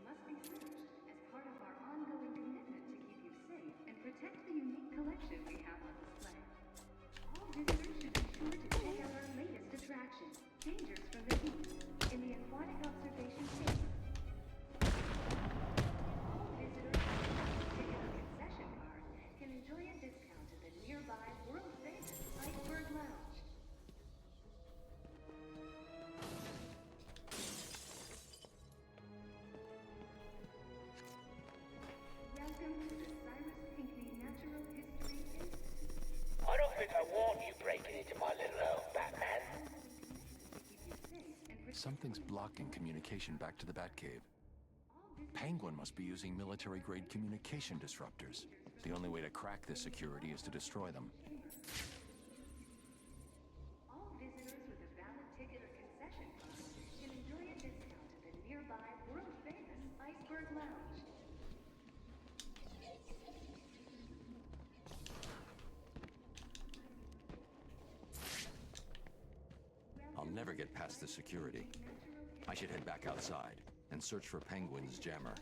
Must be searched as part of our ongoing commitment to keep you safe and protect the unique collection we have on display. All visitors should be sure to check out our latest attraction, Dangers from the Deep, in the Aquatic Observation Chamber. All visitors with a ticket or concession card can enjoy a discount at the nearby world-famous Iceberg Lounge. Welcome to the Cyrus Pinckney Natural History Institute. I don't think I want you breaking into my little home, Batman. Something's blocking communication back to the Batcave. Penguin must be using military-grade communication disruptors. The only way to crack this security is to destroy them. All visitors with a valid ticket or concession card can enjoy a discount at the nearby world-famous Iceberg Lounge. I'll never get past the security. I should head back outside and search for Penguin's jammer.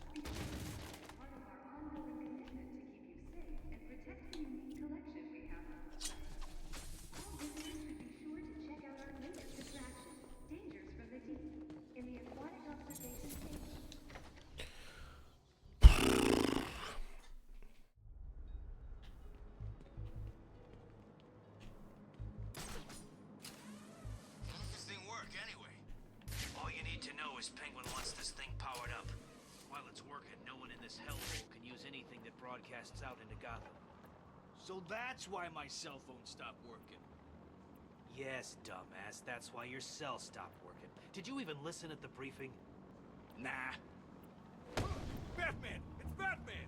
Part of our ongoing commitment to keep you safe and protect the unique collection we have on display. All visitors should be sure to check out our latest attraction, Dangers from the Deep, in the Aquatic Observation Chamber. How does this thing work, anyway? All you need to know is Penguin wants this thing powered up. While it's working, no one in this hellhole can use anything that broadcasts out into Gotham. So that's why my cell phone stopped working. Yes, dumbass. That's why your cell stopped working. Did you even listen at the briefing? Nah. Batman! It's Batman!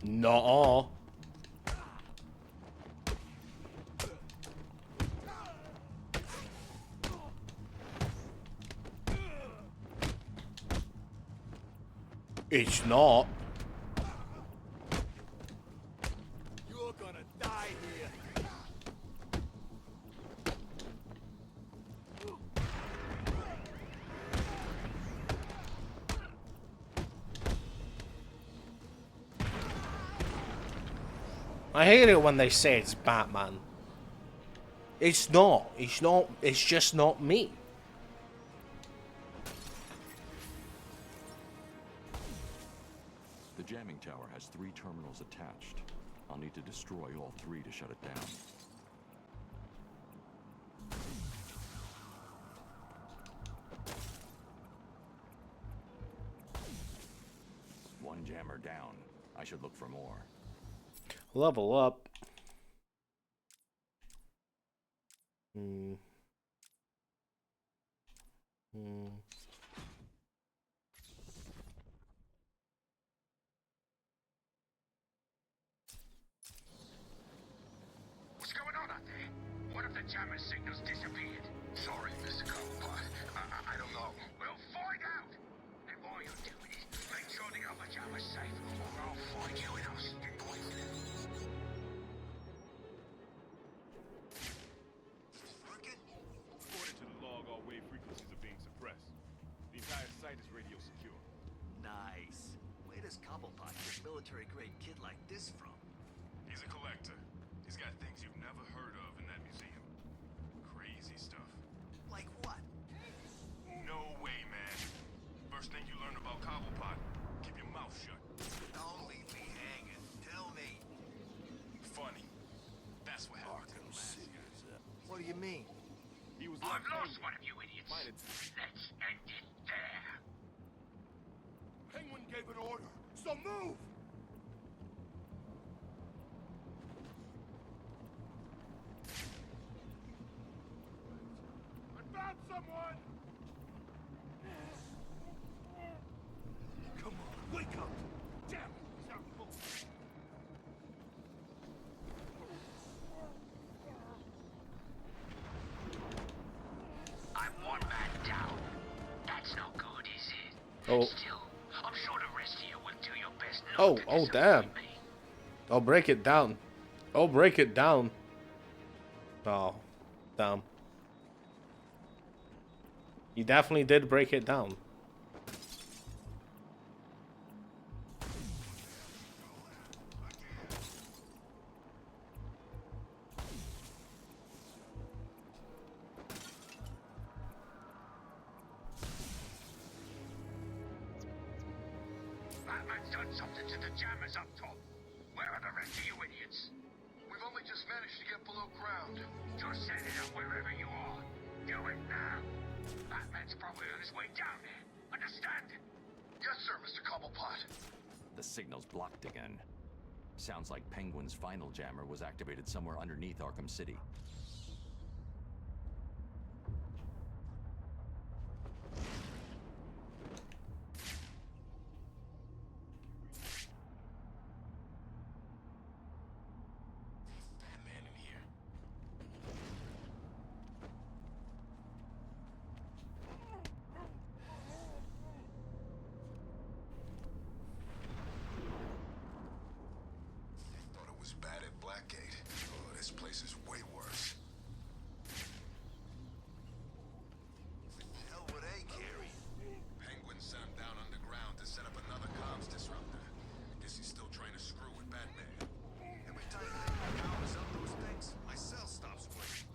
Nuh-uh. It's not. You're gonna die here. I hate it when they say it's Batman. It's not. It's not. It's just not me. The jamming tower has 3 terminals attached. I'll need to destroy all 3 to shut it down. One jammer down. I should look for more. Level up. Hmm. What's going on out there? What if the jammer signals disappeared? Sorry, Mr. Cobblepot. I don't know. We'll find out! And while you're doing it, make sure the other jammer's safe, or I'll find you and I'll stick with you. According to the log, all wave frequencies are being suppressed. The entire site is radio secure. Nice. Where does Cobblepot get a military-grade kid like this from? He's a collector. He's got things you've never heard of in that museum. Crazy stuff. Like what? No way, man. First thing you learn about Cobblepot, keep your mouth shut. Don't leave me hanging. Tell me. Funny. That's what happened. Arkham City. What do you mean? He was I've like lost one of you idiots. Let's end it there. Penguin gave an order, so move! I found someone! Come on, wake up! Damn it, he's not moving. I'm one man down. That's no good, is it? Oh. Still, I'm sure the rest of you will do your best not Oh. to Oh. disappoint Damn. me. I'll break it down. I'll break it down. Oh. Damn. You definitely did break it down. Batman's done something to the jammers up top. Where are the rest of you idiots? We've only just managed to get below ground. Just set it up wherever you are. Do it now. Batman's probably on his way down there. Understand? Yes, sir, Mr. Cobblepot. The signal's blocked again. Sounds like Penguin's final jammer was activated somewhere underneath Arkham City. Batman in here. Thought it was bad at Blackgate. Oh, this place is way worse. Hell would they carry? Penguin sent him down underground to set up another comms disruptor. I guess he's still trying to screw with Batman. Every time Penguin powers up those things, my cell stops working.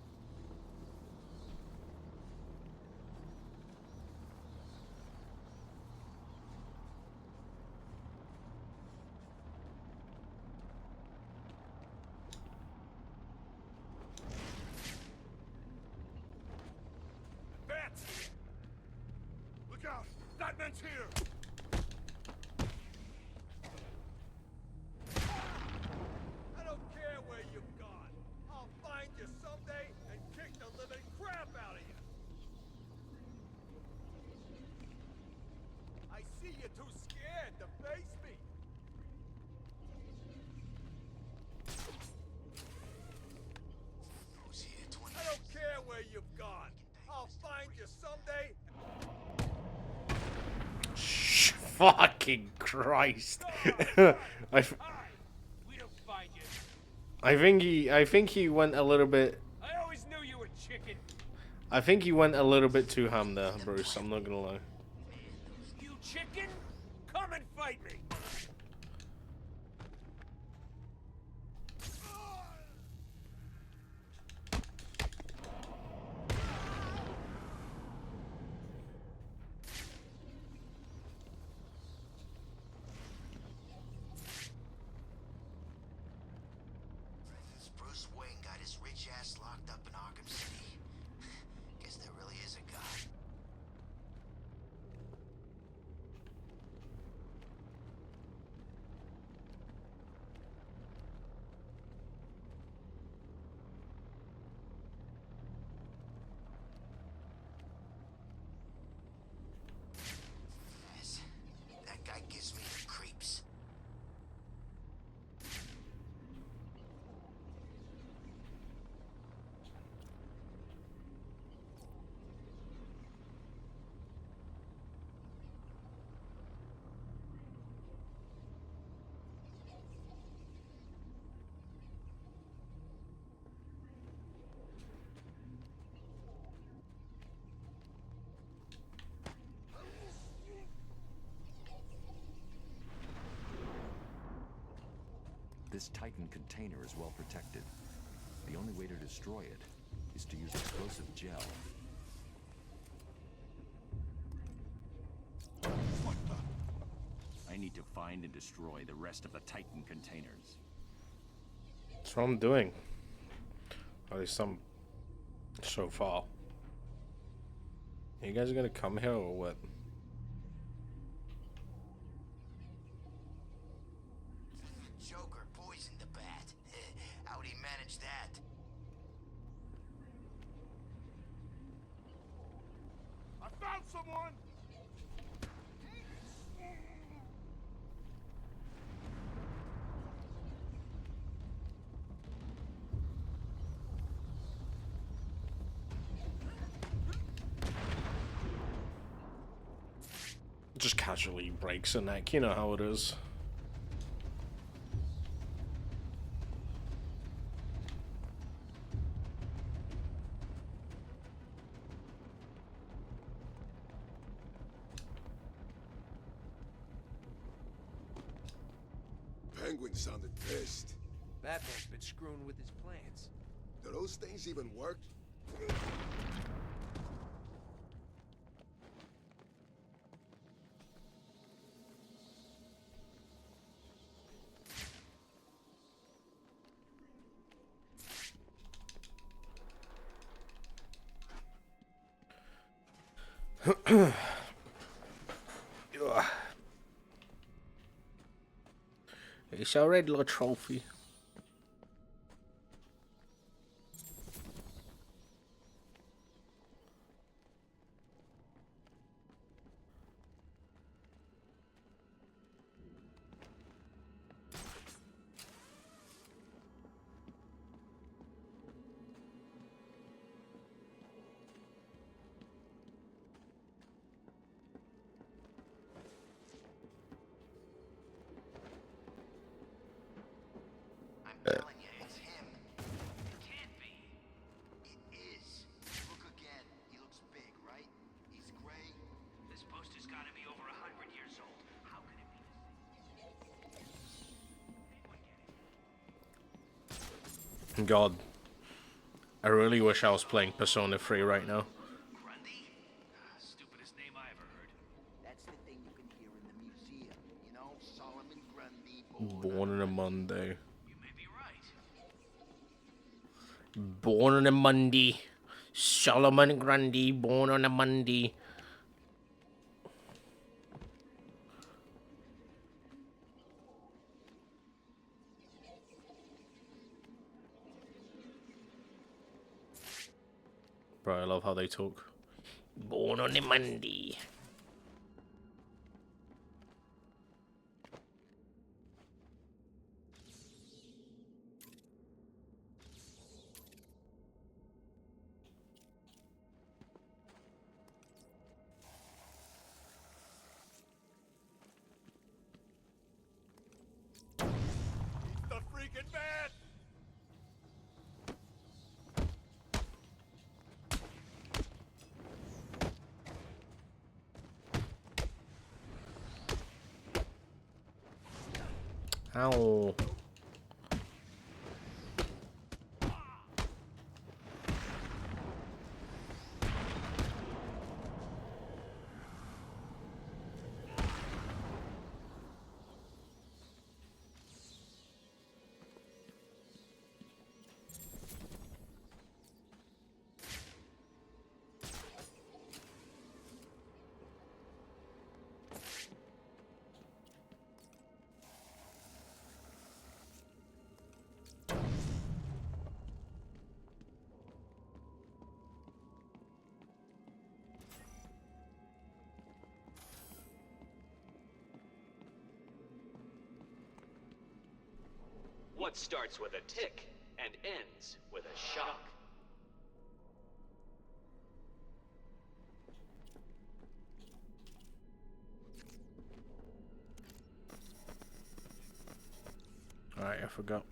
Bats! Look out! Batman's here! I don't care where you've gone. I'll find you someday, and too scared to face me. I don't care where you've gone. I'll find you someday. Fucking Christ. I think he went a little bit. I always knew you were chicken. I think he went a little bit too ham there, Bruce. I'm not gonna lie. You chicken? Come and fight me. Bruce Wayne got his rich ass locked up in Arkham City. Guess there really is a God. Yes, that guy gives me the creeps. This Titan container is well protected. The only way to destroy it is to use explosive gel. What the? I need to find and destroy the rest of the Titan containers. That's what I'm doing. At least some so far. You guys are gonna come here or what? Joker poisoned the bat. How'd he manage that? I found someone! Just casually breaks a neck, you know how it is. Penguin sounded pissed. Batman's been screwing with his plans. Do those things even work? It's our red little trophy. I'm telling you, it's him. It can't be. It is. Look again. He looks big, right? He's gray. This poster's gotta be over 100 years old. How could it be? God. I really wish I was playing Persona 3 right now. Stupidest name I ever heard. That's the thing you can hear in the museum. You know, Solomon Grundy. Born on a Monday. You may be right. Born on a Monday. Solomon Grundy, born on a Monday. Bro, I love how they talk. Born on a Monday. Ow. What starts with a tick and ends with a shock? Alright, I forgot.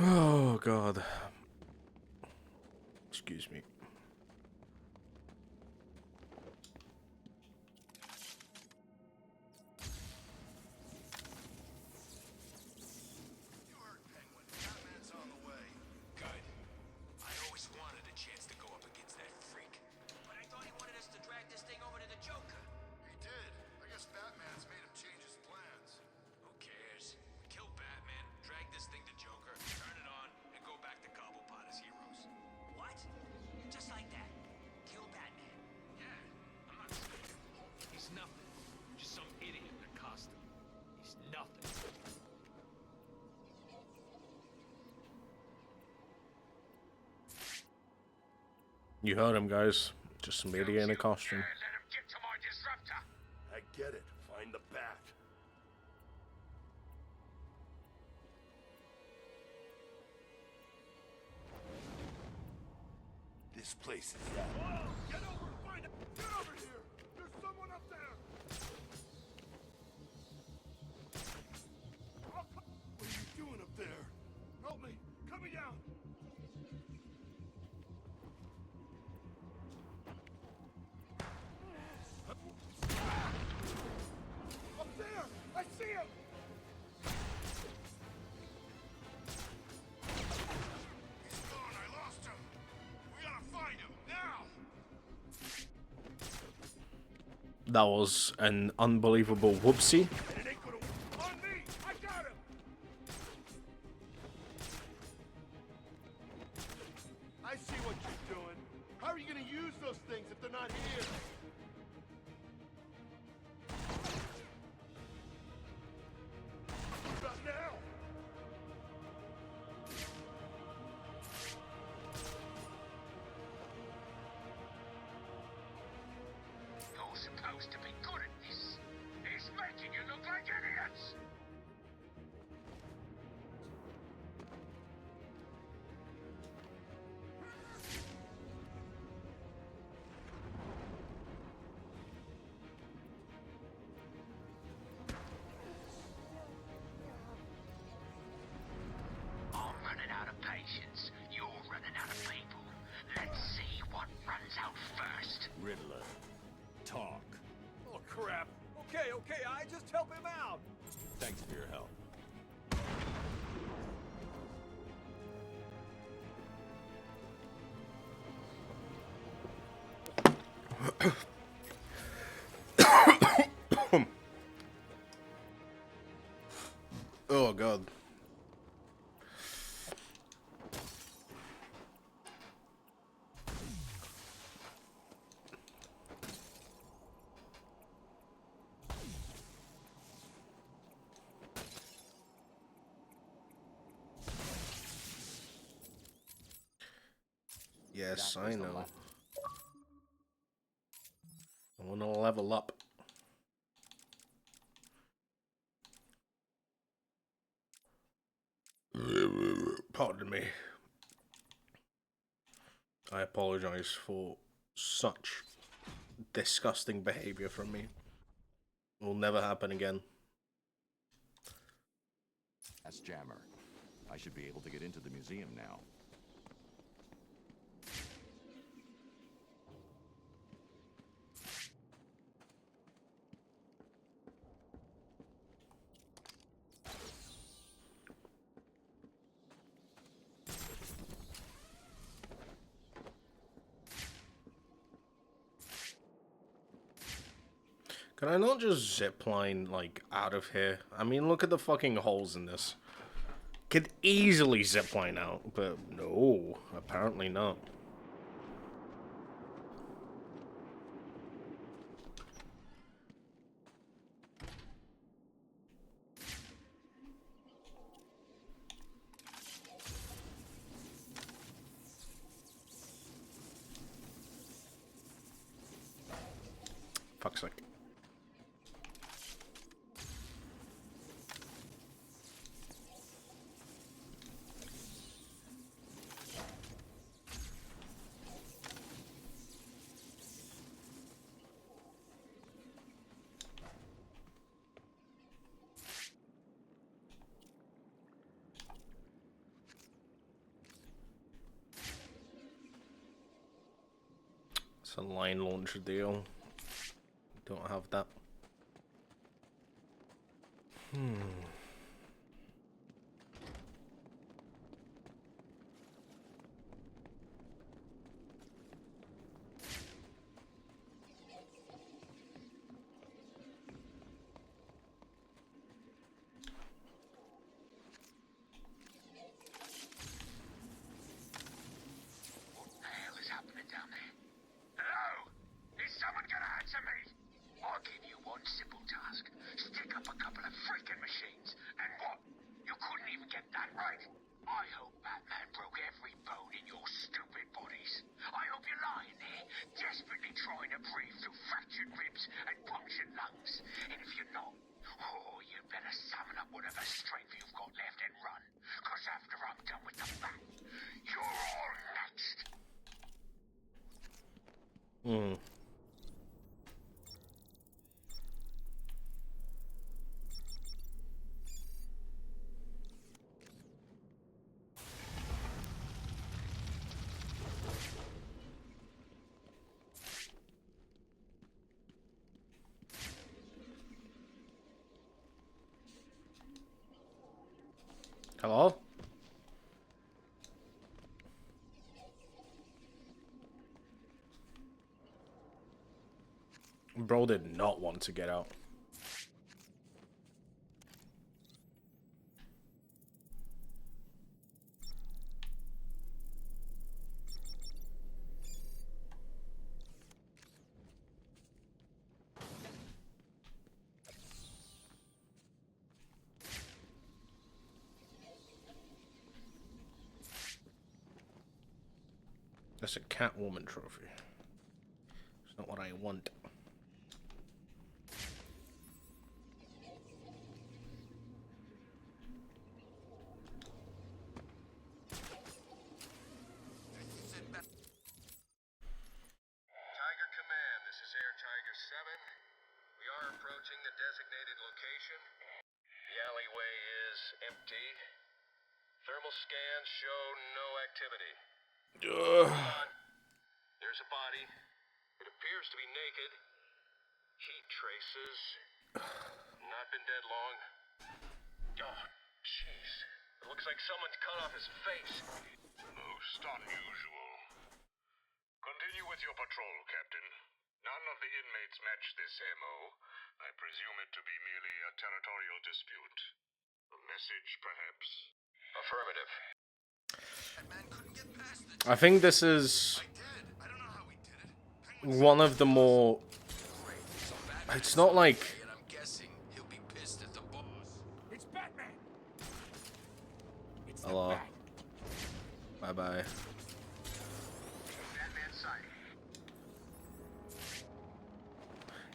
Oh, God. Excuse me. You heard him, guys. Just some idiot in a costume. I get it. Find the bat. This place is that. Whoa! Get over and find it! Get over here! There's someone up there! What are you doing up there? Help me! Cut me down! Up there! I see him! He's gone. I lost him. We gotta find him now. That was an unbelievable whoopsie. And it ain't gonna on me. I got him. I see what you're doing. How are you gonna use those things if they're not here? About now. You're supposed to be good at this. It's making you look like idiots. I'm running out of patience. You're running out of people. Let's see what runs out first. Riddler, talk. Oh, crap. Okay, I just help him out. Thanks for your help. Oh, God. Yes, I know. I want to level up. Pardon me. I apologize for such disgusting behavior from me. It will never happen again. That's Jammer. I should be able to get into the museum now. Can I not just zipline, like, out of here? I mean, look at the fucking holes in this. Could easily zipline out, but no, apparently not. Fuck's sake. It's a line launcher deal. Don't have that. Hello? Bro did not want to get out. That's a Catwoman trophy. It's not what I want. Tiger Command, this is Air Tiger 7. We are approaching the designated location. The alleyway is empty. Thermal scans show no activity. There's a body. It appears to be naked. Heat traces. Not been dead long. Oh, jeez. It looks like someone's cut off his face. Most unusual. Continue with your patrol, Captain. None of the inmates match this MO. I presume it to be merely a territorial dispute. A message, perhaps? Affirmative. I think this is one of the more... It's not like... It's Batman. Hello. Bye-bye.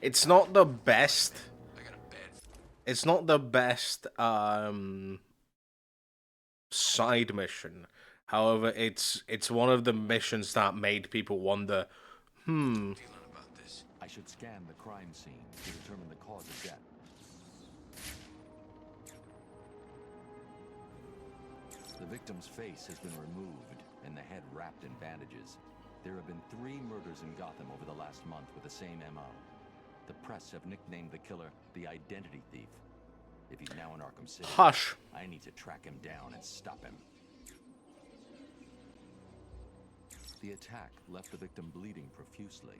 It's not the best... It's not the best, side mission. However, it's one of the missions that made people wonder, should scan the crime scene to determine the cause of death. The victim's face has been removed and the head wrapped in bandages. There have been 3 murders in Gotham over the last month with the same MO. The press have nicknamed the killer the Identity Thief. If he's now in Arkham City, Hush. I need to track him down and stop him. The attack left the victim bleeding profusely.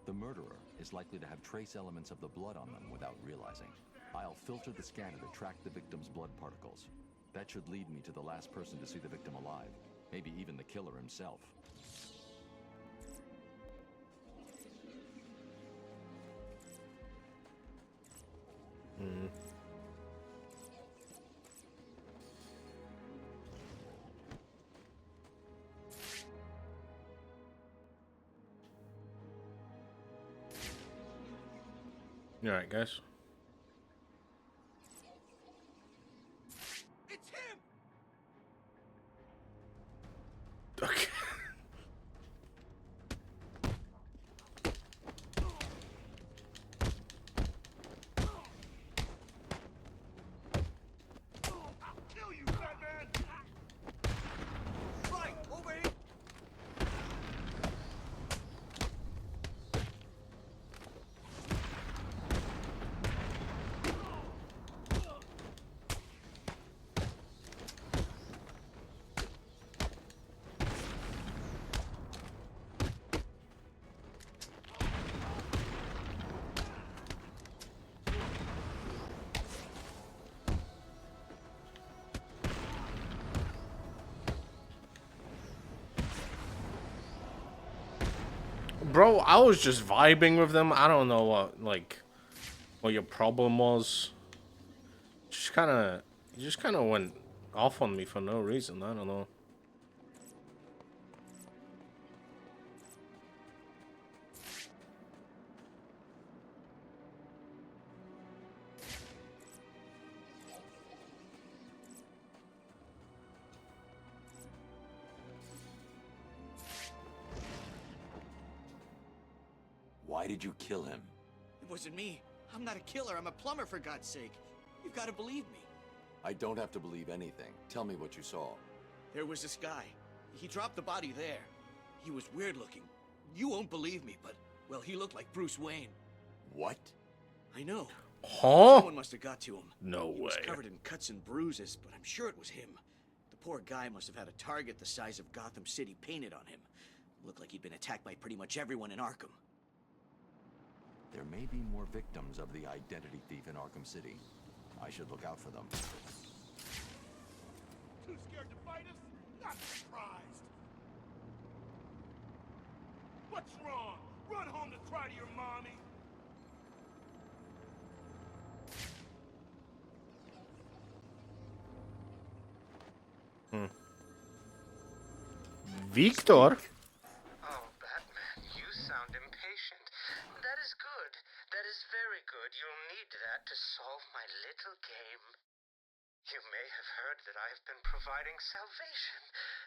The murderer is likely to have trace elements of the blood on them without realizing. I'll filter the scanner to track the victim's blood particles. That should lead me to the last person to see the victim alive. Maybe even the killer himself. Alright, guys. It's him! Okay. I'll kill you, Batman! Right, over here! Bro, I was just vibing with them. I don't know what your problem was. You just kind of went off on me for no reason. I don't know. Why did you kill him? It wasn't me. I'm not a killer. I'm a plumber, for God's sake. You've got to believe me. I don't have to believe anything. Tell me what you saw. There was this guy. He dropped the body there. He was weird looking. You won't believe me, but, well, he looked like Bruce Wayne. What? I know. Huh? Someone must have got to him. No He was way. covered in cuts and bruises, but I'm sure it was him. The poor guy must have had a target the size of Gotham City painted on him. Looked like he'd been attacked by pretty much everyone in Arkham. There may be more victims of the Identity Thief in Arkham City. I should look out for them. Too scared to fight us? Not surprised. What's wrong? Run home to cry to your mommy. Victor? Oh, Batman, you sound impatient. That is good. That is very good. You'll need that to solve my little game. You may have heard that I have been providing salvation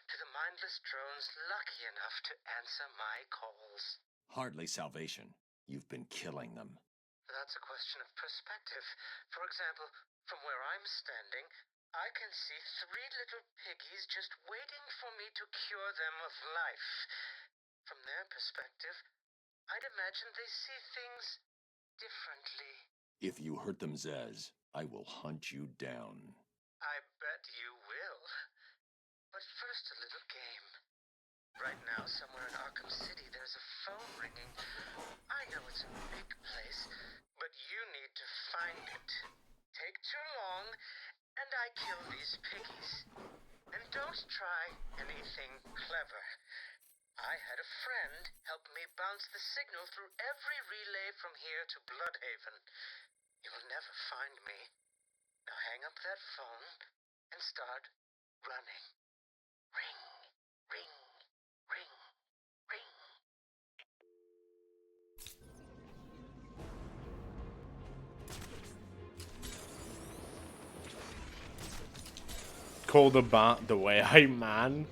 to the mindless drones lucky enough to answer my calls. Hardly salvation. You've been killing them. That's a question of perspective. For example, from where I'm standing, I can see 3 little piggies just waiting for me to cure them of life. From their perspective, I'd imagine they see things differently. If you hurt them, Zez, I will hunt you down. I bet you will. But first, a little game. Right now, somewhere in Arkham City, there's a phone ringing. I know it's a big place, but you need to find it. Take too long, and I kill these piggies. And don't try anything clever. I had a friend help me bounce the signal through every relay from here to Bloodhaven. You'll never find me. Now hang up that phone and start running. Ring, ring, ring, ring. Call the way I man.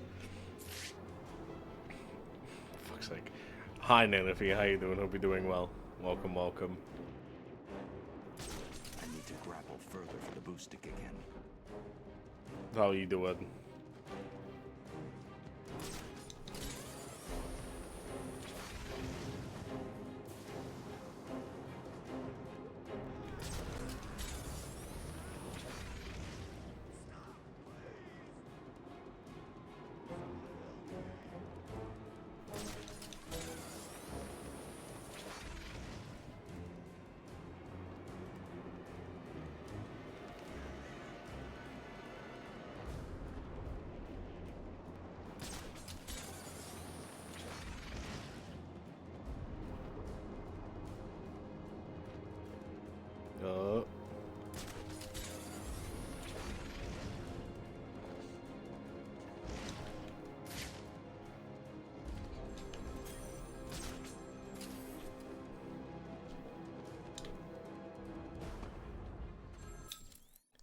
Fuck's sake. Hi Nanothy, how you doing? Hope you're doing well. Welcome, welcome. I need to grapple further for the boost to kick in. How you doing?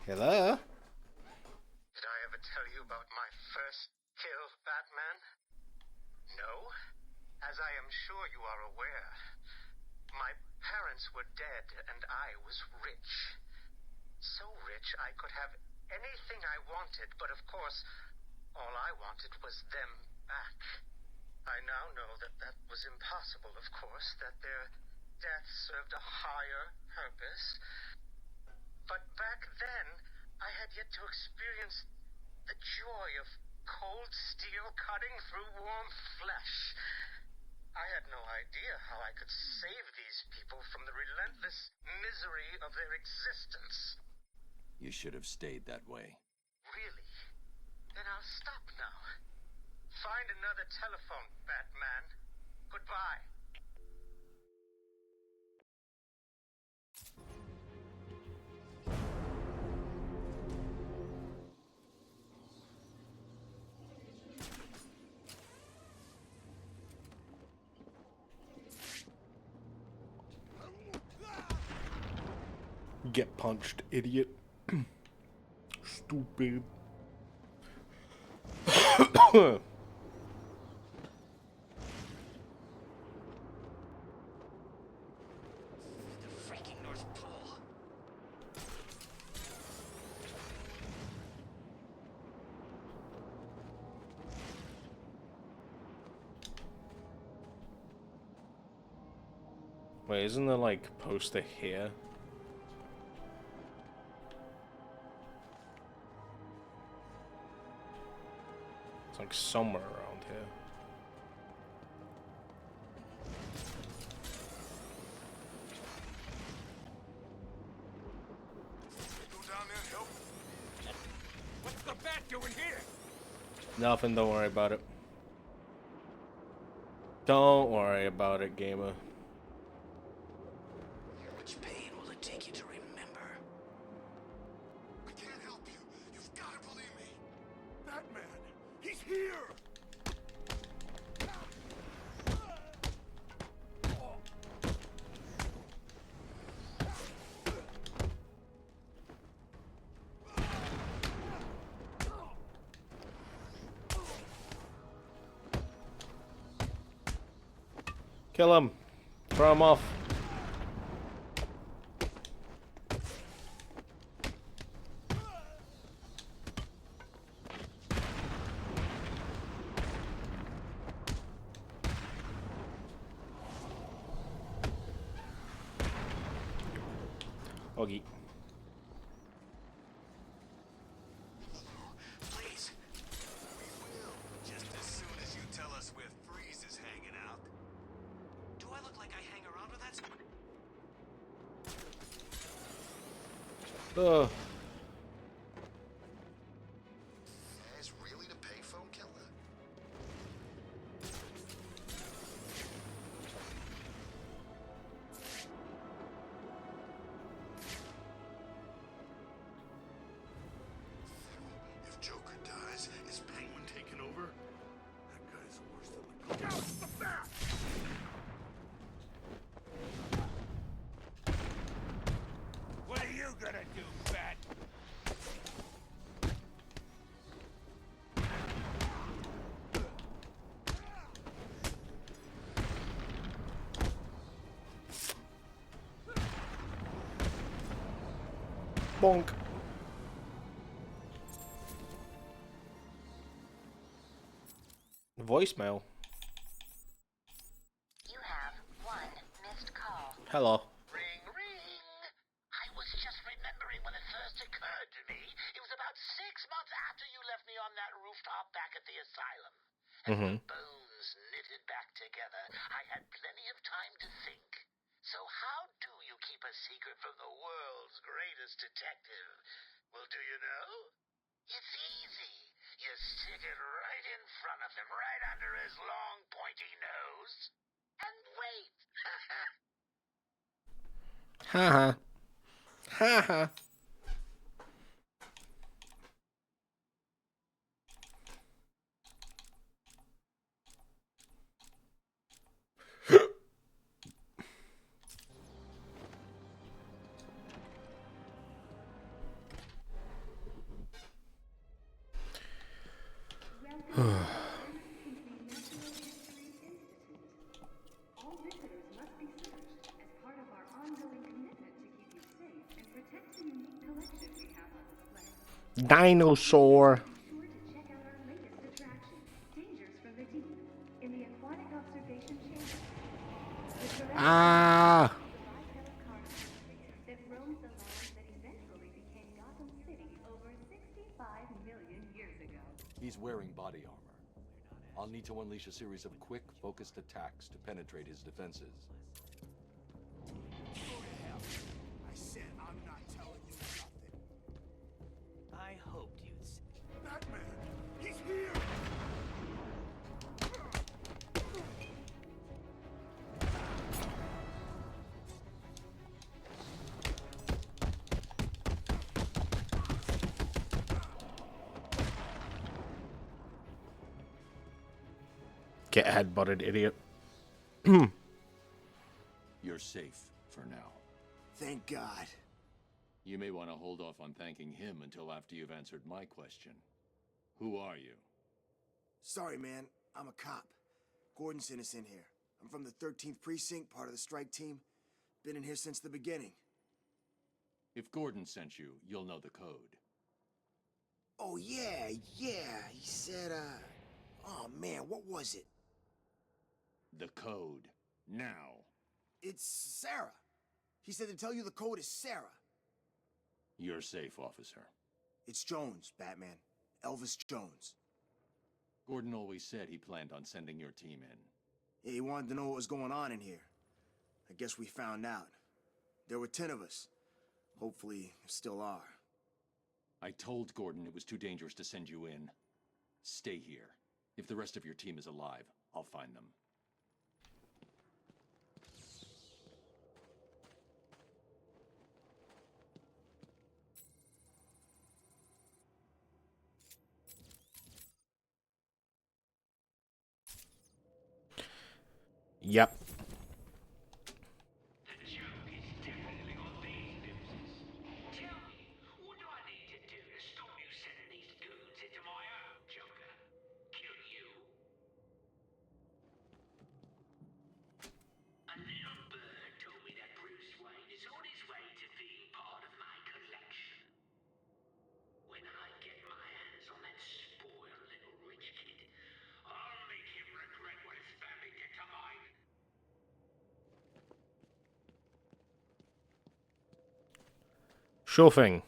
Hello? Did I ever tell you about my first kill, Batman? No? As I am sure you are aware, my parents were dead and I was rich. So rich I could have anything I wanted, but of course, all I wanted was them back. I now know that that was impossible, of course, that their death served a higher purpose. But back then, I had yet to experience the joy of cold steel cutting through warm flesh. I had no idea how I could save these people from the relentless misery of their existence. You should have stayed that way. Really? Then I'll stop now. Find another telephone, Batman. Goodbye. Get punched, idiot. Stupid. Freaking North Pole. Wait, isn't there like a poster here? It's like somewhere around here. Go down there and help. What's the bat doing here? Nothing, don't worry about it. Don't worry about it, gamer. Which pain will it take you to remember? I can't help you. You've got to believe me. Batman, he's here. Kill him. Throw him off. Oggy. Please. We will. Just as soon as you tell us where Freeze is hanging out. Do I look like I hang around with that? Ugh. Is really the payphone killer? If Joker dies, is Penguin taking over? That guy's worse than the... Out the bat! What are you gonna do, Bat? punk. Voicemail. You have one missed call. Hello. Ring, ring. I was just remembering when it first occurred to me. It was about 6 months after you left me on that rooftop back at the asylum. Mm-hmm. Bones knitted back together. I had plenty of time to think. So how do you keep a secret from the world's greatest detective? Well, do you know? It's easy. You stick it right in front of him, right under his long, pointy nose, and wait. Haha. Haha. All visitors must be searched as part of our ongoing commitment to keep you safe and protect the unique collection we have on display. Dinosaur. Be sure to check out our latest attraction, Dangers from the Deep, in the aquatic observation chamber. The Ah. bipedal carnivore that roams the lands that eventually became Gotham City over 65 million years ago. He's wearing body armor. I'll need to unleash a series of quick, focused attacks to penetrate his defenses. I said I'm not telling you nothing. I hoped you'd say. Batman! He's here! Get headbutted, idiot. You're safe for now. Thank God. You may want to hold off on thanking him until after you've answered my question. Who are you? Sorry, man. I'm a cop. Gordon sent us in here. I'm from the 13th Precinct, part of the strike team. Been in here since the beginning. If Gordon sent you, you'll know the code. Oh, yeah. He said, oh, man, what was it? The code. Now. It's Sarah. He said to tell you the code is Sarah. You're safe, officer. It's Jones, Batman. Elvis Jones. Gordon always said he planned on sending your team in. Yeah, he wanted to know what was going on in here. I guess we found out. There were 10 of us. Hopefully, there still are. I told Gordon it was too dangerous to send you in. Stay here. If the rest of your team is alive, I'll find them. Yep. Sure thing.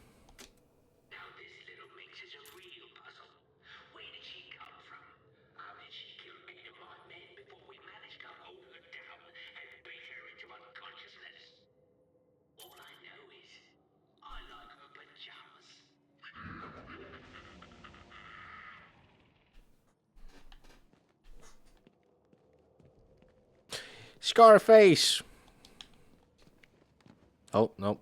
Scarface. Oh, no.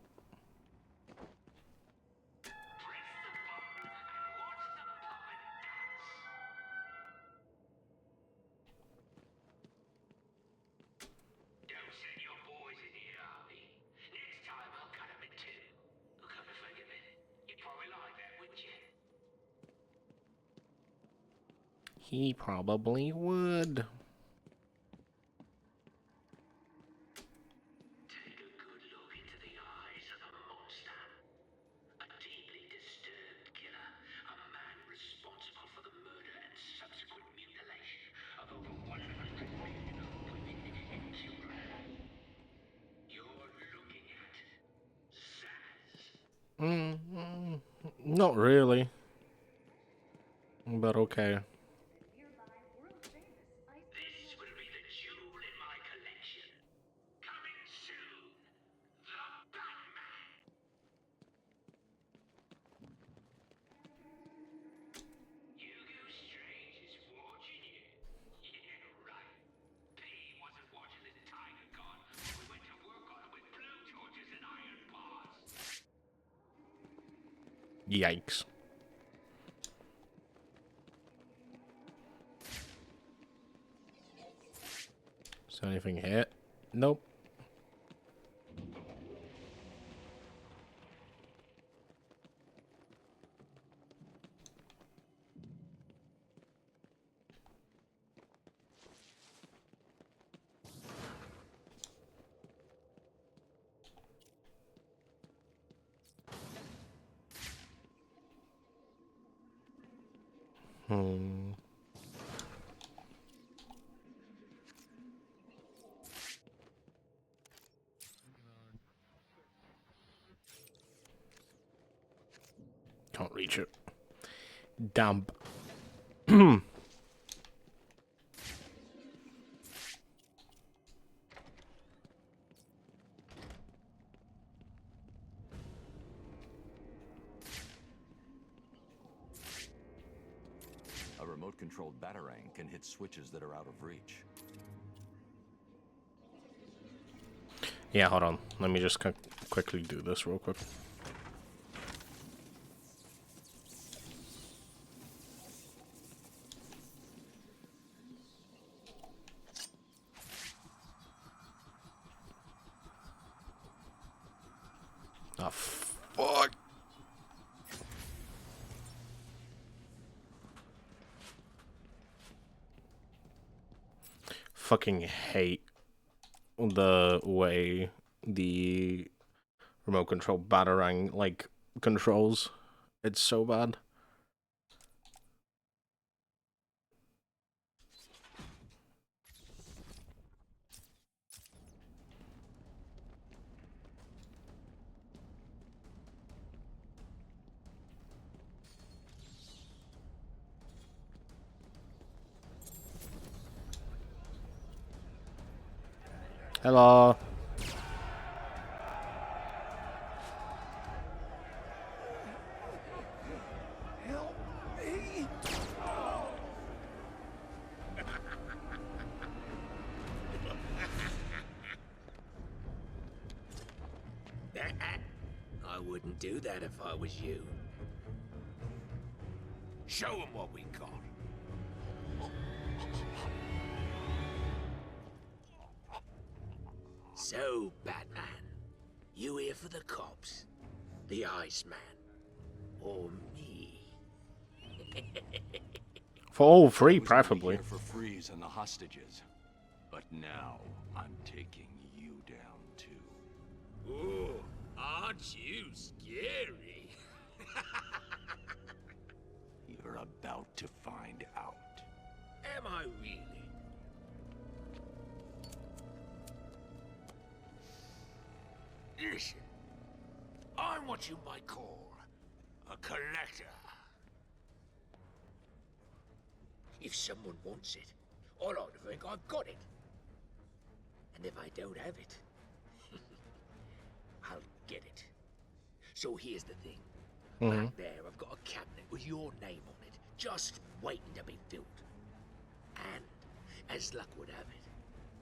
He probably would. Not really. But okay. This will be the jewel in my collection. Coming soon, the Batman. Hugo Strange is watching you. Yeah, right. P wasn't watching this Tiger Con. We went to work on it with blue torches and iron bars. Yikes. Is there anything here? Nope. Can't reach it. Damp. A remote-controlled batarang can hit switches that are out of reach. Yeah, hold on. Let me just quickly do this real quick. Oh, fuck. Fucking hate the way the remote control batarang like controls. It's so bad. Hello. Help me! I wouldn't do that if I was you. Show him what we got. So, Batman, you here for the cops, the Iceman, or me? For all three, I was only preferably. here for Freeze and the hostages, but now I'm taking you down too. Ooh, aren't you scary? You're about to find out. Am I really? Listen, I'm what you might call a collector. If someone wants it, I like to think I've got it. And if I don't have it, I'll get it. So here's the thing. Back there, I've got a cabinet with your name on it, just waiting to be filled. And, as luck would have it,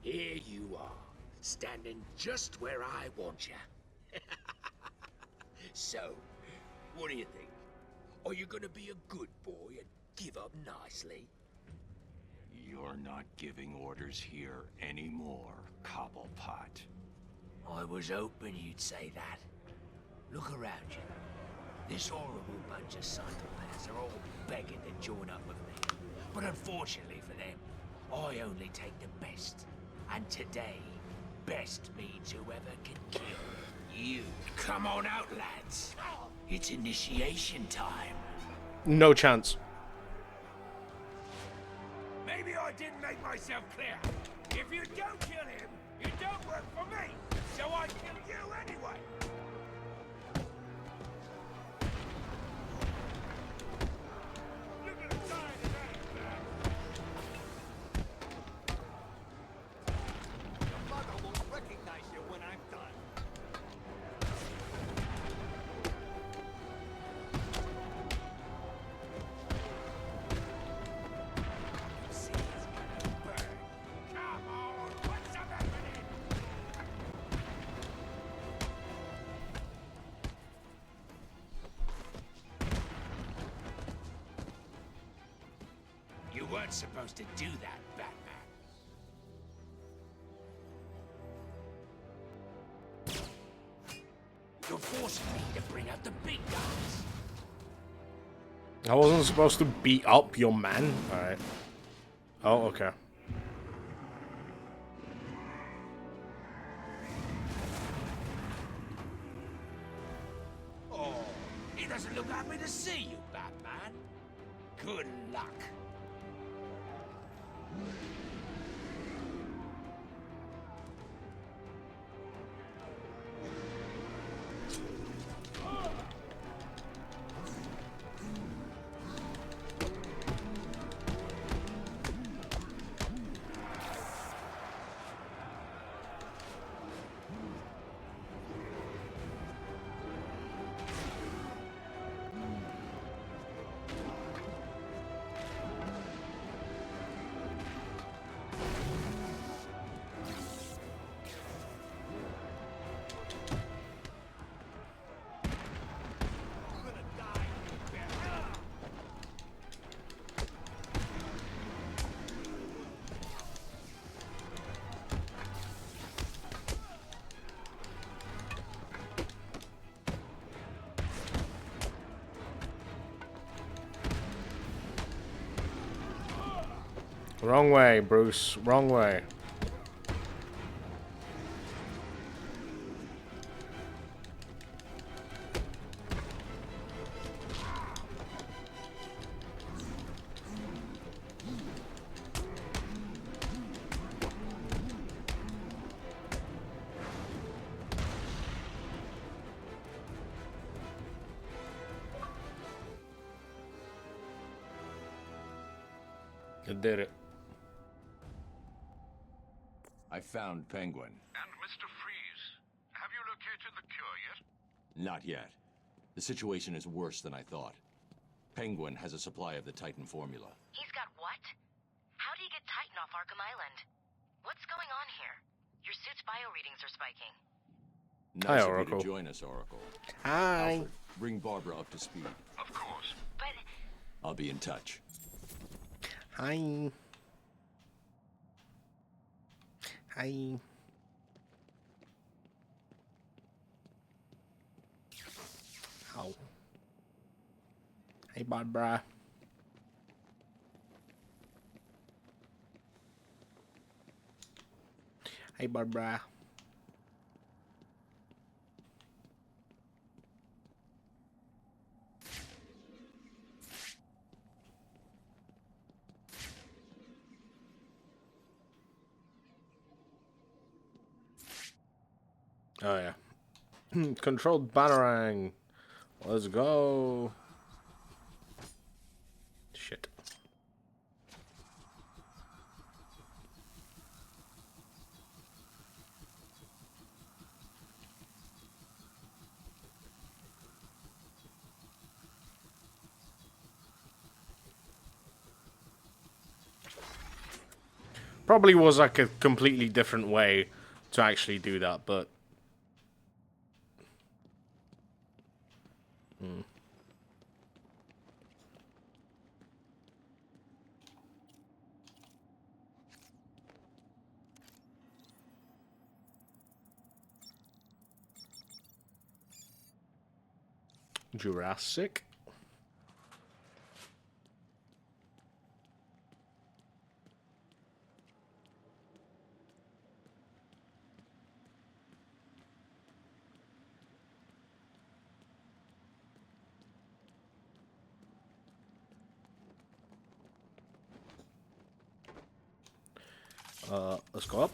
here you are, standing just where I want you. So, what do you think? Are you gonna be a good boy and give up nicely? You're not giving orders here anymore, Cobblepot. I was hoping you'd say that. Look around you. This horrible bunch of psychopaths are all begging to join up with me. But unfortunately for them, I only take the best. And today, best means whoever can kill you. Come on out, lads. It's initiation time. No chance. Maybe I didn't make myself clear. If you don't kill him, you don't work for me. So I kill you anyway. You weren't supposed to do that, Batman. You're forcing me to bring out the big guns. I wasn't supposed to beat up your man. Alright. Oh, okay. Oh, he doesn't look happy to see you, Batman. Good luck. Wrong way, Bruce. Wrong way. It did it. I found Penguin. And Mr. Freeze, have you located the cure yet? Not yet. The situation is worse than I thought. Penguin has a supply of the Titan formula. He's got what? How do you get Titan off Arkham Island? What's going on here? Your suit's bio readings are spiking. Nice Hi, of Oracle. you to join us, Oracle. Hi. Alfred, bring Barbara up to speed. Of course. But I'll be in touch. Hi. Hi. Ow. Hey, Barbara. Hey, Barbara. Oh yeah. Controlled batarang. Let's go. Shit. Probably was like a completely different way to actually do that, but Jurassic. Let's go up.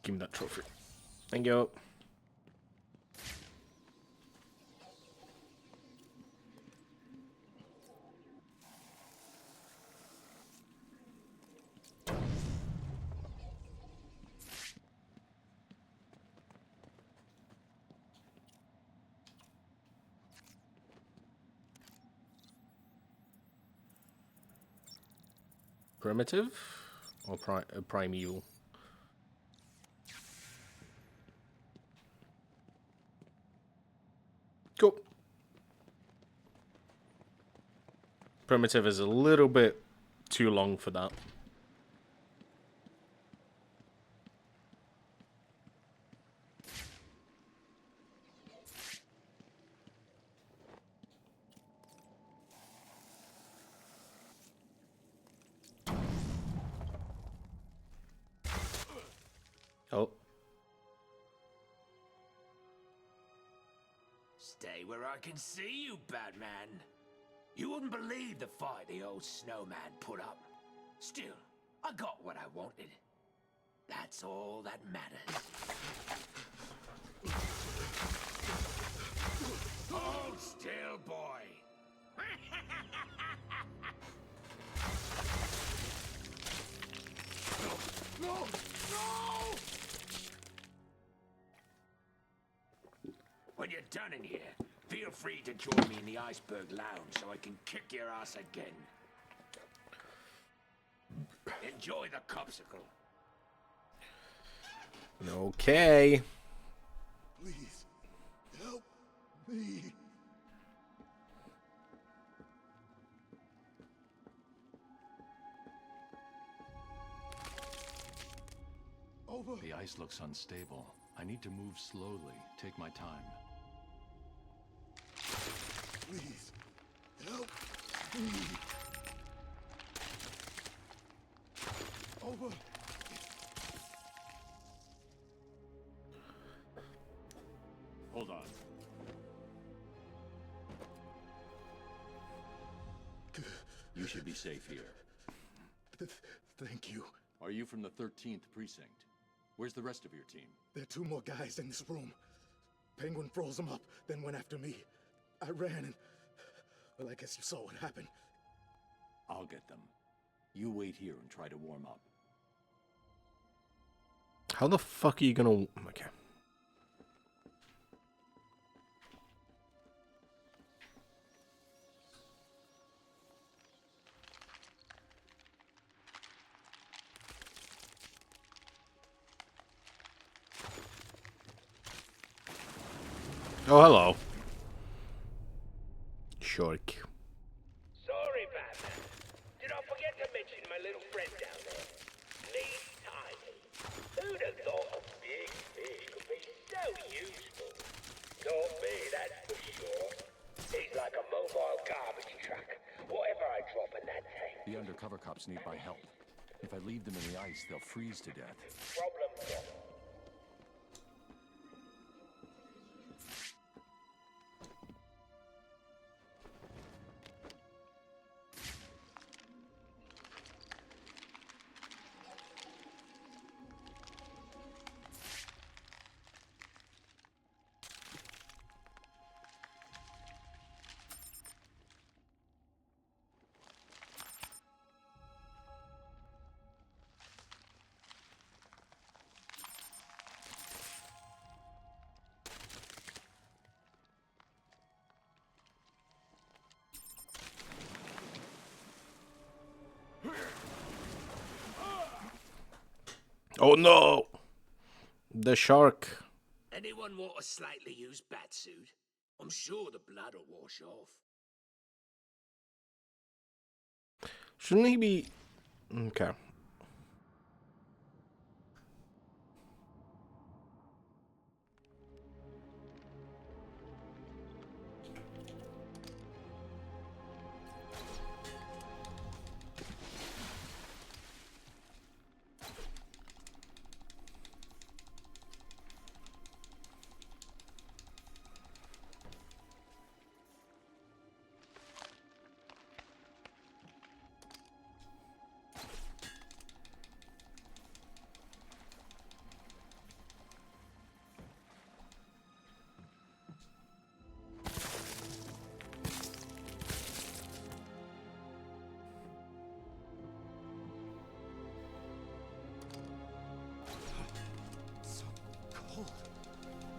Give me that trophy. Thank you. Primitive or primeval? Cool. Primitive is a little bit too long for that. Oh. Stay where I can see you, Batman. You wouldn't believe the fight the old snowman put up. Still, I got what I wanted. That's all that matters. Hold still, boy. No! No! When you're done in here, feel free to join me in the Iceberg Lounge so I can kick your ass again. Enjoy the copsicle. Okay. Please, help me. Over. The ice looks unstable. I need to move slowly. Take my time. Please, help me. Over. Hold on. You should be safe here. Thank you. Are you from the 13th precinct? Where's the rest of your team? There are two more guys in this room. Penguin froze them up, then went after me. I ran and... well, I guess you saw what happened. I'll get them. You wait here and try to warm up. How the fuck are you gonna... Okay. Oh, hello. Shark. Sorry, Batman. Did I forget to mention my little friend down there? Lee's tiny. Who'd have thought a big fish could be so useful? Not me, that's for sure. He's like a mobile garbage truck. Whatever I drop in that tank. The undercover cops need my help. If I leave them in the ice, they'll freeze to death. Problem solved. Oh no! The shark. Anyone want a slightly used batsuit? I'm sure the blood will wash off. Shouldn't he be... Okay.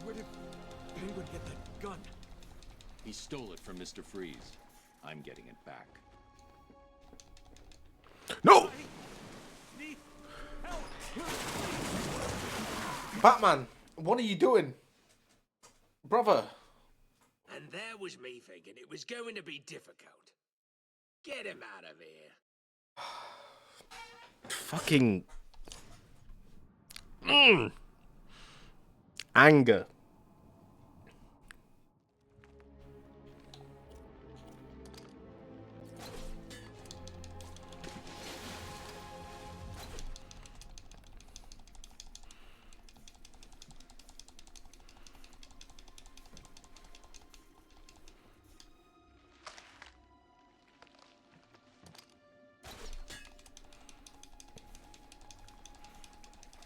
Where did Penguin get that gun? He stole it from Mr. Freeze. I'm getting it back. No! Batman, what are you doing? Brother. And there was me thinking it was going to be difficult. Get him out of here. Fucking... Anger.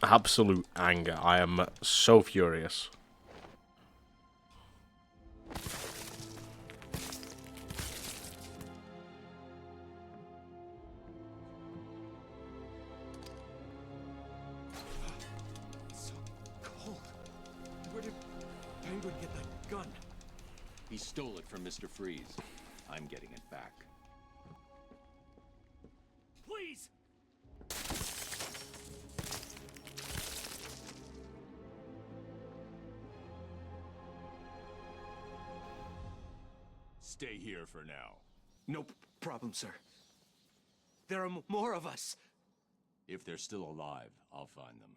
Absolute anger. I am so furious. So cold. Where did Penguin get that gun? He stole it from Mr. Freeze. I'm getting it back. Please! Stay here for now. No problem, sir. There are more of us. If they're still alive, I'll find them.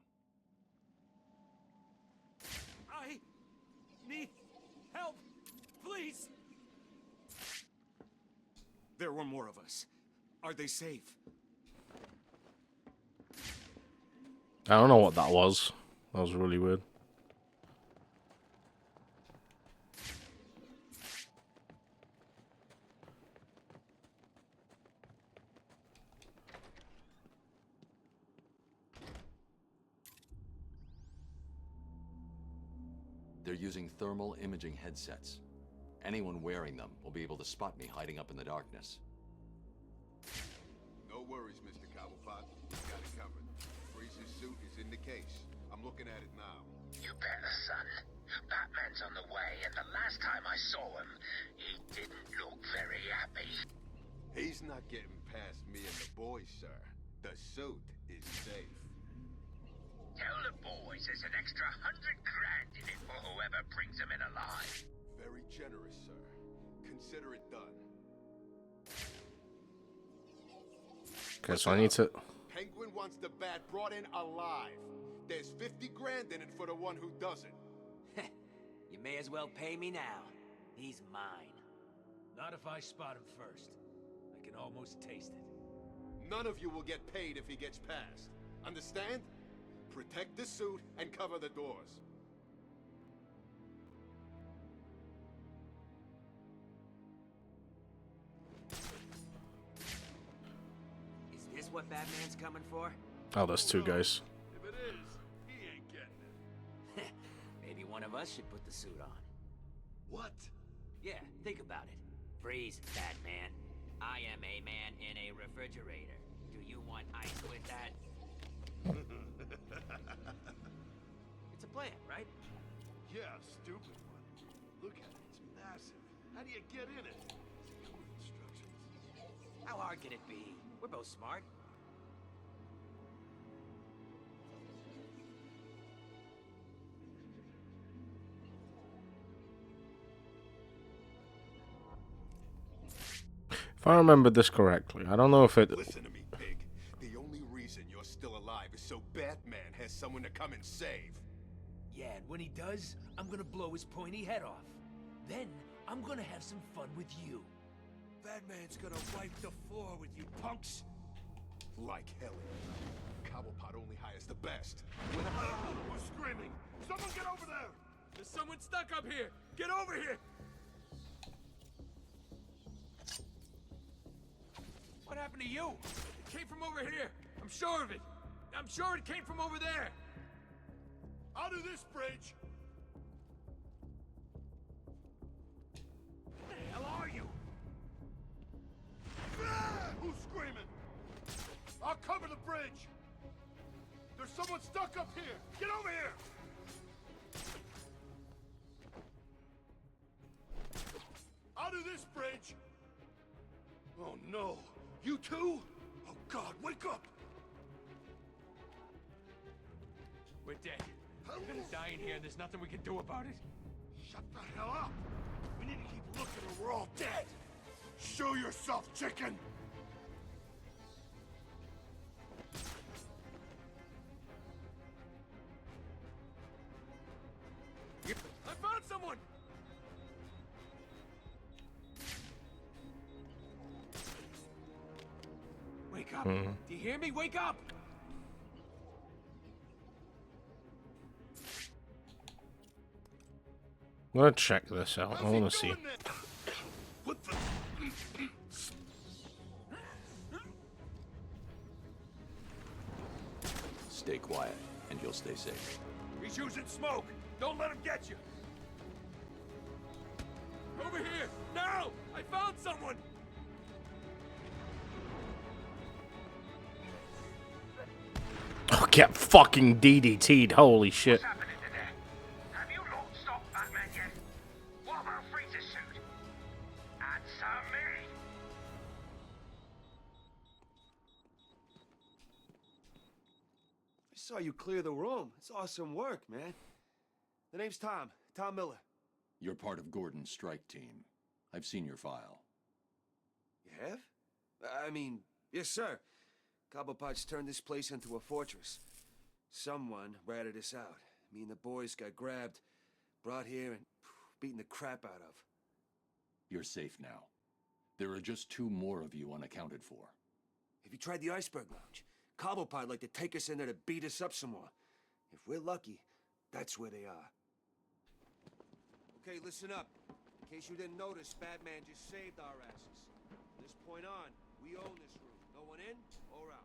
I need help, please. There were more of us. Are they safe? I don't know what that was. That was really weird. They're using thermal imaging headsets. Anyone wearing them will be able to spot me hiding up in the darkness. No worries, Mr. Cobblepot. We got it covered. Freeze's suit is in the case. I'm looking at it now. You better, son. Batman's on the way, and the last time I saw him, he didn't look very happy. He's not getting past me and the boys, sir. The suit is safe. Tell the boys there's an extra $100 grand in it for whoever brings him in alive. Very generous, sir. Consider it done. Okay, so I need to... Penguin wants the bat brought in alive. There's 50 grand in it for the one who doesn't. You may as well pay me now. He's mine. Not if I spot him first. I can almost taste it. None of you will get paid if he gets past. Understand? Protect the suit and cover the doors. Is this what Batman's coming for? Oh, there's two guys. If it is, he ain't getting it. Maybe one of us should put the suit on. What? Yeah, think about it. Freeze, Batman. I am a man in a refrigerator. Do you want ice with that? It's a plan, right? Yeah, stupid one. Look at it, it's massive. How do you get in it? Does it come with instructions? How hard can it be? We're both smart. If I remember this correctly, I don't know if it... Listen to me, pig. The only reason you're still alive is so Batman has someone to come and save. Yeah, and when he does, I'm gonna blow his pointy head off. Then, I'm gonna have some fun with you. Batman's gonna wipe the floor with you punks. Like hell. Cobblepot only hires the best. Who's screaming? Someone get over there! There's someone stuck up here! Get over here! What happened to you? It came from over here. I'm sure of it. I'm sure it came from over there. Out of this bridge! Who the hell are you? Who's screaming? I'll cover the bridge! There's someone stuck up here! Get over here! Out of this bridge! Oh no! You too? Oh God, wake up! We're dead. We're gonna die in here and there's nothing we can do about it. Shut the hell up! We need to keep looking or we're all dead! Show yourself, chicken! I found someone! Wake up! Do you hear me? Wake up! I'm gonna check this out. I wanna see. What the? Stay quiet, and you'll stay safe. He's using smoke! Don't let him get you! Over here! Now! I found someone! Oh, get fucking DDT'd. Holy shit. Have you lot stopped Batman yet? What about Freeze's suit? Answer me! I saw you clear the room. It's awesome work, man. The name's Tom. Tom Miller. You're part of Gordon's strike team. I've seen your file. You have? I mean, yes, sir. Cobblepot's turned this place into a fortress. Someone ratted us out. Me and the boys got grabbed, brought here, and beaten the crap out of. You're safe now. There are just 2 more of you unaccounted for. Have you tried the Iceberg Lounge? Cobblepot like to take us in there to beat us up some more. If we're lucky, that's where they are. Okay, listen up. In case you didn't notice, Batman just saved our asses. From this point on, we own this room. No one in or out.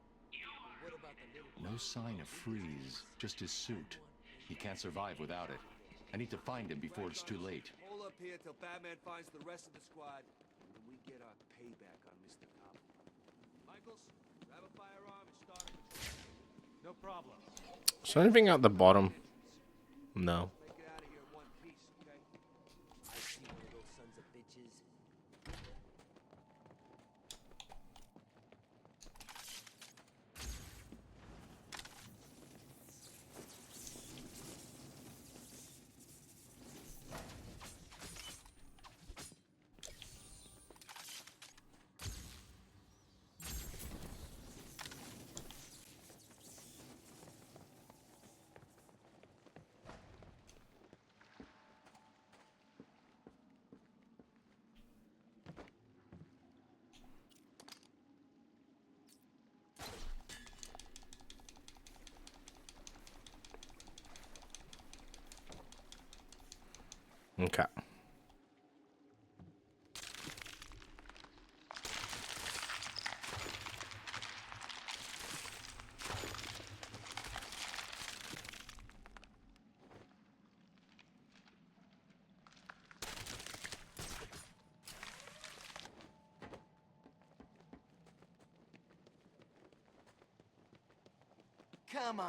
What about the little... No sign of Freeze, just his suit. He can't survive without it. I need to find him before it's too late. Hold up here till Batman finds the rest of the squad, and then we get our payback on Mr. Cobblepot. Michaels, grab a firearm and start a patrol. No problem. Is there anything at the bottom? No. Make it out of here in one piece, okay? I see one of those sons of bitches. Okay. Come on.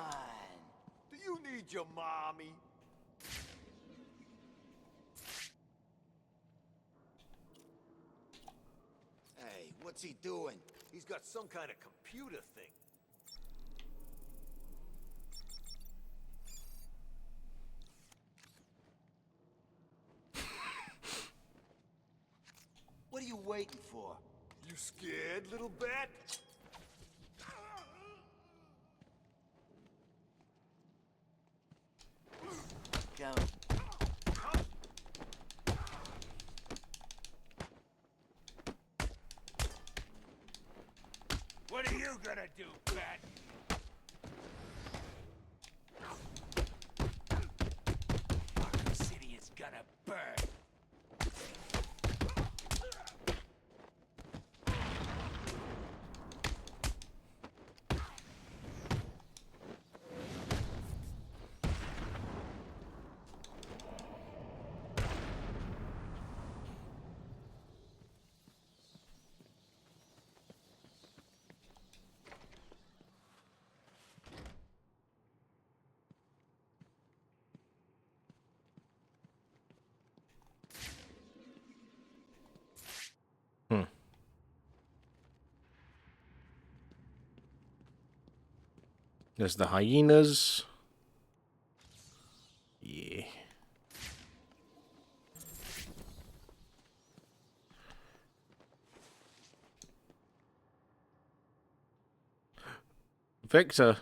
Do you need your mommy? Hey, what's he doing? He's got some kind of computer thing. What are you waiting for? You scared, little bat? Go. What are you gonna do, Bat? Arkham City is gonna burn. There's the hyenas. Victor.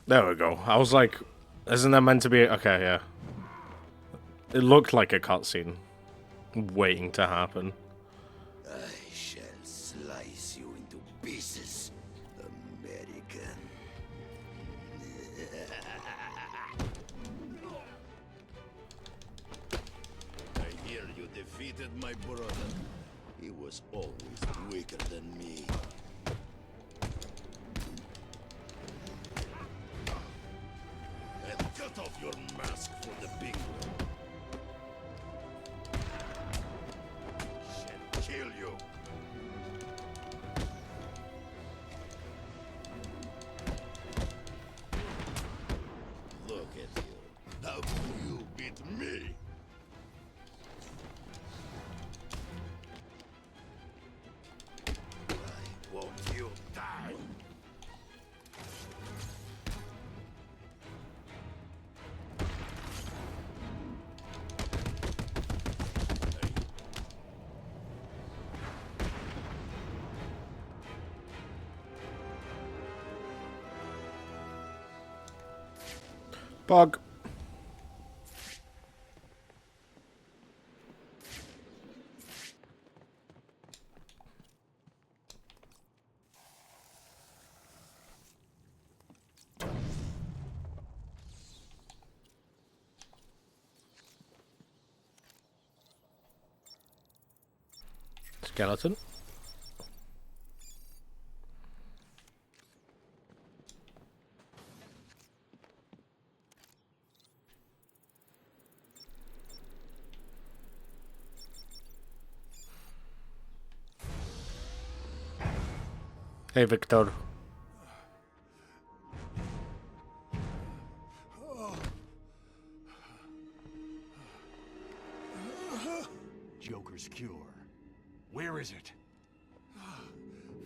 There we go. I was like, isn't that meant to be... Okay, yeah. It looked like a cutscene waiting to happen. I shall slice you into pieces, American. I hear you defeated my brother. He was always weaker than me. And cut off your mask for the big one. Shall kill you. Look at you. How can you beat me? Why won't you die? Bug. Skeleton. Hey, Victor. Joker's cure. Where is it?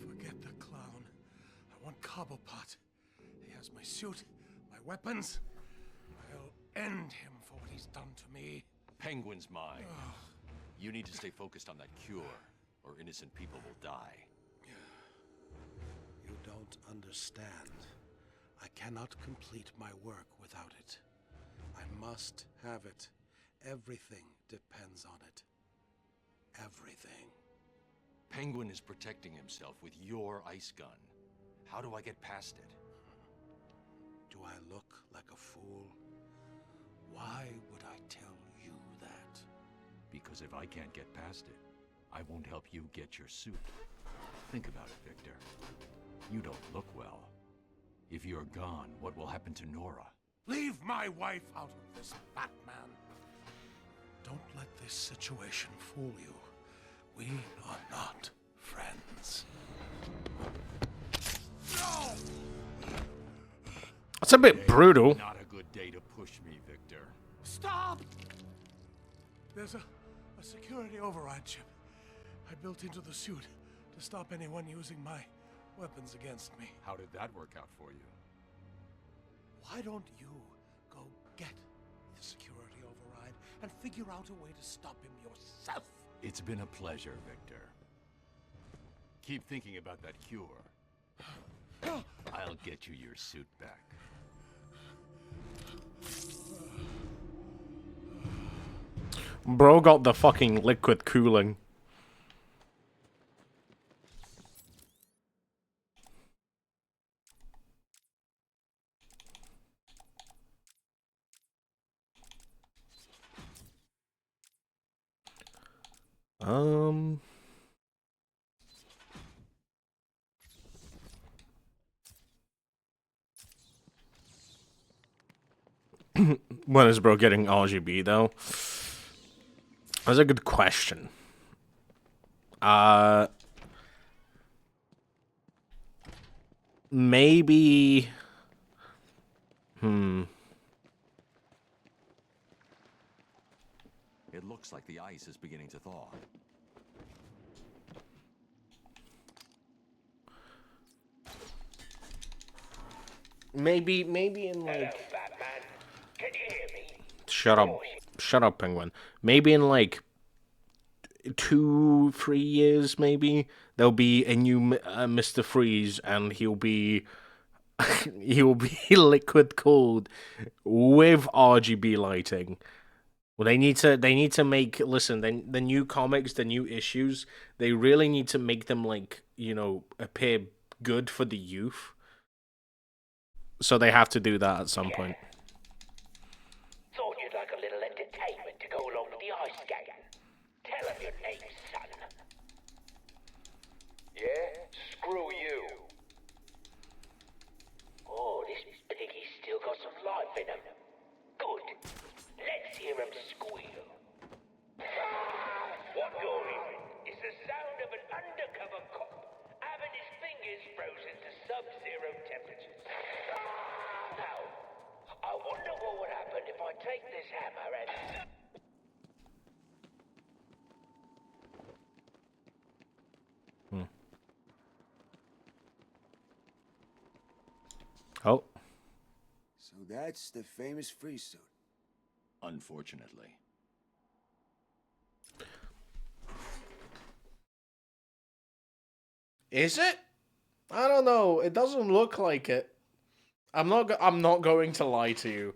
Forget the clown. I want Cobblepot. He has my suit, my weapons. I'll end him for what he's done to me. Penguin's mine. You need to stay focused on that cure, or innocent people will die. You don't understand. I cannot complete my work without it. I must have it. Everything depends on it. Everything. Penguin is protecting himself with your ice gun. How do I get past it? Do I look like a fool? Why would I tell you that? Because if I can't get past it, I won't help you get your suit. Think about it, Victor. You don't look well. If you're gone, what will happen to Nora? Leave my wife out of this, Batman. Don't let this situation fool you. We are not friends. No! That's a bit brutal. Not a good day to push me, Victor. Stop! There's a security override chip I built into the suit to stop anyone using my weapons against me. How did that work out for you? Why don't you go get the security override and figure out a way to stop him yourself? It's been a pleasure, Victor. Keep thinking about that cure. I'll get you your suit back. Bro got the fucking liquid cooling. when is bro getting RGB though? That's a good question. Maybe. It looks like the ice is beginning to thaw. Maybe in like. Batman. Can you hear me? Shut up, Penguin. Maybe in like 2-3 years, maybe there'll be a new Mr. Freeze, and he'll be liquid cooled with RGB lighting. Well, they need to make, listen, the new comics, the new issues, they really need to make them like, appear good for the youth. So they have to do that at some point. Thought you'd like a little entertainment to go along with the ice skating. Tell him your name, son. Yeah? Screw you. Oh, this piggy's still got some life in him. Good. Let's hear him squeal. What you're hearing is the sound of an undercover cop having his fingers frozen to sub-zero temperatures. Now, I wonder what would happen if I take this hammer and... Oh. So that's the famous freeze suit. Unfortunately. Is it? I don't know. It doesn't look like it. I'm not going to lie to you.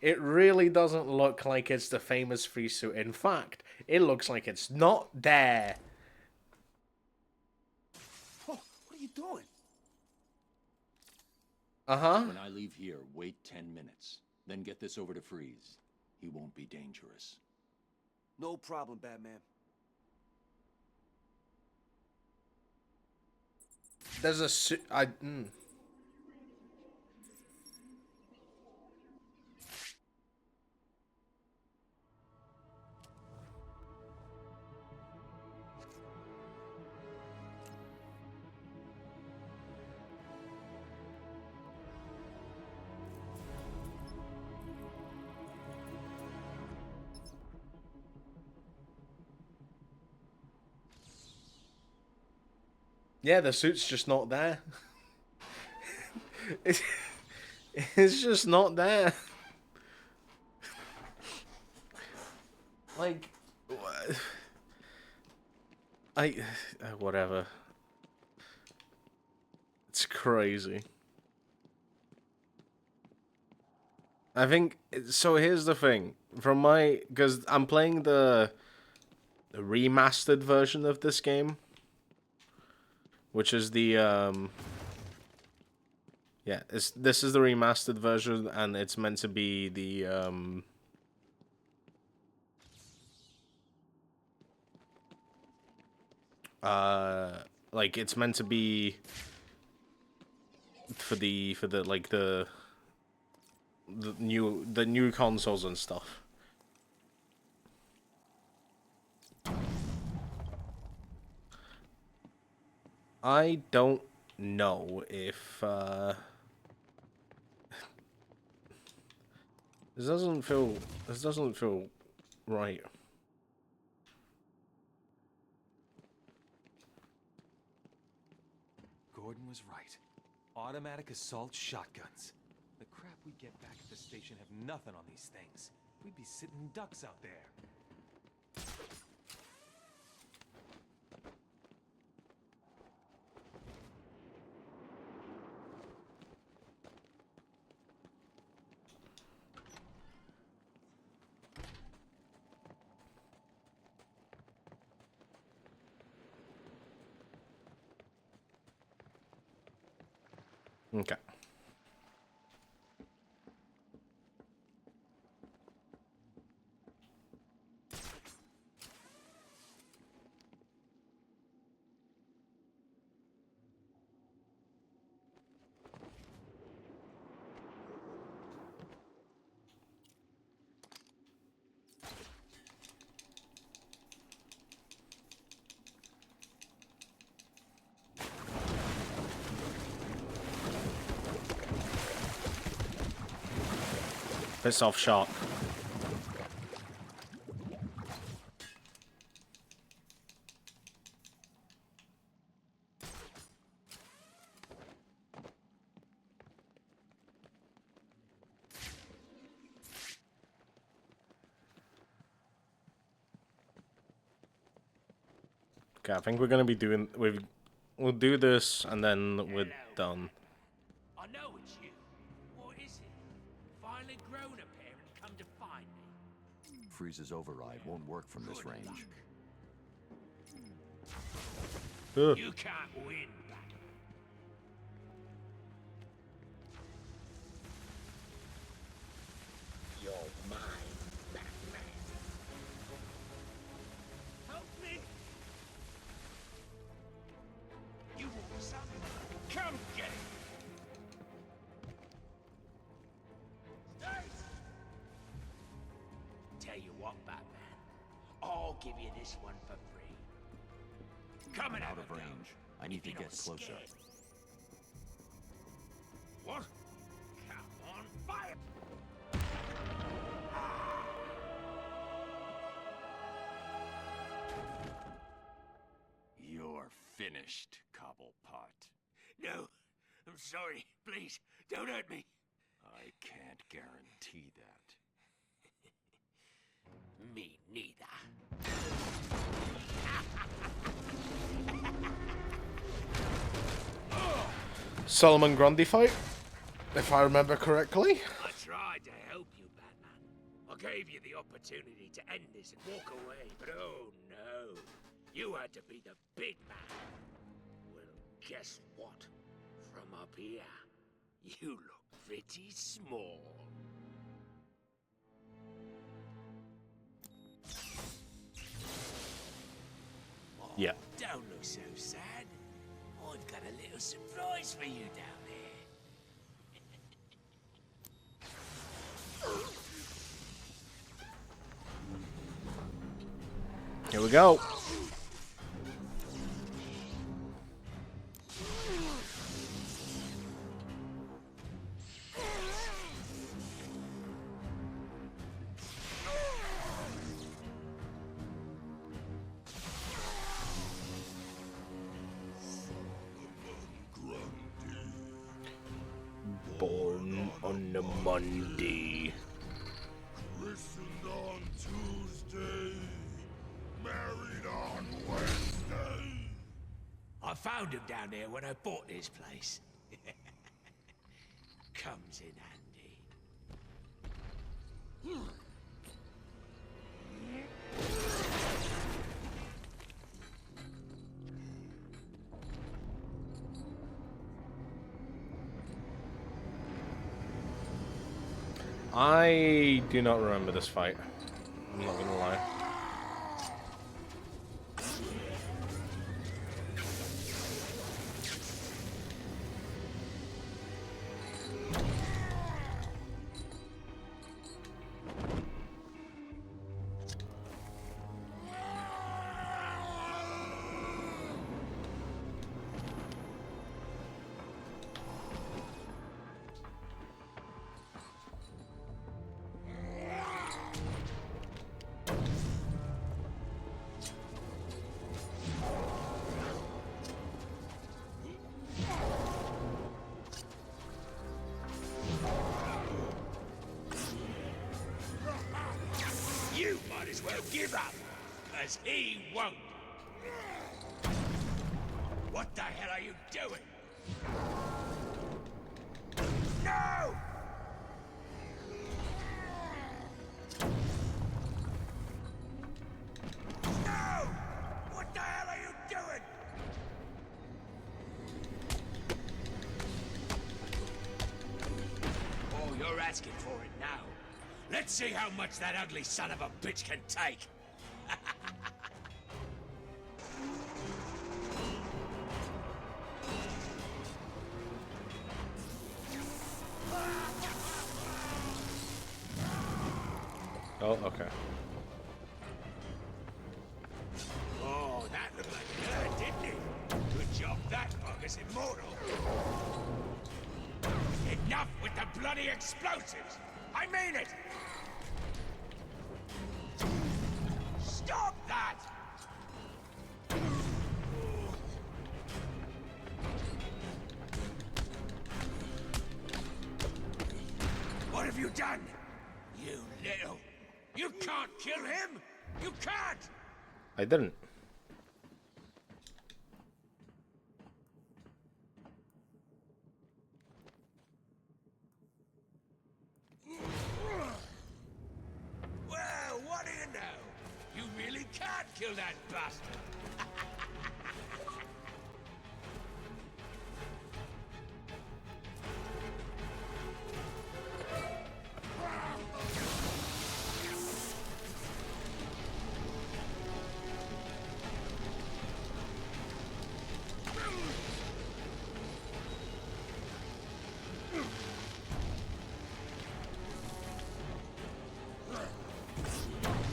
It really doesn't look like it's the famous free suit. In fact, it looks like it's not there. Oh, what are you doing? Uh-huh. When I leave here, wait 10 minutes. Then get this over to Freeze. He won't be dangerous. No problem, Batman. There's a suit. Yeah, the suit's just not there. It's just not there. Like, whatever. It's crazy. I think, so here's the thing. Because I'm playing the remastered version of this game. Which is the, yeah, this is the remastered version, and it's meant to be the, like, it's meant to be for the new consoles and stuff. I don't know if this doesn't feel right. Gordon was right. Automatic assault shotguns. The crap we get back at the station have nothing on these things. We'd be sitting ducks out there. Okay. piss off shark. Okay, I think we're gonna be doing. We'll do this and then we're done. I know it's you. What is it? Finally grown a pair and come to find me. Freeze's override won't work from this range. You can't win, Batman. You're mine, Batman. Help me! You want something? Come get it! Stace! Tell you what, Batman. I'll give you this one for free. Come and I'm have out of a go. range. I need to You're get not closer. scared. What? Come on, fire! You're finished, Cobblepot. No, I'm sorry. Please, don't hurt me. I can't guarantee that. Me neither. Solomon Grundy fight, if I remember correctly. I tried to help you, Batman. I gave you the opportunity to end this and walk away, but oh no. You had to be the big man. Well, guess what? From up here, you look pretty small. Yeah. Don't look so sad. I've got a little surprise for you down there. Here we go. Born on a Monday. Christened on Tuesday, married on Wednesday. I found him down there when I bought this place. Comes in handy. I do not remember this fight. I'm not gonna lie. You might as well give up, as he won't. What the hell are you doing? No! No! What the hell are you doing? Oh, you're asking for it now. Let's see how much that ugly son of a bitch can take. Oh, okay. Oh, that looked like it hurt, didn't it? Good job that bugger's immortal. Enough with the bloody explosives! I mean it! Stop that! What have you done? You little... You can't kill him! You can't! I didn't. Well, what do you know? You really can't kill that bastard!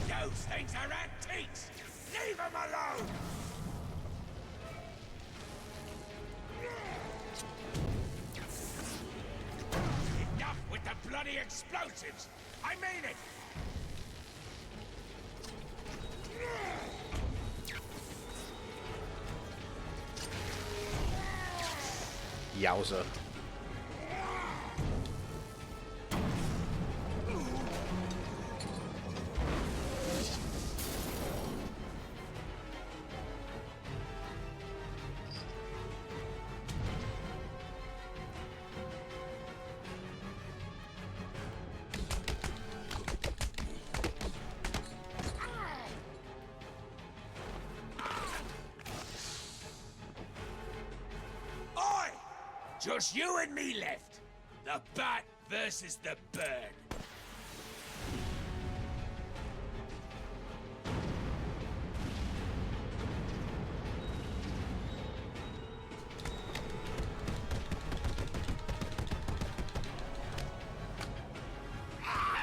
Those things are antiques! Leave them alone! Enough with the bloody explosives! I mean it! Yowza. Oi! Just you and me left. The bat versus the bird.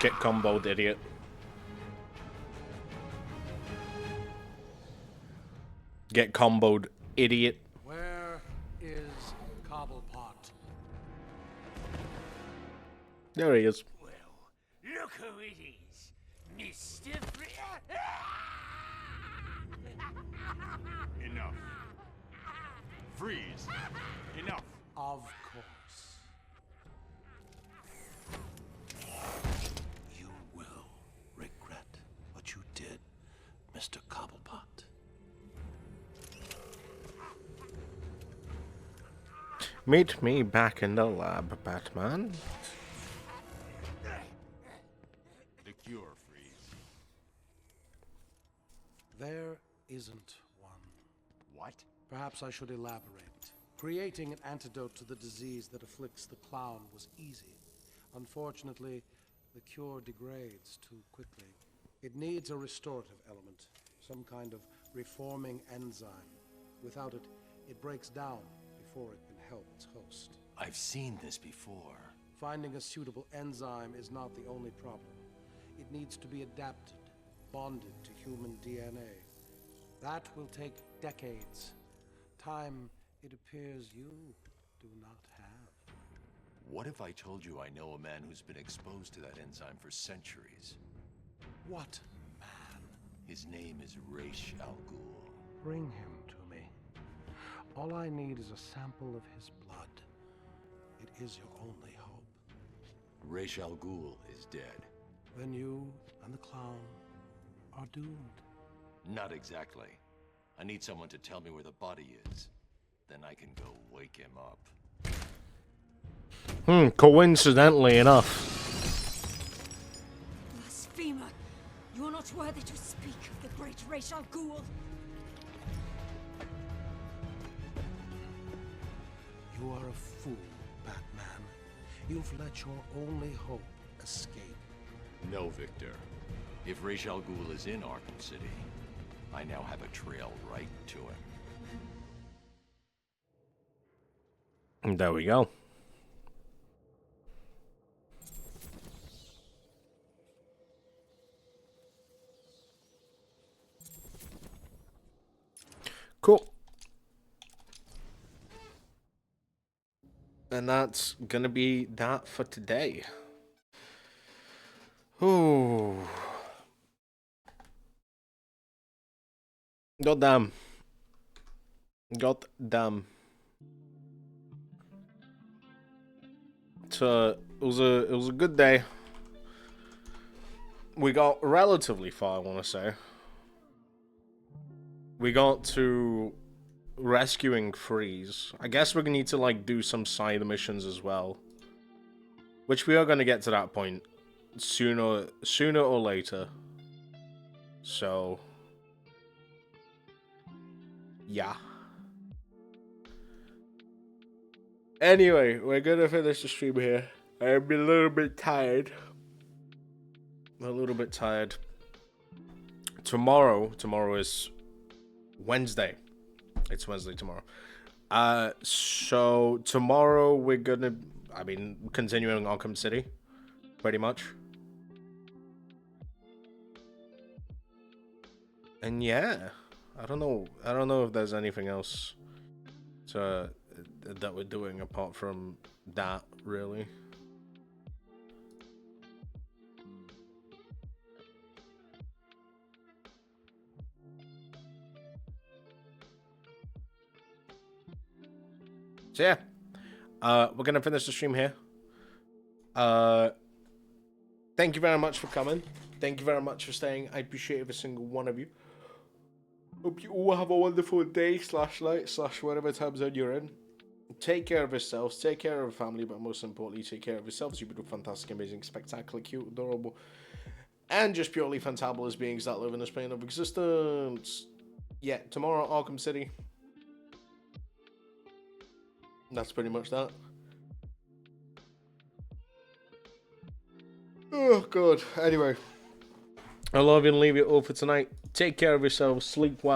Get comboed, idiot. Get comboed, idiot. Where is Cobblepot? There he is. Look who it is. Mr. Enough. Freeze. Enough. Of course. You will regret what you did, Mr. Cobblepot. Meet me back in the lab, Batman. The cure, Freeze. There isn't one. What? Perhaps I should elaborate. Creating an antidote to the disease that afflicts the clown was easy. Unfortunately, the cure degrades too quickly. It needs a restorative element, some kind of reforming enzyme. Without it, it breaks down before it can help its host. I've seen this before. Finding a suitable enzyme is not the only problem. It needs to be adapted, bonded to human DNA. That will take decades. Time, it appears, you do not have. What if I told you I know a man who's been exposed to that enzyme for centuries? What man? His name is Ra's al Ghul. Bring him to me. All I need is a sample of his blood. It is your only hope. Ra's al Ghul is dead. Then you and the clown are doomed. Not exactly. I need someone to tell me where the body is. Then I can go wake him up. Coincidentally enough. Blasphemer! You are not worthy to speak of the great Ra's al Ghul. You are a fool, Batman. You've let your only hope escape. No, Victor. If Ra's al Ghul is in Arkham City, I now have a trail right to him. And there we go. Cool. And that's gonna be that for today. Ooh. God damn. God damn. So it was a good day. We got relatively far, I want to say. We got to rescuing Freeze. I guess we're gonna need to like do some side missions as well, which we are gonna get to that point sooner or later. So yeah. Anyway, we're gonna finish the stream here. I'm a little bit tired. Tomorrow is Wednesday. It's Wednesday tomorrow. So tomorrow we're gonna, continuing Arkham City, pretty much. And yeah, I don't know if there's anything else that we're doing apart from that, really. So yeah, we're gonna finish the stream here. Thank you very much for coming. Thank you very much for staying. I appreciate every single one of you. Hope you all have a wonderful day, /night, /whatever time zone you're in. Take care of yourselves, take care of your family, but most importantly, take care of yourselves. You beautiful, fantastic, amazing, spectacular, cute, adorable, and just purely fantabulous beings that live in this plane of existence. Yeah, tomorrow, Arkham City. That's pretty much that. Oh, God. Anyway, I love you and leave you all for tonight. Take care of yourselves. Sleep well.